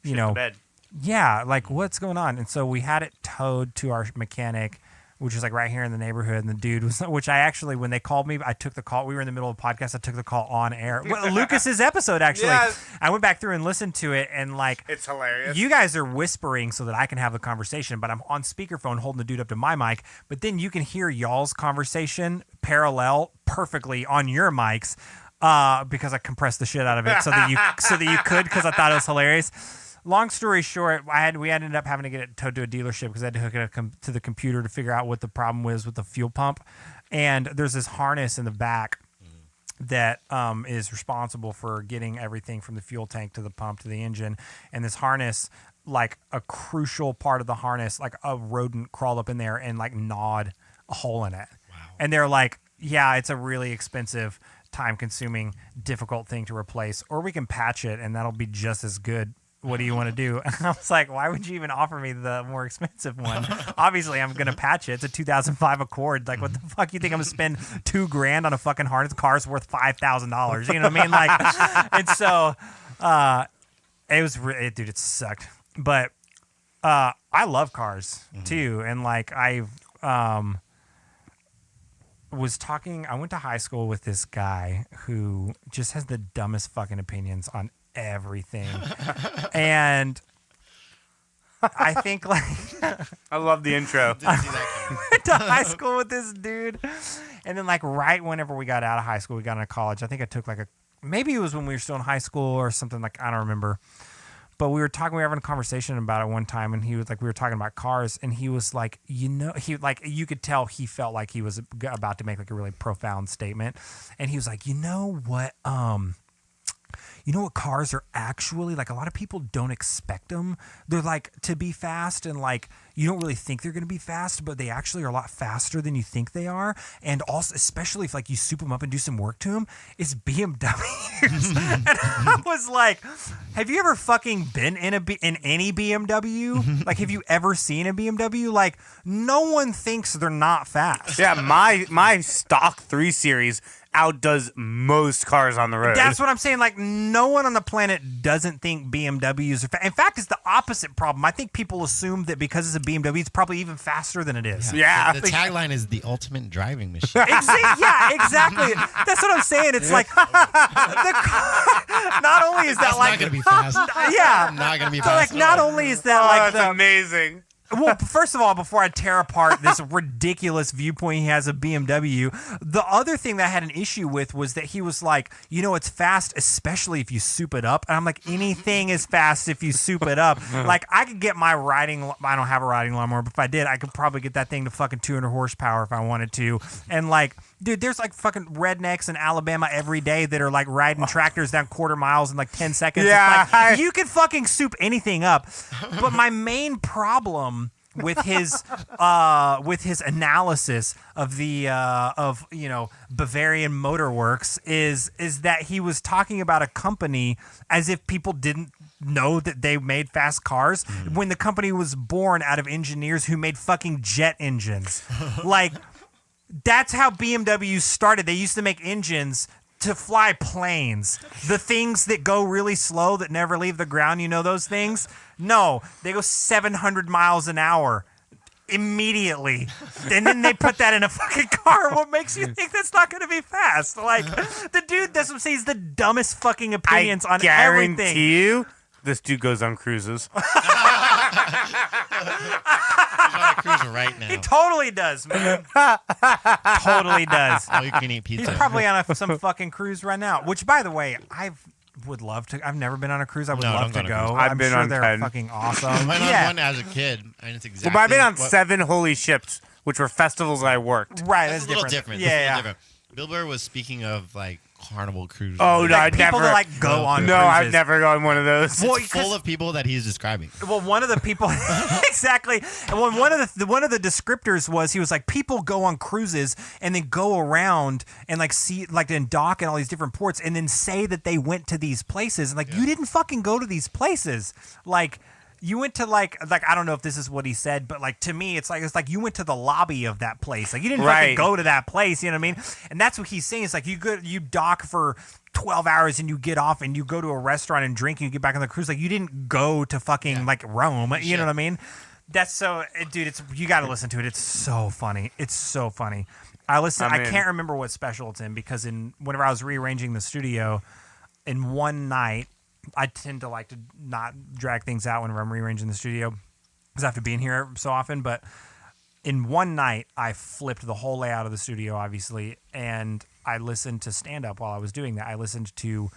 [SPEAKER 4] you know,
[SPEAKER 2] bed.
[SPEAKER 4] yeah, like what's going on? And so we had it towed to our mechanic, which is like right here in the neighborhood. And the dude was, which I actually, when they called me, I took the call. We were in the middle of a podcast. I took the call on air. Well, Lucas's episode, actually.
[SPEAKER 2] Yes.
[SPEAKER 4] I went back through and listened to it. And like,
[SPEAKER 2] It's hilarious.
[SPEAKER 4] you guys are whispering so that I can have a conversation, but I'm on speakerphone holding the dude up to my mic. But then you can hear y'all's conversation parallel perfectly on your mics because I compressed the shit out of it so that you could, because I thought it was hilarious. Long story short, we ended up having to get it towed to a dealership because I had to hook it up to the computer to figure out what the problem was with the fuel pump. And there's this harness in the back that is responsible for getting everything from the fuel tank to the pump to the engine. And this harness, like a crucial part of the harness, like a rodent crawled up in there and like gnawed a hole in it. Wow. And they're like, yeah, it's a really expensive, time-consuming, difficult thing to replace, or we can patch it and that'll be just as good. What do you want to do? And I was like, why would you even offer me the more expensive one? Obviously, I'm going to patch it. It's a 2005 Accord. Like, what the fuck you think I'm going to spend $2,000 on a fucking harness? Car's worth $5,000. You know what I mean? Like, and so it was, dude, it sucked. But I love cars too. And like, I went to high school with this guy who just has the dumbest fucking opinions on everything. And I think like
[SPEAKER 2] I love the intro.
[SPEAKER 4] went to high school with this dude, and then like right whenever we got out of high school, we got into college. I think I took like maybe it was when we were still in high school or something, like I don't remember. But we were having a conversation about it one time, and he was like, we were talking about cars, and he was like, you could tell he felt like he was about to make like a really profound statement, and he was like, you know what cars are actually like? A lot of people don't expect them. They're like to be fast, and like you don't really think they're going to be fast, but they actually are a lot faster than you think they are. And also, especially if like you soup them up and do some work to them, it's BMWs. And I was like, have you ever fucking been in any BMW? Like, have you ever seen a BMW? Like, no one thinks they're not fast.
[SPEAKER 2] Yeah, my stock 3 Series outdoes most cars on the road.
[SPEAKER 4] That's what I'm saying. Like, no one on the planet doesn't think BMWs are fast. In fact, it's the opposite problem. I think people assume that because it's a BMW, it's probably even faster than it is.
[SPEAKER 2] Yeah.
[SPEAKER 3] The tagline is the ultimate driving machine.
[SPEAKER 4] Yeah, exactly. That's what I'm saying. It's like the car, not only is that
[SPEAKER 3] It's
[SPEAKER 4] like
[SPEAKER 3] not going to be fast.
[SPEAKER 4] yeah,
[SPEAKER 3] Not going to be
[SPEAKER 4] so
[SPEAKER 3] fast.
[SPEAKER 4] like not only is that
[SPEAKER 2] Oh,
[SPEAKER 4] like
[SPEAKER 2] that's
[SPEAKER 4] the
[SPEAKER 2] amazing.
[SPEAKER 4] well, first of all, before I tear apart this ridiculous viewpoint he has of BMW, the other thing that I had an issue with was that he was like, it's fast, especially if you soup it up. And I'm like, anything is fast if you soup it up. Like, I could get my I don't have a riding lawnmower, but if I did, I could probably get that thing to fucking 200 horsepower if I wanted to. And like, dude, there's like fucking rednecks in Alabama every day that are like riding tractors down quarter miles in like 10 seconds.
[SPEAKER 2] Yeah.
[SPEAKER 4] It's like, you can fucking soup anything up. But my main problem with his analysis of the Bavarian Motor Works is that he was talking about a company as if people didn't know that they made fast cars when the company was born out of engineers who made fucking jet engines. Like, that's how BMW started. They used to make engines to fly planes. The things that go really slow that never leave the ground, those things? No, they go 700 miles an hour immediately. And then they put that in a fucking car. What makes you think that's not going to be fast? Like, the dude, that's what I'm saying, he's the dumbest fucking opinions on everything.
[SPEAKER 2] I guarantee you, this dude goes on cruises.
[SPEAKER 3] He's on a cruise right now.
[SPEAKER 4] He totally does, man. Totally does.
[SPEAKER 3] Oh, you can eat pizza.
[SPEAKER 4] He's probably on some fucking cruise right now. Which, by the way, would love to. I've never been on a cruise. I would love to
[SPEAKER 3] don't
[SPEAKER 4] go.
[SPEAKER 3] go on a
[SPEAKER 2] cruise. I've
[SPEAKER 4] I'm
[SPEAKER 2] been
[SPEAKER 4] sure
[SPEAKER 2] on
[SPEAKER 4] they're
[SPEAKER 2] 10.
[SPEAKER 4] fucking awesome.
[SPEAKER 3] I went on
[SPEAKER 4] Yeah.
[SPEAKER 3] one as a kid, and it's exactly.
[SPEAKER 2] Well, I've been on
[SPEAKER 3] what-
[SPEAKER 2] 7 holy ships, which were festivals I worked.
[SPEAKER 4] Right,
[SPEAKER 3] That's
[SPEAKER 4] that's
[SPEAKER 3] a little different.
[SPEAKER 4] Yeah,
[SPEAKER 3] That's a
[SPEAKER 4] yeah.
[SPEAKER 3] little different. Bill Burr was speaking of like Carnival cruise.
[SPEAKER 2] Oh, no,
[SPEAKER 4] Like,
[SPEAKER 2] I'd
[SPEAKER 4] people
[SPEAKER 2] never.
[SPEAKER 4] that like go on
[SPEAKER 2] No, I've
[SPEAKER 4] cruises.
[SPEAKER 2] never gone one of those.
[SPEAKER 4] Well,
[SPEAKER 3] It's full of people that he's describing.
[SPEAKER 4] Well, one of the people exactly, and one of the descriptors was he was like, people go on cruises and then go around and like see like then dock in all these different ports and then say that they went to these places and like you didn't fucking go to these places. Like you went to like I don't know if this is what he said, but like to me it's like you went to the lobby of that place. Like you didn't fucking
[SPEAKER 2] Right.
[SPEAKER 4] go to that place. You know what I mean? And that's what he's saying. It's like you dock for 12 hours and you get off and you go to a restaurant and drink and you get back on the cruise. Like you didn't go to fucking like Rome. You know what I mean? That's so, dude. You got to listen to it. It's so funny. It's so funny. I can't remember what special it's in because whenever I was rearranging the studio, in one night, I tend to like to not drag things out whenever I'm rearranging the studio because after being here so often. But in one night, I flipped the whole layout of the studio, obviously, and I listened to stand-up while I was doing that. I listened to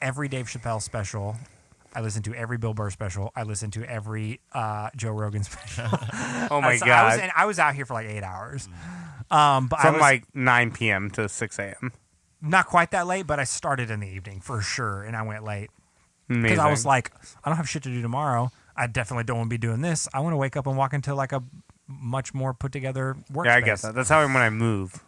[SPEAKER 4] every Dave Chappelle special. I listened to every Bill Burr special. I listened to every Joe Rogan special.
[SPEAKER 2] Oh my God.
[SPEAKER 4] I was out here for like 8 hours. But I
[SPEAKER 2] From
[SPEAKER 4] was
[SPEAKER 2] like 9 p.m. to 6 a.m.
[SPEAKER 4] not quite that late, but I started in the evening for sure, and I went late because
[SPEAKER 2] Amazing.
[SPEAKER 4] I was like, I don't have shit to do tomorrow. I definitely don't want to be doing this. I want to wake up and walk into like a much more put together workspace.
[SPEAKER 2] Yeah, I guess that. That's how when I move.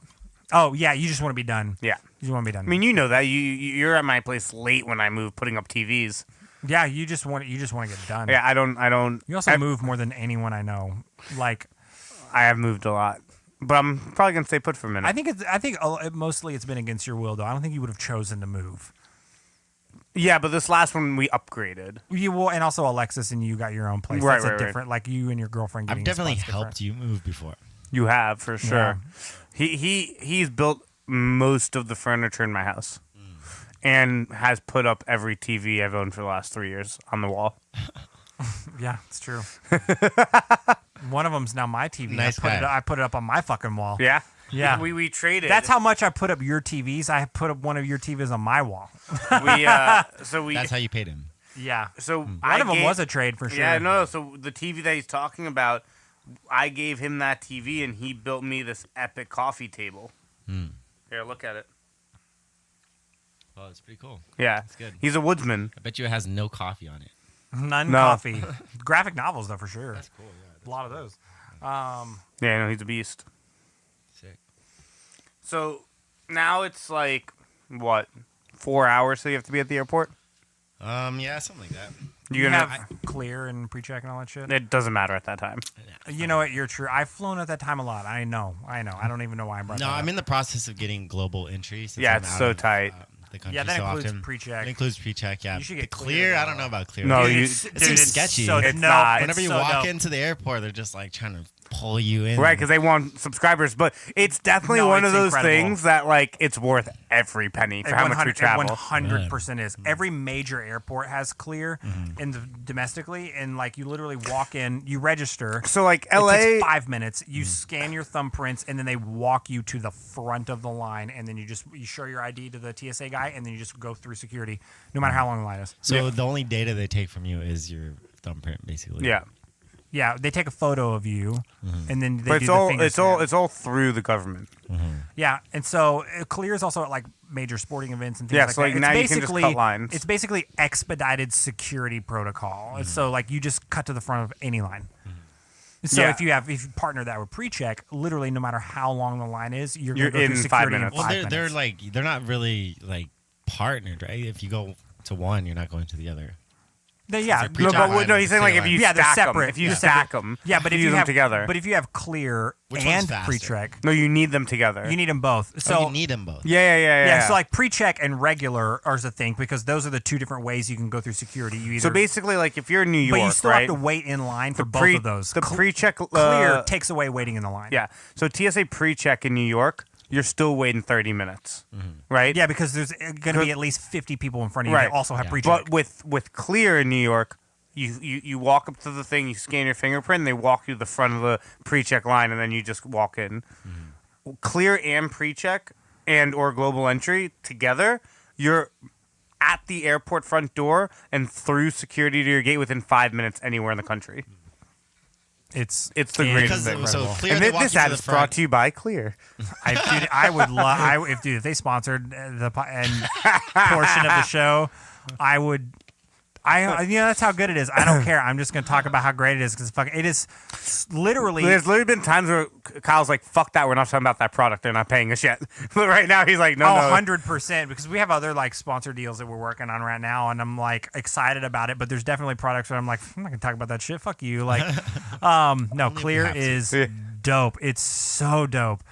[SPEAKER 4] Oh yeah, you just want to be done.
[SPEAKER 2] Yeah.
[SPEAKER 4] You just want to be done.
[SPEAKER 2] I mean, you know that. You're at my place late when I move, putting up TVs.
[SPEAKER 4] yeah, you just want to get done.
[SPEAKER 2] Yeah, I don't.
[SPEAKER 4] You also move more than anyone I know. Like,
[SPEAKER 2] I have moved a lot, but I'm probably gonna stay put for a minute.
[SPEAKER 4] I think mostly it's been against your will though. I don't think you would have chosen to move.
[SPEAKER 2] Yeah, but this last one we upgraded.
[SPEAKER 4] You will, and also Alexis and you got your own place.
[SPEAKER 2] Right,
[SPEAKER 4] That's
[SPEAKER 2] right.
[SPEAKER 4] Like you and your girlfriend.
[SPEAKER 3] I've
[SPEAKER 4] Getting
[SPEAKER 3] definitely
[SPEAKER 4] spots different.
[SPEAKER 3] helped you move before.
[SPEAKER 2] You have for sure.
[SPEAKER 4] Yeah.
[SPEAKER 2] He's built most of the furniture in my house, and has put up every TV I've owned for the last 3 years on the wall.
[SPEAKER 4] Yeah, it's true. One of them's now my TV.
[SPEAKER 3] Nice guy.
[SPEAKER 4] I put it up on my fucking wall.
[SPEAKER 2] Yeah,
[SPEAKER 4] Yeah.
[SPEAKER 2] We traded.
[SPEAKER 4] That's how much I put up your TVs. I put up one of your TVs on my wall.
[SPEAKER 2] we.
[SPEAKER 3] That's how you paid him.
[SPEAKER 4] Yeah.
[SPEAKER 2] So
[SPEAKER 4] One of them was a trade for sure.
[SPEAKER 2] Yeah, no. So the TV that he's talking about, I gave him that TV, and he built me this epic coffee table. Here, look at it.
[SPEAKER 3] Well, it's pretty cool.
[SPEAKER 2] Yeah,
[SPEAKER 3] That's good.
[SPEAKER 2] He's a woodsman.
[SPEAKER 3] I bet you it has no coffee on it.
[SPEAKER 4] None
[SPEAKER 2] No.
[SPEAKER 4] coffee. Graphic novels though for sure.
[SPEAKER 3] That's cool. Yeah,
[SPEAKER 4] A lot of those.
[SPEAKER 2] Yeah, no, he's a beast.
[SPEAKER 3] sick.
[SPEAKER 2] So now it's like what, 4 hours? So you have to be at the airport.
[SPEAKER 3] Yeah, something like that.
[SPEAKER 4] You
[SPEAKER 2] You're gonna.
[SPEAKER 4] have clear and pre-check and all that shit.
[SPEAKER 2] It doesn't matter at that time.
[SPEAKER 4] You know what? You're true. I've flown at that time a lot. I know. I don't even know why I brought
[SPEAKER 3] No,
[SPEAKER 4] that
[SPEAKER 3] I'm
[SPEAKER 4] up.
[SPEAKER 3] in the process of getting global entry. Since
[SPEAKER 2] Yeah,
[SPEAKER 3] I'm
[SPEAKER 2] it's
[SPEAKER 3] out
[SPEAKER 2] so
[SPEAKER 3] of,
[SPEAKER 2] tight.
[SPEAKER 3] The country
[SPEAKER 4] Yeah, that
[SPEAKER 3] so
[SPEAKER 4] includes
[SPEAKER 3] often.
[SPEAKER 4] pre-check.
[SPEAKER 3] It includes pre-check. Yeah,
[SPEAKER 4] You should
[SPEAKER 3] the
[SPEAKER 4] get
[SPEAKER 3] clear.
[SPEAKER 4] clear,
[SPEAKER 3] I don't know about clear.
[SPEAKER 2] No,
[SPEAKER 4] Dude,
[SPEAKER 2] you-
[SPEAKER 4] it's-
[SPEAKER 3] It
[SPEAKER 4] dude,
[SPEAKER 3] seems
[SPEAKER 4] it's
[SPEAKER 3] sketchy.
[SPEAKER 4] So,
[SPEAKER 2] It's
[SPEAKER 4] no,
[SPEAKER 2] not.
[SPEAKER 3] Whenever
[SPEAKER 4] it's
[SPEAKER 3] you
[SPEAKER 4] so
[SPEAKER 3] walk
[SPEAKER 4] dope.
[SPEAKER 3] into the airport, they're just like trying to pull you in.
[SPEAKER 2] Right, because they want subscribers, but it's definitely
[SPEAKER 4] No,
[SPEAKER 2] one
[SPEAKER 4] it's
[SPEAKER 2] of those
[SPEAKER 4] incredible.
[SPEAKER 2] things that like it's worth every penny for how much we travel.
[SPEAKER 4] 100% is. Every major airport has clear domestically, and like you literally walk in, you register.
[SPEAKER 2] So like
[SPEAKER 4] It
[SPEAKER 2] LA,
[SPEAKER 4] takes 5 minutes. You scan your thumbprints, and then they walk you to the front of the line, and then you show your ID to the TSA guy, and then you just go through security, no matter how long the line is.
[SPEAKER 3] So the only data they take from you is your thumbprint, basically.
[SPEAKER 2] yeah,
[SPEAKER 4] Yeah, they take a photo of you, and then they
[SPEAKER 2] but
[SPEAKER 4] do
[SPEAKER 2] it's
[SPEAKER 4] the
[SPEAKER 2] all
[SPEAKER 4] finger
[SPEAKER 2] it's all
[SPEAKER 4] scan.
[SPEAKER 2] it's all through the government.
[SPEAKER 4] Yeah, and so clear is also at like major sporting events and things
[SPEAKER 2] Yeah,
[SPEAKER 4] like
[SPEAKER 2] so,
[SPEAKER 4] that.
[SPEAKER 2] like,
[SPEAKER 4] It's
[SPEAKER 2] now you can just
[SPEAKER 4] basically
[SPEAKER 2] cut lines.
[SPEAKER 4] It's basically expedited security protocol. So like you just cut to the front of any line. So
[SPEAKER 2] Yeah.
[SPEAKER 4] if you partner that with pre-check, literally no matter how long the line is, you're
[SPEAKER 2] You're
[SPEAKER 4] gonna go
[SPEAKER 2] in
[SPEAKER 4] through
[SPEAKER 2] 5
[SPEAKER 4] security
[SPEAKER 2] minutes.
[SPEAKER 4] in
[SPEAKER 3] Well,
[SPEAKER 4] 5
[SPEAKER 3] they're
[SPEAKER 4] minutes.
[SPEAKER 3] like they're not really like partnered, right? If you go to one, you're not going to the other.
[SPEAKER 4] Yeah,
[SPEAKER 3] They're
[SPEAKER 2] No,
[SPEAKER 3] pre-check
[SPEAKER 2] but
[SPEAKER 3] lines,
[SPEAKER 2] no, he's saying like if
[SPEAKER 3] lines.
[SPEAKER 2] you
[SPEAKER 4] Yeah, they're
[SPEAKER 2] stack them,
[SPEAKER 4] separate.
[SPEAKER 2] if you
[SPEAKER 4] They're
[SPEAKER 2] stack
[SPEAKER 4] separate.
[SPEAKER 2] them,
[SPEAKER 4] yeah, but if
[SPEAKER 2] use
[SPEAKER 4] you
[SPEAKER 2] them
[SPEAKER 4] have
[SPEAKER 2] together.
[SPEAKER 4] but if you have clear
[SPEAKER 3] Which one's
[SPEAKER 4] and
[SPEAKER 3] faster?
[SPEAKER 4] pre-check,
[SPEAKER 2] No, you need them together.
[SPEAKER 4] you need them both.
[SPEAKER 3] So
[SPEAKER 4] So
[SPEAKER 3] you need them both.
[SPEAKER 2] yeah.
[SPEAKER 4] So like pre-check and regular are the thing because those are the two different ways you can go through security. You either,
[SPEAKER 2] So basically, like if you're in New York,
[SPEAKER 4] but you still
[SPEAKER 2] right?
[SPEAKER 4] have to wait in line for both
[SPEAKER 2] pre-
[SPEAKER 4] of those.
[SPEAKER 2] The pre-check
[SPEAKER 4] Clear takes away waiting in the line.
[SPEAKER 2] Yeah. So TSA pre-check in New York, you're still waiting 30 minutes, right?
[SPEAKER 4] Yeah, because there's going to be at least 50 people in front of you
[SPEAKER 2] Right.
[SPEAKER 4] that also have
[SPEAKER 3] Yeah.
[SPEAKER 4] pre-check.
[SPEAKER 2] But with clear in New York, you walk up to the thing, you scan your fingerprint, and they walk you to the front of the pre-check line, and then you just walk in. Clear and pre-check and or global entry together, you're at the airport front door and through security to your gate within 5 minutes anywhere in the country. It's the greatest thing.
[SPEAKER 3] So Clear,
[SPEAKER 2] And
[SPEAKER 3] they walk
[SPEAKER 2] this
[SPEAKER 3] you to
[SPEAKER 2] ad
[SPEAKER 3] the
[SPEAKER 2] is
[SPEAKER 3] front.
[SPEAKER 2] brought to you by Clear.
[SPEAKER 4] I would love if they sponsored the portion of the show, I would. That's how good it is. I don't care. I'm just gonna talk about how great it is because it is literally.
[SPEAKER 2] There's literally been times where Kyle's like, "Fuck that, we're not talking about that product. They're not paying us yet." But right now he's like, "No, no."
[SPEAKER 4] 100%, because we have other like sponsor deals that we're working on right now, and I'm like excited about it. But there's definitely products where I'm like, I'm not gonna talk about that shit. Fuck you. Like, no, Clear is dope. It's so dope.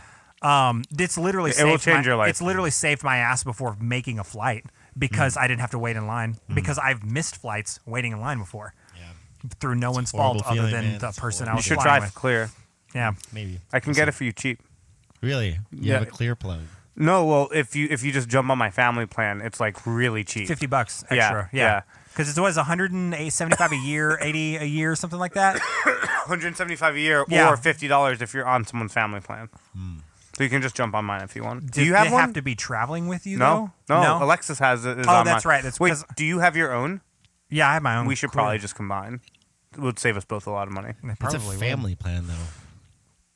[SPEAKER 4] It's literally
[SPEAKER 2] it will change your life.
[SPEAKER 4] It's literally saved my ass before making a flight. Because I didn't have to wait in line. Because I've missed flights waiting in line before. Yeah. Through no one's fault other than the person I was
[SPEAKER 2] You should
[SPEAKER 4] flying
[SPEAKER 2] try
[SPEAKER 4] with.
[SPEAKER 2] Clear.
[SPEAKER 4] Yeah.
[SPEAKER 3] Maybe.
[SPEAKER 2] I can get it for you cheap.
[SPEAKER 3] Really? You have a Clear plug.
[SPEAKER 2] No, well, if you just jump on my family plan, it's like really cheap.
[SPEAKER 4] $50 extra. Yeah. Because it's always $175 a year, $80 a year, something like that.
[SPEAKER 2] $175 a year or $50 if you're on someone's family plan. So you can just jump on mine if you want. Do you have one?
[SPEAKER 4] Have to be traveling with you,
[SPEAKER 2] No,
[SPEAKER 4] though?
[SPEAKER 2] no. Alexis has it.
[SPEAKER 4] Oh, that's right. That's
[SPEAKER 2] Wait,
[SPEAKER 4] because
[SPEAKER 2] do you have your own?
[SPEAKER 4] Yeah, I have my own.
[SPEAKER 2] We should probably just combine. It would save us both a lot of money.
[SPEAKER 3] It's a family plan, though.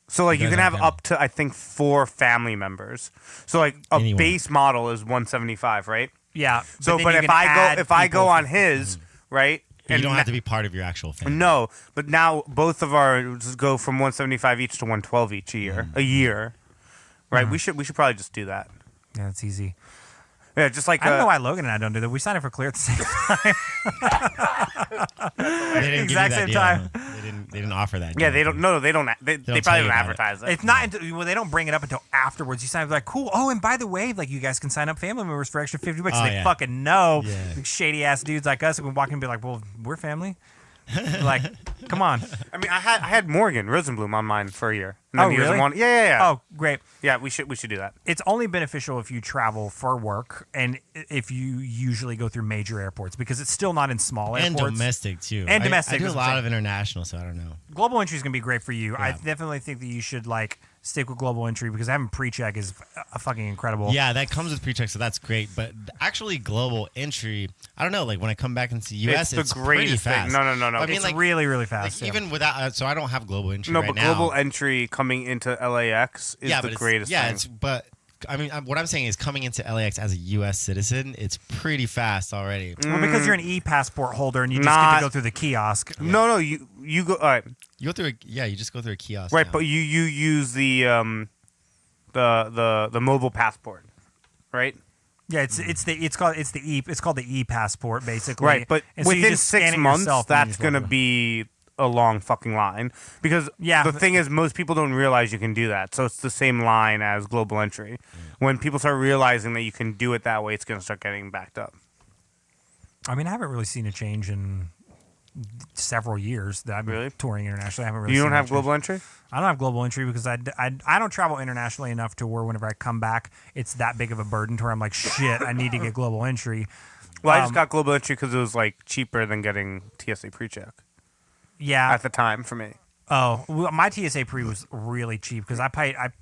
[SPEAKER 2] So like
[SPEAKER 3] You
[SPEAKER 2] you
[SPEAKER 3] guys
[SPEAKER 2] can have
[SPEAKER 3] have
[SPEAKER 2] up to I think 4 family members. So like a
[SPEAKER 3] Anyone.
[SPEAKER 2] base model is 175, right?
[SPEAKER 4] Yeah.
[SPEAKER 2] So
[SPEAKER 4] then
[SPEAKER 2] but
[SPEAKER 4] you
[SPEAKER 2] if
[SPEAKER 4] can
[SPEAKER 2] I
[SPEAKER 4] add
[SPEAKER 2] go
[SPEAKER 4] people
[SPEAKER 2] on his, right?
[SPEAKER 3] But you
[SPEAKER 2] and
[SPEAKER 3] don't have to be part of your actual family.
[SPEAKER 2] No, but now both of ours go from 175 each to 112 each a year. Right? We should probably just do that.
[SPEAKER 4] Yeah, it's easy.
[SPEAKER 2] Yeah, just like
[SPEAKER 4] I don't know why Logan and I don't do that. We signed up for Clear at the same time.
[SPEAKER 3] They didn't
[SPEAKER 4] Exact
[SPEAKER 3] give
[SPEAKER 4] same
[SPEAKER 3] you that deal,
[SPEAKER 4] time.
[SPEAKER 3] huh? They didn't offer that.
[SPEAKER 2] Yeah,
[SPEAKER 3] deal.
[SPEAKER 2] they don't. No, they don't. They
[SPEAKER 3] tell
[SPEAKER 2] probably
[SPEAKER 3] you
[SPEAKER 2] don't
[SPEAKER 3] about it.
[SPEAKER 2] advertise it.
[SPEAKER 4] It's not until they don't bring it up until afterwards. You sign up like, cool. Oh, and by the way, like you guys can sign up family members for extra $50.
[SPEAKER 3] Oh,
[SPEAKER 4] They
[SPEAKER 3] yeah.
[SPEAKER 4] fucking know
[SPEAKER 3] Yeah.
[SPEAKER 4] shady ass dudes like us who can walk in and be like, well, we're family. Like, come on.
[SPEAKER 2] I mean, I had Morgan Rosenblum on mine for a year. And then
[SPEAKER 4] Oh,
[SPEAKER 2] he doesn't
[SPEAKER 4] really?
[SPEAKER 2] want. Yeah.
[SPEAKER 4] Oh, great.
[SPEAKER 2] Yeah, we should do that.
[SPEAKER 4] It's only beneficial if you travel for work and if you usually go through major airports because it's still not in small
[SPEAKER 3] And
[SPEAKER 4] airports.
[SPEAKER 3] domestic, too.
[SPEAKER 4] And domestic,
[SPEAKER 3] I do a
[SPEAKER 4] that's what I'm
[SPEAKER 3] lot
[SPEAKER 4] saying.
[SPEAKER 3] of international, so I don't know.
[SPEAKER 4] Global entry is going to be great for you. I
[SPEAKER 3] Yeah.
[SPEAKER 4] definitely think that you should like stick with global entry because having pre-check is fucking incredible.
[SPEAKER 3] Yeah, that comes with pre-check, so that's great. But actually, global entry, I don't know. Like when I come back into the U.S.,
[SPEAKER 2] It's the greatest
[SPEAKER 3] pretty
[SPEAKER 2] thing.
[SPEAKER 3] fast.
[SPEAKER 2] No.
[SPEAKER 3] I mean,
[SPEAKER 4] It's
[SPEAKER 3] like,
[SPEAKER 4] really, really
[SPEAKER 3] like
[SPEAKER 4] fast. yeah.
[SPEAKER 3] even without, so I don't have global entry
[SPEAKER 2] No,
[SPEAKER 3] right
[SPEAKER 2] but
[SPEAKER 3] now.
[SPEAKER 2] global entry coming into LAX is
[SPEAKER 3] yeah,
[SPEAKER 2] the
[SPEAKER 3] but
[SPEAKER 2] greatest
[SPEAKER 3] yeah,
[SPEAKER 2] thing.
[SPEAKER 3] but I mean, what I'm saying is coming into LAX as a U.S. citizen, it's pretty fast already.
[SPEAKER 4] Well, because you're an e-passport holder and you just get
[SPEAKER 2] Not-
[SPEAKER 4] to go through the kiosk.
[SPEAKER 2] No, you go. All right,
[SPEAKER 3] You go through, you just go through a kiosk.
[SPEAKER 2] right,
[SPEAKER 3] now.
[SPEAKER 2] but you use the mobile passport, right?
[SPEAKER 4] Yeah, it's called the e-passport basically.
[SPEAKER 2] Right, but
[SPEAKER 4] And so you
[SPEAKER 2] within
[SPEAKER 4] just scan
[SPEAKER 2] 6
[SPEAKER 4] it
[SPEAKER 2] months,
[SPEAKER 4] yourself and you
[SPEAKER 2] that's
[SPEAKER 4] just
[SPEAKER 2] going to
[SPEAKER 4] walk away.
[SPEAKER 2] be a long fucking line because the thing is most people don't realize you can do that. So it's the same line as global entry. When people start realizing that you can do it that way, it's going to start getting backed up.
[SPEAKER 4] I mean, I haven't really seen a change in several years that I've been
[SPEAKER 2] Really?
[SPEAKER 4] touring internationally. I haven't really.
[SPEAKER 2] You
[SPEAKER 4] seen
[SPEAKER 2] don't
[SPEAKER 4] that
[SPEAKER 2] have
[SPEAKER 4] change.
[SPEAKER 2] global entry?
[SPEAKER 4] I don't have global entry because I don't travel internationally enough to where whenever I come back, it's that big of a burden to where I'm like, shit, I need to get global entry.
[SPEAKER 2] Well, I just got global entry because it was like cheaper than getting TSA pre-check
[SPEAKER 4] Yeah.
[SPEAKER 2] at the time for me.
[SPEAKER 4] Oh, well, my TSA pre was really cheap because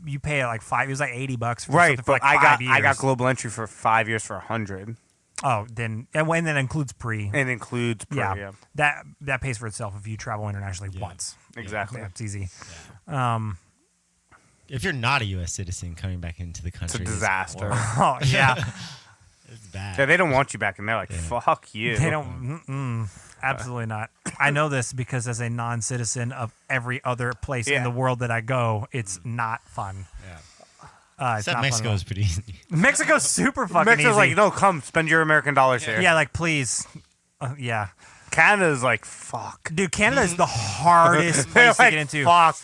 [SPEAKER 4] you pay like it was like $80 for
[SPEAKER 2] Right,
[SPEAKER 4] something for
[SPEAKER 2] but
[SPEAKER 4] like 5 years.
[SPEAKER 2] I got global entry for 5 years for $100.
[SPEAKER 4] Oh, then and when that includes pre.
[SPEAKER 2] It includes pre,
[SPEAKER 4] Yeah, that pays for itself if you travel internationally once.
[SPEAKER 2] exactly.
[SPEAKER 4] That's easy.
[SPEAKER 3] If you're not a U.S. citizen coming back into the
[SPEAKER 2] It's a
[SPEAKER 3] country,
[SPEAKER 2] disaster.
[SPEAKER 4] Oh yeah,
[SPEAKER 3] It's bad.
[SPEAKER 2] Yeah, they don't want you back in there. Like, fuck you.
[SPEAKER 4] they don't. Absolutely not. I know this because as a non-citizen of every other place in
[SPEAKER 2] Yeah.
[SPEAKER 4] the world that I go, it's not fun.
[SPEAKER 3] Yeah.
[SPEAKER 4] It's
[SPEAKER 3] Except
[SPEAKER 4] not
[SPEAKER 3] Mexico
[SPEAKER 4] fun
[SPEAKER 3] is pretty easy.
[SPEAKER 4] at all. Mexico's super fucking
[SPEAKER 2] Mexico's
[SPEAKER 4] easy.
[SPEAKER 2] like, no, come spend your American dollars here.
[SPEAKER 4] Yeah, like please. Yeah.
[SPEAKER 2] Canada's like, fuck.
[SPEAKER 4] Dude, Canada is the hardest
[SPEAKER 2] They're
[SPEAKER 4] place to
[SPEAKER 2] like,
[SPEAKER 4] get into.
[SPEAKER 2] fuck,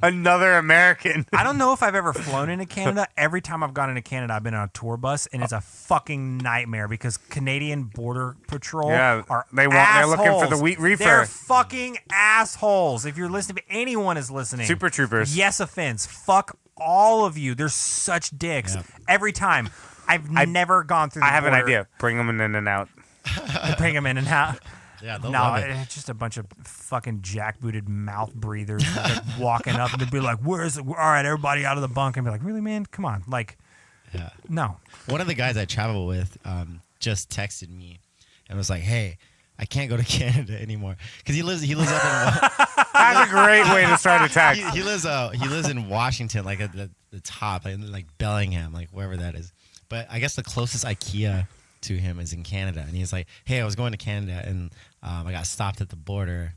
[SPEAKER 2] another American.
[SPEAKER 4] I don't know if I've ever flown into Canada. Every time I've gone into Canada, I've been on a tour bus, and it's a fucking nightmare because Canadian Border Patrol
[SPEAKER 2] Yeah,
[SPEAKER 4] are
[SPEAKER 2] they're looking for the
[SPEAKER 4] assholes.
[SPEAKER 2] wheat reefer.
[SPEAKER 4] They're fucking assholes. If you're listening, if anyone is listening,
[SPEAKER 2] Super Troopers.
[SPEAKER 4] yes, offense. Fuck all of you. They're such dicks.
[SPEAKER 3] Yeah.
[SPEAKER 4] Every time. I've never gone through the
[SPEAKER 2] I have an
[SPEAKER 4] border
[SPEAKER 2] idea. Bring them in and out.
[SPEAKER 4] and bring them in and out.
[SPEAKER 3] Yeah, they'll
[SPEAKER 4] No,
[SPEAKER 3] love it.
[SPEAKER 4] it's just a bunch of fucking jackbooted mouth breathers like, walking up and they'd be like, "Where's all right, everybody out of the bunk?" And be like, "Really, man? Come on!" Like,
[SPEAKER 3] Yeah.
[SPEAKER 4] no.
[SPEAKER 3] One of the guys I travel with just texted me and was like, "Hey, I can't go to Canada anymore because he lives up in.
[SPEAKER 2] That's a great way to start a text.
[SPEAKER 3] He lives in Washington, like at the top, like Bellingham, like wherever that is. But I guess the closest IKEA to him is in Canada, and he's like, "Hey, I was going to Canada, and I got stopped at the border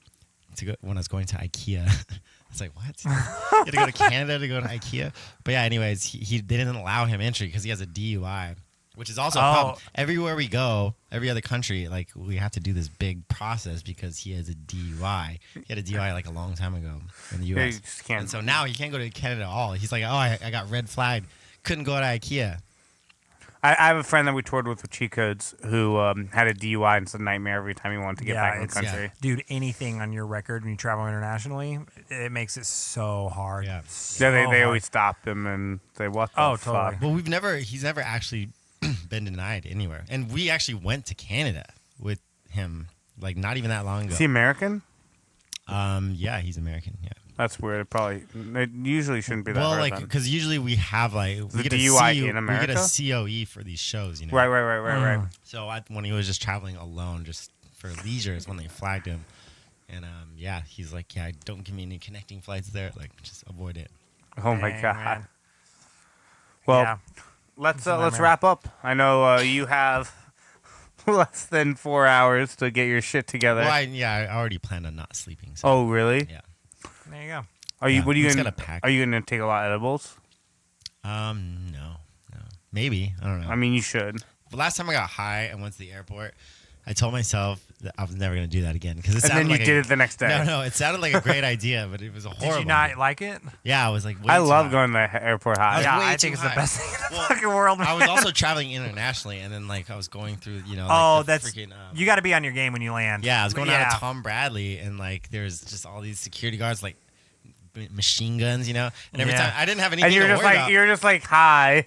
[SPEAKER 3] when I was going to IKEA." It's like, what? You had to go to Canada to go to IKEA? But yeah, anyways, they didn't allow him entry because he has a DUI, which is also a problem. Everywhere we go, every other country, like we have to do this big process because he has a DUI. He had a DUI like a long time ago in the U.S.
[SPEAKER 2] You just can't.
[SPEAKER 3] And so now he can't go to Canada at all. He's like, oh, I got red flagged. Couldn't go to IKEA.
[SPEAKER 2] I have a friend that we toured with cheat codes who had a DUI, and it's a nightmare every time he wanted to get back in the country.
[SPEAKER 4] Yeah. Dude, anything on your record when you travel internationally, it makes it so hard.
[SPEAKER 3] Yeah.
[SPEAKER 2] They always stop him and say, what the fuck?
[SPEAKER 3] Well, he's never actually been denied anywhere. And we actually went to Canada with him, like not even that long ago.
[SPEAKER 2] Is he American?
[SPEAKER 3] Yeah, he's American, yeah.
[SPEAKER 2] That's weird. It usually shouldn't be that
[SPEAKER 3] well,
[SPEAKER 2] hard.
[SPEAKER 3] Like, because usually we have we get
[SPEAKER 2] DUI in America?
[SPEAKER 3] We get a COE for these shows, you know.
[SPEAKER 2] Right.
[SPEAKER 3] So when he was just traveling alone, just for leisure, is when they flagged him. And yeah, he's like, yeah, don't give me any connecting flights there. Like, just avoid it.
[SPEAKER 2] Oh my
[SPEAKER 4] Dang,
[SPEAKER 2] god.
[SPEAKER 4] man.
[SPEAKER 2] Well,
[SPEAKER 4] Yeah.
[SPEAKER 2] let's wrap up. I know you have less than 4 hours to get your shit together.
[SPEAKER 3] Well, I already planned on not sleeping. So.
[SPEAKER 2] Oh, really?
[SPEAKER 3] Yeah.
[SPEAKER 4] There you go.
[SPEAKER 2] Are you?
[SPEAKER 3] Yeah,
[SPEAKER 2] What are you
[SPEAKER 3] just
[SPEAKER 2] gonna
[SPEAKER 3] gotta pack.
[SPEAKER 2] Are you gonna take a lot of edibles?
[SPEAKER 3] No. Maybe, I don't know.
[SPEAKER 2] I mean, you should.
[SPEAKER 3] The last time I got high and went to the airport, I told myself that I was never going to do that again.
[SPEAKER 2] And then you did it the next day.
[SPEAKER 3] No, it sounded like a great idea, but it was a horrible.
[SPEAKER 4] Did you not like it?
[SPEAKER 3] Yeah, I was like,
[SPEAKER 2] I love going to the airport high.
[SPEAKER 4] Yeah,
[SPEAKER 3] way
[SPEAKER 4] I
[SPEAKER 3] too
[SPEAKER 4] think it's the
[SPEAKER 3] high.
[SPEAKER 4] best thing in the fucking world.
[SPEAKER 3] I was also traveling internationally, and then like I was going through,
[SPEAKER 4] that's
[SPEAKER 3] freaking,
[SPEAKER 4] you got to be on your game when you land.
[SPEAKER 3] yeah, I was going out of Tom Bradley, and like there's just all these security guards like machine guns, and every time I didn't have anything
[SPEAKER 2] and you're
[SPEAKER 3] to
[SPEAKER 2] just
[SPEAKER 3] worry
[SPEAKER 2] like
[SPEAKER 3] about.
[SPEAKER 2] you're just like hi.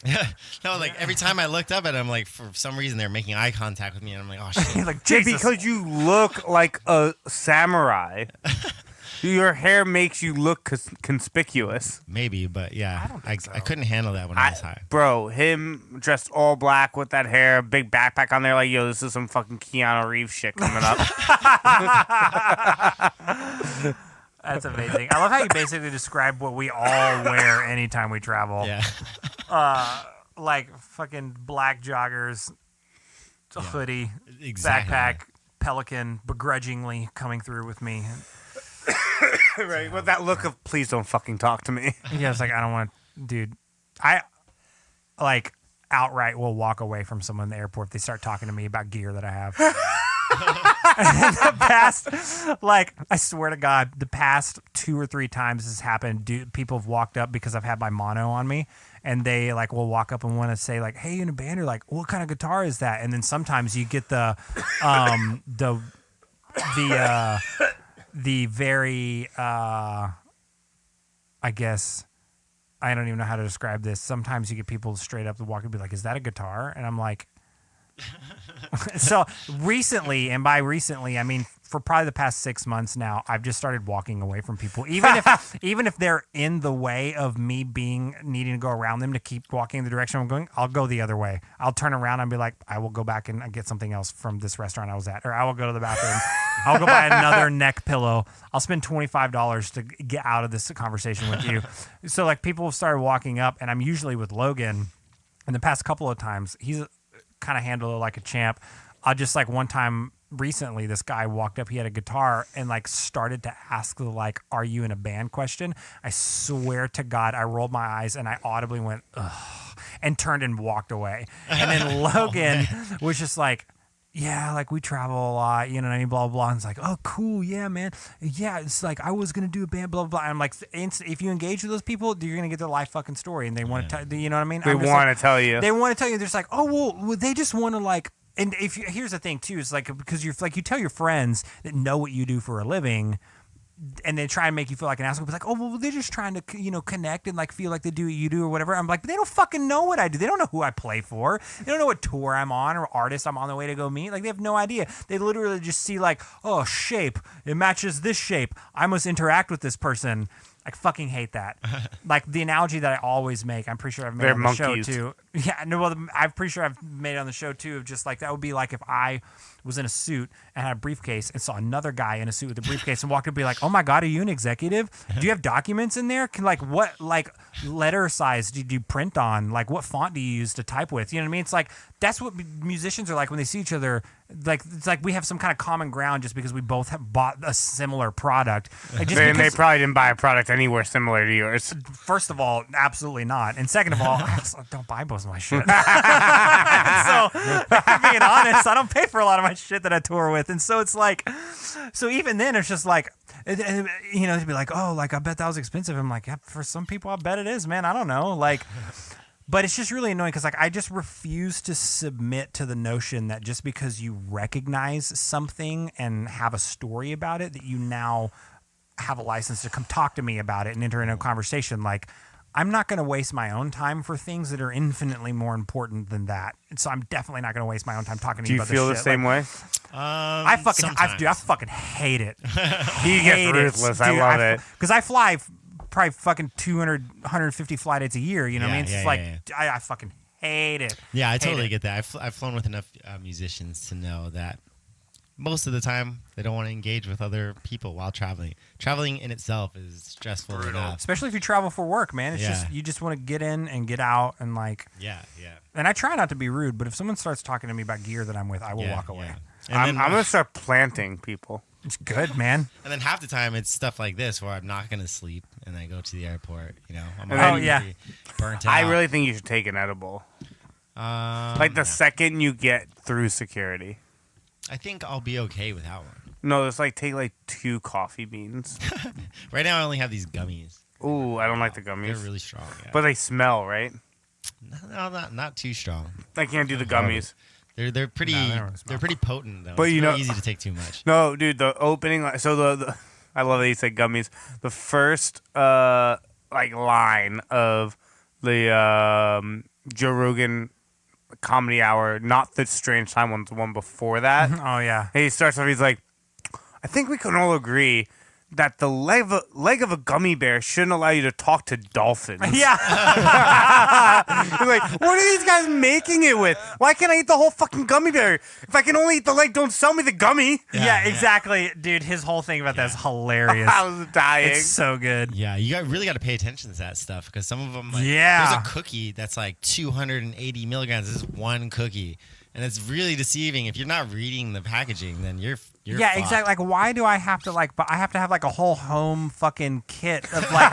[SPEAKER 3] No, like every time I looked up at him, like for some reason they're making eye contact with me, and I'm like, oh shit.
[SPEAKER 4] like Jesus.
[SPEAKER 2] Because you look like a samurai. Your hair makes you look conspicuous.
[SPEAKER 3] Maybe, but yeah,
[SPEAKER 4] I don't think so.
[SPEAKER 3] I couldn't handle that when I was high.
[SPEAKER 2] Bro, him dressed all black with that hair, big backpack on there, like, yo, this is some fucking Keanu Reeves shit coming up.
[SPEAKER 4] That's amazing. I love how you basically describe what we all wear anytime we travel.
[SPEAKER 3] Yeah.
[SPEAKER 4] Like fucking black joggers, hoodie,
[SPEAKER 3] Exactly.
[SPEAKER 4] backpack, Pelican, begrudgingly coming through with me.
[SPEAKER 2] Right, with that look of, please don't fucking talk to me.
[SPEAKER 4] Yeah, it's like, I don't want to, dude. I, like, outright will walk away from someone in the airport if they start talking to me about gear that I have. The past, like, I swear to God, the past 2 or 3 times this has happened, people have walked up because I've had my mono on me, and they, like, will walk up and want to say, like, hey, you in a band? Or, like, what kind of guitar is that? And then sometimes you get the very, I guess, I don't even know how to describe this. Sometimes you get people straight up to walk and be like, is that a guitar? And I'm like, so recently, and by recently, I mean, for probably the past 6 months now, I've just started walking away from people, even if they're in the way of me needing to go around them to keep walking in the direction I'm going. I'll go the other way. I'll turn around and be like, I will go back and get something else from this restaurant I was at, or I will go to the bathroom. I'll go buy another neck pillow. I'll spend $25 to get out of this conversation with you. So like people have started walking up, and I'm usually with Logan. And the past couple of times, he's kind of handled it like a champ. I just like one time recently, this guy walked up, he had a guitar and like started to ask the like, are you in a band question? I swear to God, I rolled my eyes and I audibly went, ugh, and turned and walked away. And then Logan was just like, yeah, like we travel a lot, you know what I mean, blah, blah, blah. And it's like, oh, cool, yeah, man. Yeah, it's like I was going to do a band, blah, blah, blah. And I'm like, if you engage with those people, you're going to get their life fucking story. And they want to tell you know what I mean?
[SPEAKER 2] They want to tell you.
[SPEAKER 4] They want to tell you. They're just like, oh, well, they just want to like, and here's the thing too, is like, because you're like, you tell your friends that know what you do for a living, and they try and make you feel like an asshole. But like, oh, well, they're just trying to, connect and like feel like they do what you do or whatever. I'm like, but they don't fucking know what I do. They don't know who I play for. They don't know what tour I'm on or artist I'm on the way to go meet. Like, they have no idea. They literally just see like, oh, shape. It matches this shape. I must interact with this person. I fucking hate that. Like the analogy that I always make, I'm pretty sure I've made
[SPEAKER 2] They're
[SPEAKER 4] on the show
[SPEAKER 2] monkeys.
[SPEAKER 4] too. Yeah, no, well, I'm pretty sure I've made it on the show too. Of just like that would be like if I was in a suit and had a briefcase and saw another guy in a suit with a briefcase and walked up and be like, "Oh my God, are you an executive? Do you have documents in there? What letter size did you print on? Like what font do you use to type with? You know what I mean? It's like that's what musicians are like when they see each other. Like it's like we have some kind of common ground just because we both have bought a similar product. Like
[SPEAKER 2] They probably didn't buy a product anywhere similar to yours.
[SPEAKER 4] First of all, absolutely not. And second of all, I don't buy most of my shit. So, being honest, I don't pay for a lot of my shit that I tour with. And so it's like, so even then, it's just like, you know, it'd be like, oh, like, I bet that was expensive. I'm like, yeah, for some people, I bet it is, man. I don't know. Like, but it's just really annoying because, like, I just refuse to submit to the notion that just because you recognize something and have a story about it, that you now have a license to come talk to me about it and enter into a conversation. Like, I'm not going to waste my own time for things that are infinitely more important than that. And so I'm definitely not going to waste my own time talking to you about this shit.
[SPEAKER 2] Do you feel the same way?
[SPEAKER 4] I fucking hate it.
[SPEAKER 2] He gets ruthless. I love it.
[SPEAKER 4] Because I fly probably fucking 200, 150 flight dates a year. You know what I mean? It's I fucking hate it.
[SPEAKER 3] Yeah, I totally get that. I've flown with enough musicians to know that most of the time they don't want to engage with other people while traveling. Traveling in itself is stressful enough.
[SPEAKER 4] Especially if you travel for work, man. It's just you just want to get in and get out and like And I try not to be rude, but if someone starts talking to me about gear that I'm with, I will walk away.
[SPEAKER 2] I'm gonna start planting people.
[SPEAKER 4] It's good, man.
[SPEAKER 3] And then half the time it's stuff like this where I'm not gonna sleep and I go to the airport. You know, I'm already burnt out.
[SPEAKER 2] I really think you should take an edible. Like the second you get through security.
[SPEAKER 3] I think I'll be okay without one.
[SPEAKER 2] No, it's like take like 2 coffee beans.
[SPEAKER 3] Right now I only have these gummies.
[SPEAKER 2] Ooh, I don't like the gummies.
[SPEAKER 3] They're really strong. Yeah.
[SPEAKER 2] But they smell, right?
[SPEAKER 3] No, not too strong.
[SPEAKER 2] I can't do the gummies.
[SPEAKER 3] They're pretty they're pretty potent though.
[SPEAKER 2] But
[SPEAKER 3] it's
[SPEAKER 2] you know,
[SPEAKER 3] easy to take too much.
[SPEAKER 2] No, dude, the opening. So the I love that you said gummies. The first like line of the Joe Rogan Comedy Hour, not the Strange Time one, the one before that.
[SPEAKER 4] Oh yeah.
[SPEAKER 2] And he starts off. He's like, I think we can all agree that the leg of a gummy bear shouldn't allow you to talk to dolphins.
[SPEAKER 4] Yeah.
[SPEAKER 2] You're like, what are these guys making it with? Why can't I eat the whole fucking gummy bear? If I can only eat the leg, don't sell me the gummy.
[SPEAKER 4] Yeah, exactly. Dude, his whole thing about that is hilarious.
[SPEAKER 2] I was dying.
[SPEAKER 4] It's so good.
[SPEAKER 3] Yeah, you really got to pay attention to that stuff because some of them, there's a cookie that's like 280 milligrams. This is one cookie. And it's really deceiving. If you're not reading the packaging, then you're
[SPEAKER 4] yeah,
[SPEAKER 3] fucked.
[SPEAKER 4] exactly. Like, why do I have to I have to have like a whole home fucking kit of like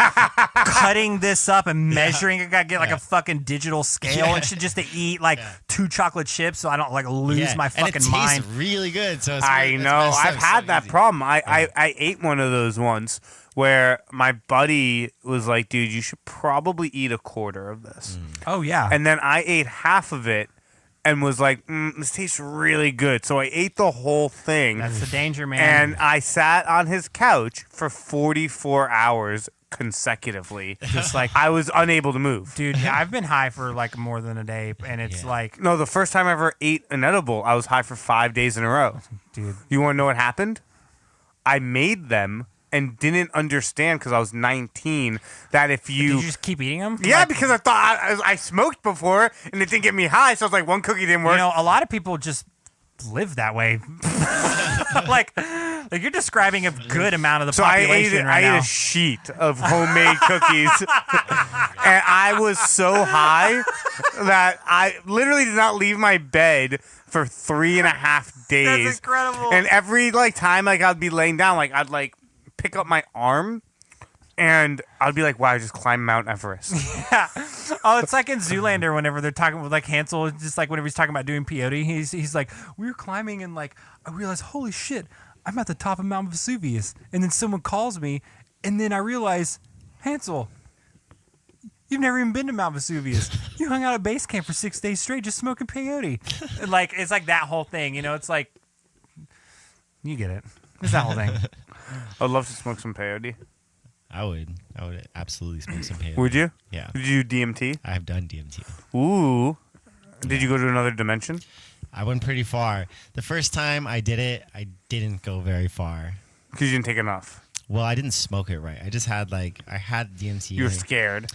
[SPEAKER 4] cutting this up and measuring it. I gotta get like a fucking digital scale and shit just to eat like 2 chocolate chips so I don't like lose my fucking
[SPEAKER 3] and it
[SPEAKER 4] mind.
[SPEAKER 3] tastes really good. So it's
[SPEAKER 2] I know. I've had that problem. I ate one of those once where my buddy was like, dude, you should probably eat a quarter of this.
[SPEAKER 4] Oh yeah.
[SPEAKER 2] And then I ate half of it and was like, this tastes really good. So I ate the whole thing.
[SPEAKER 4] That's the danger, man.
[SPEAKER 2] And I sat on his couch for 44 hours consecutively. Just like I was unable to move.
[SPEAKER 4] Dude, yeah, I've been high for like more than a day, and it's like...
[SPEAKER 2] No, the first time I ever ate an edible, I was high for 5 days in a row.
[SPEAKER 4] Dude.
[SPEAKER 2] You want to know what happened? I made them and didn't understand because I was 19 that if you...
[SPEAKER 4] Did you just keep eating them?
[SPEAKER 2] Yeah, because I thought I smoked before and it didn't get me high, so I was like, one cookie didn't work.
[SPEAKER 4] You know, a lot of people just live that way. like you're describing a good amount of the population right now.
[SPEAKER 2] I ate a sheet of homemade cookies, and I was so high that I literally did not leave my bed for 3.5 days.
[SPEAKER 4] That's incredible.
[SPEAKER 2] And every time I'd be laying down, I'd pick up my arm. And I'd be like, wow, I just climbed Mount Everest.
[SPEAKER 4] Yeah. Oh, it's like in Zoolander whenever they're talking with like Hansel, just like whenever he's talking about doing peyote, he's like, we were climbing and like I realized, holy shit, I'm at the top of Mount Vesuvius. And then someone calls me and then I realize, Hansel, you've never even been to Mount Vesuvius. You hung out at base camp for 6 days straight just smoking peyote. And like it's like that whole thing, you know, it's like you get it. It's that whole thing.
[SPEAKER 2] I'd love to smoke some peyote.
[SPEAKER 3] I would absolutely smoke some peyote.
[SPEAKER 2] Would you?
[SPEAKER 3] Yeah.
[SPEAKER 2] Did you do DMT?
[SPEAKER 3] I have done DMT.
[SPEAKER 2] Ooh. Did you go to another dimension?
[SPEAKER 3] I went pretty far. The first time I did it, I didn't go very far.
[SPEAKER 2] Because you didn't take enough.
[SPEAKER 3] Well, I didn't smoke it right. I just had I had DMT.
[SPEAKER 2] You were scared.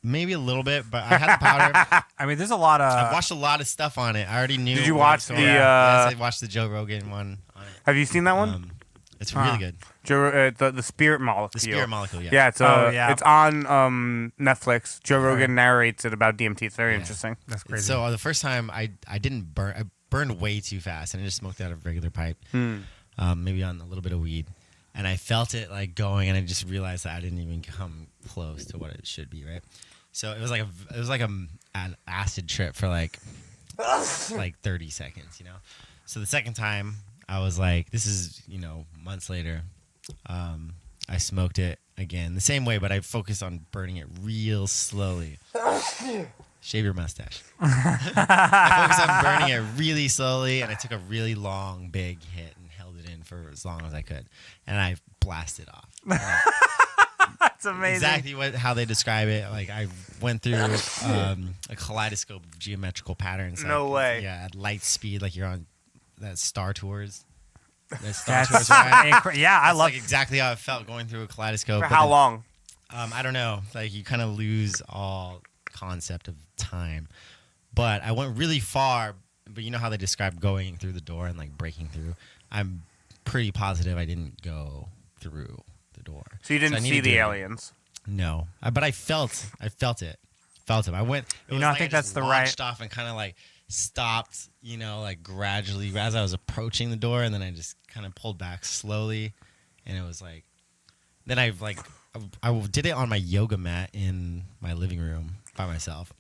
[SPEAKER 3] Maybe a little bit, but I had the powder.
[SPEAKER 4] I mean, there's a lot
[SPEAKER 3] I've
[SPEAKER 4] of.
[SPEAKER 3] watched a lot of stuff on it. I already knew.
[SPEAKER 2] Did you
[SPEAKER 3] what
[SPEAKER 2] watch
[SPEAKER 3] was
[SPEAKER 2] the,
[SPEAKER 3] going on. Yes, I watched the Joe Rogan one on it.
[SPEAKER 2] Have you seen that one?
[SPEAKER 3] It's really good.
[SPEAKER 2] The spirit molecule.
[SPEAKER 3] The spirit molecule, yeah.
[SPEAKER 2] Yeah,
[SPEAKER 4] Oh,
[SPEAKER 2] it's on Netflix. Joe Rogan narrates it about DMT. It's very interesting.
[SPEAKER 4] That's crazy.
[SPEAKER 3] So the first time I didn't burn. I burned way too fast, and I just smoked out of regular pipe. Maybe on a little bit of weed, and I felt it like going, and I just realized that I didn't even come close to what it should be. Right. So it was like an acid trip for like 30 seconds, you know. So the second time I was like, this is, months later. I smoked it again the same way, but I focused on burning it real slowly. Shave your mustache. I focused on burning it really slowly, and I took a really long, big hit and held it in for as long as I could, and I blasted off.
[SPEAKER 4] That's amazing.
[SPEAKER 3] Exactly how they describe it. Like I went through a kaleidoscope of geometrical patterns.
[SPEAKER 2] No way.
[SPEAKER 3] Yeah, at light speed, like you're on that Star Tours.
[SPEAKER 4] That's
[SPEAKER 3] Right?
[SPEAKER 4] yeah, I
[SPEAKER 3] That's
[SPEAKER 4] love
[SPEAKER 3] like exactly how it felt going through a kaleidoscope.
[SPEAKER 2] For
[SPEAKER 3] but
[SPEAKER 2] how
[SPEAKER 3] then,
[SPEAKER 2] long?
[SPEAKER 3] I don't know. Like you kind of lose all concept of time. But I went really far. But you know how they describe going through the door and like breaking through. I'm pretty positive I didn't go through the door.
[SPEAKER 2] So you didn't see the aliens?
[SPEAKER 3] No, but I felt it. Felt him. I went.
[SPEAKER 4] I think that's the right.
[SPEAKER 3] Launched off and kind of like stopped. Like gradually as I was approaching the door, and then I just kind of pulled back slowly, and it was like. Then I did it on my yoga mat in my living room by myself.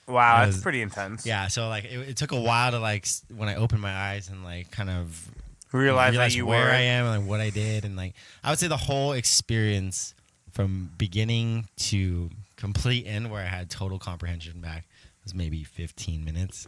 [SPEAKER 2] Wow, that's pretty intense.
[SPEAKER 3] Yeah, so like it took a while to like when I opened my eyes and like kind of
[SPEAKER 2] realize that you
[SPEAKER 3] where
[SPEAKER 2] were.
[SPEAKER 3] I am and like what I did, and like I would say the whole experience from beginning to complete end where I had total comprehension back was maybe 15 minutes.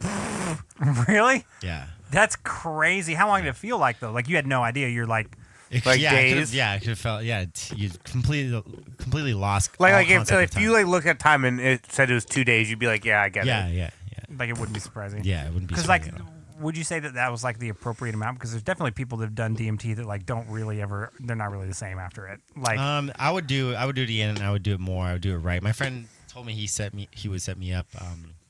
[SPEAKER 4] Really?
[SPEAKER 3] Yeah.
[SPEAKER 4] That's crazy. How long did it feel like though? Like you had no idea. You're like
[SPEAKER 2] days.
[SPEAKER 3] I could have felt. Yeah, you completely lost.
[SPEAKER 2] Like if you like look at time and it said it was 2 days, you'd be like, yeah, I get it.
[SPEAKER 3] Yeah.
[SPEAKER 4] Like it wouldn't be surprising.
[SPEAKER 3] Yeah, it wouldn't be
[SPEAKER 4] because
[SPEAKER 3] surprising
[SPEAKER 4] like.
[SPEAKER 3] at all.
[SPEAKER 4] Would you say that was like the appropriate amount? Because there's definitely people that have done DMT that like don't really ever. They're not really the same after it. Like
[SPEAKER 3] I would do it again, and I would do it more. I would do it right. My friend told me he would set me up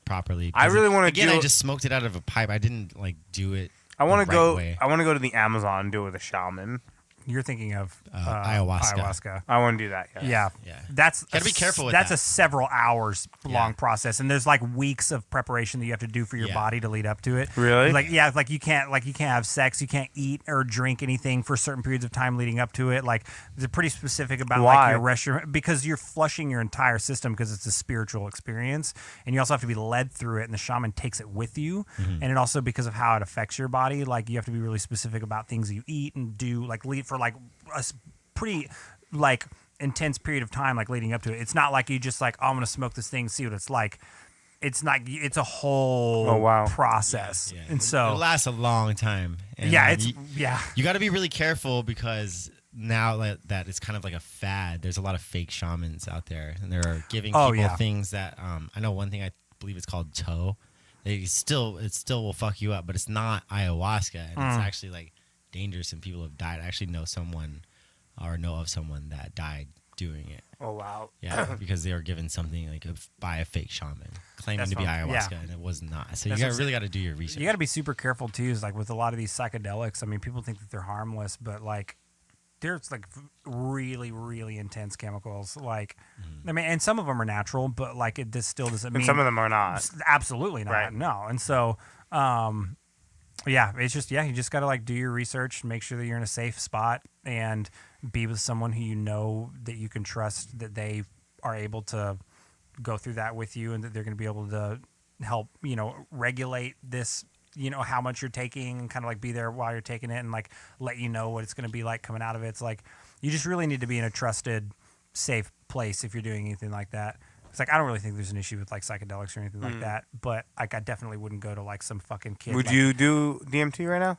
[SPEAKER 3] properly.
[SPEAKER 2] I really want to
[SPEAKER 3] again. I just smoked it out of a pipe. I didn't like do it.
[SPEAKER 2] I want to go.
[SPEAKER 3] Way.
[SPEAKER 2] I want to go to the Amazon and do it with a shaman.
[SPEAKER 4] You're thinking of
[SPEAKER 3] ayahuasca.
[SPEAKER 2] I want to do that.
[SPEAKER 4] Yeah. That's
[SPEAKER 3] gotta be careful with
[SPEAKER 4] that's
[SPEAKER 3] that.
[SPEAKER 4] a several hours long process, and there's like weeks of preparation that you have to do for your body to lead up to it.
[SPEAKER 2] Really?
[SPEAKER 4] Like you can't have sex, you can't eat or drink anything for certain periods of time leading up to it. Like they're pretty specific about like your restaurant because you're flushing your entire system because it's a spiritual experience, and you also have to be led through it, and the shaman takes it with you, and it also because of how it affects your body, like you have to be really specific about things you eat and do, like lead for like a pretty like intense period of time like leading up to it. It's not like you just like, oh, I'm gonna smoke this thing, see what it's like. It's not. It's a whole process, and so
[SPEAKER 3] it lasts a long time. And you got to be really careful because now that it's kind of like a fad. There's a lot of fake shamans out there, and they're giving people things that I know. One thing I believe it's called toe. It still will fuck you up, but it's not ayahuasca, and it's actually like dangerous, and people have died. I actually know someone or know of someone that died doing it.
[SPEAKER 2] Oh wow!
[SPEAKER 3] Yeah, because they were given something like by a fake shaman claiming to be ayahuasca, and it was not. So you really got to do your research.
[SPEAKER 4] You got to be super careful too. Is like with a lot of these psychedelics. I mean, people think that they're harmless, but like there's like really, really intense chemicals. Like, I mean, and some of them are natural, but like this still doesn't mean
[SPEAKER 2] some of them are not.
[SPEAKER 4] Absolutely not.
[SPEAKER 2] Right.
[SPEAKER 4] No, and so. It's just you just got to like do your research, make sure that you're in a safe spot, and be with someone who you know that you can trust, that they are able to go through that with you, and that they're going to be able to help regulate this, how much you're taking, and kind of like be there while you're taking it, and like let you know what it's going to be like coming out of it. It's like you just really need to be in a trusted, safe place if you're doing anything like that. It's like I don't really think there's an issue with like psychedelics or anything like that, but like I definitely wouldn't go to like some fucking kid.
[SPEAKER 2] Would you do DMT right now?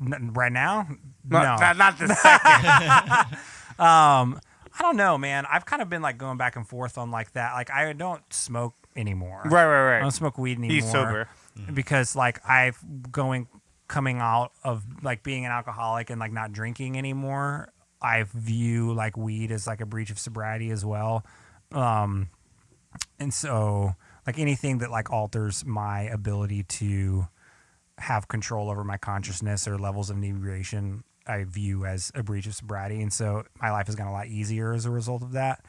[SPEAKER 4] Right now?
[SPEAKER 2] No. Not the second.
[SPEAKER 4] I don't know, man. I've kind of been like going back and forth on like that. Like I don't smoke anymore.
[SPEAKER 2] Right.
[SPEAKER 4] I don't smoke weed anymore.
[SPEAKER 2] He's sober.
[SPEAKER 4] Because like coming out of like being an alcoholic and like not drinking anymore, I view like weed as like a breach of sobriety as well. And so, like anything that like alters my ability to have control over my consciousness or levels of inebriation, I view as a breach of sobriety. And so my life has gotten a lot easier as a result of that.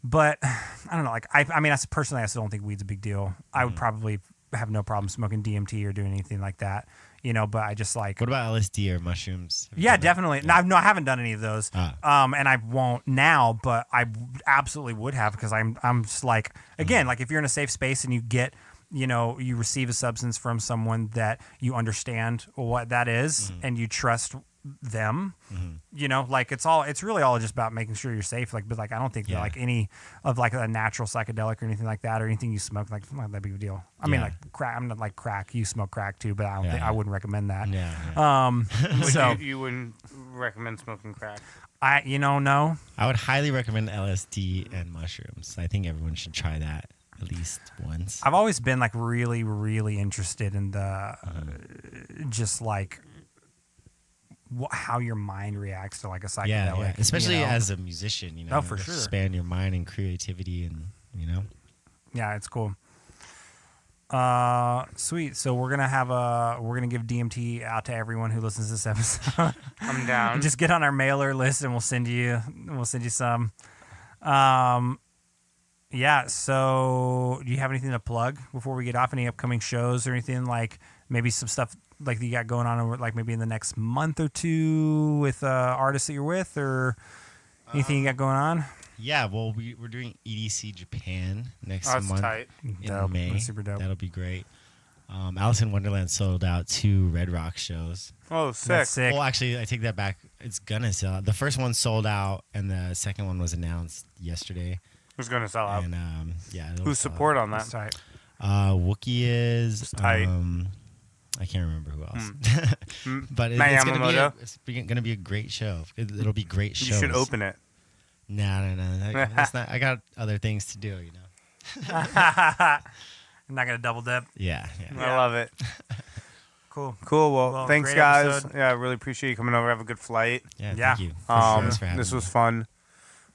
[SPEAKER 4] But I don't know. Like I mean, personally, I still don't think weed's a big deal. I would probably have no problem smoking DMT or doing anything like that. But I just like.
[SPEAKER 3] What about LSD or mushrooms?
[SPEAKER 4] Yeah, definitely. Yeah. No, I haven't done any of those. And I won't now, but I absolutely would have because I'm just like, again, like if you're in a safe space and you get, you receive a substance from someone that you understand what that is and you trust them, like it's really all just about making sure you're safe. Like, but like, I don't think that like any of like a natural psychedelic or anything like that or anything you smoke, like not that big of a deal. I mean, like crack, I'm not like crack. You smoke crack too, but I don't think I wouldn't recommend that. So
[SPEAKER 2] you wouldn't recommend smoking crack?
[SPEAKER 4] No.
[SPEAKER 3] I would highly recommend LSD and mushrooms. I think everyone should try that at least once.
[SPEAKER 4] I've always been like really, really interested in the just like how your mind reacts to like a psychedelic.
[SPEAKER 3] Yeah. Especially as a musician,
[SPEAKER 4] Oh, for sure.
[SPEAKER 3] Expand your mind and creativity and,
[SPEAKER 4] Yeah, it's cool. Sweet. So we're gonna give DMT out to everyone who listens to this episode.
[SPEAKER 2] I'm down.
[SPEAKER 4] Just get on our mailer list and we'll send you some. Yeah, so do you have anything to plug before we get off? Any upcoming shows or anything, like maybe some stuff like that you got going on over, like maybe in the next month or two with artists that you're with, or anything you got going on?
[SPEAKER 3] Yeah, well, we're doing EDC Japan next month
[SPEAKER 2] Tight.
[SPEAKER 3] in May.
[SPEAKER 4] That's super dope.
[SPEAKER 3] That'll be great. Alison Wonderland sold out 2 Red Rock shows.
[SPEAKER 2] Oh, sick.
[SPEAKER 4] That's sick.
[SPEAKER 3] Well, actually, I take that back. It's gonna sell out. The first one sold out, and the second one was announced yesterday.
[SPEAKER 2] Who's going to sell out?
[SPEAKER 3] And
[SPEAKER 2] Who's support on that?
[SPEAKER 4] That's tight.
[SPEAKER 3] Wookie is.
[SPEAKER 2] Tight.
[SPEAKER 3] I can't remember who else. But
[SPEAKER 2] Matt
[SPEAKER 3] it's
[SPEAKER 2] Yamamoto?
[SPEAKER 3] gonna be a great show. It'll be great shows.
[SPEAKER 2] You should open it.
[SPEAKER 3] No. That's not, I got other things to do,
[SPEAKER 4] I'm not gonna double dip.
[SPEAKER 3] Yeah.
[SPEAKER 2] I love it.
[SPEAKER 4] Cool.
[SPEAKER 2] Cool. Well, thanks,
[SPEAKER 4] great
[SPEAKER 2] guys.
[SPEAKER 4] episode.
[SPEAKER 2] Yeah, I really appreciate you coming over. Have a good flight.
[SPEAKER 3] Yeah,
[SPEAKER 4] Yeah.
[SPEAKER 3] thank you. Thanks for having
[SPEAKER 2] This
[SPEAKER 3] me.
[SPEAKER 2] was fun.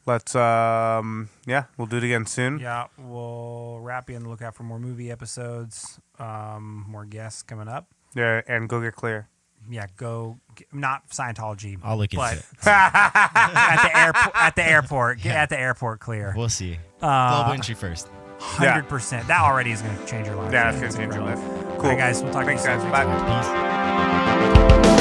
[SPEAKER 2] Let's, we'll do it again soon.
[SPEAKER 4] Yeah, we'll wrap you on the lookout for more movie episodes, more guests coming up.
[SPEAKER 2] Yeah, and go get clear.
[SPEAKER 4] Yeah, not Scientology.
[SPEAKER 3] I'll look into
[SPEAKER 4] but
[SPEAKER 3] it.
[SPEAKER 4] at the airport. Get at the airport clear.
[SPEAKER 3] We'll see. Global entry first.
[SPEAKER 4] 100%. That already is going to change your life.
[SPEAKER 2] Yeah, it's going to change your life. Cool.
[SPEAKER 4] All right, guys. We'll talk to you
[SPEAKER 2] Thanks,
[SPEAKER 4] soon.
[SPEAKER 2] guys. Bye.
[SPEAKER 3] Peace.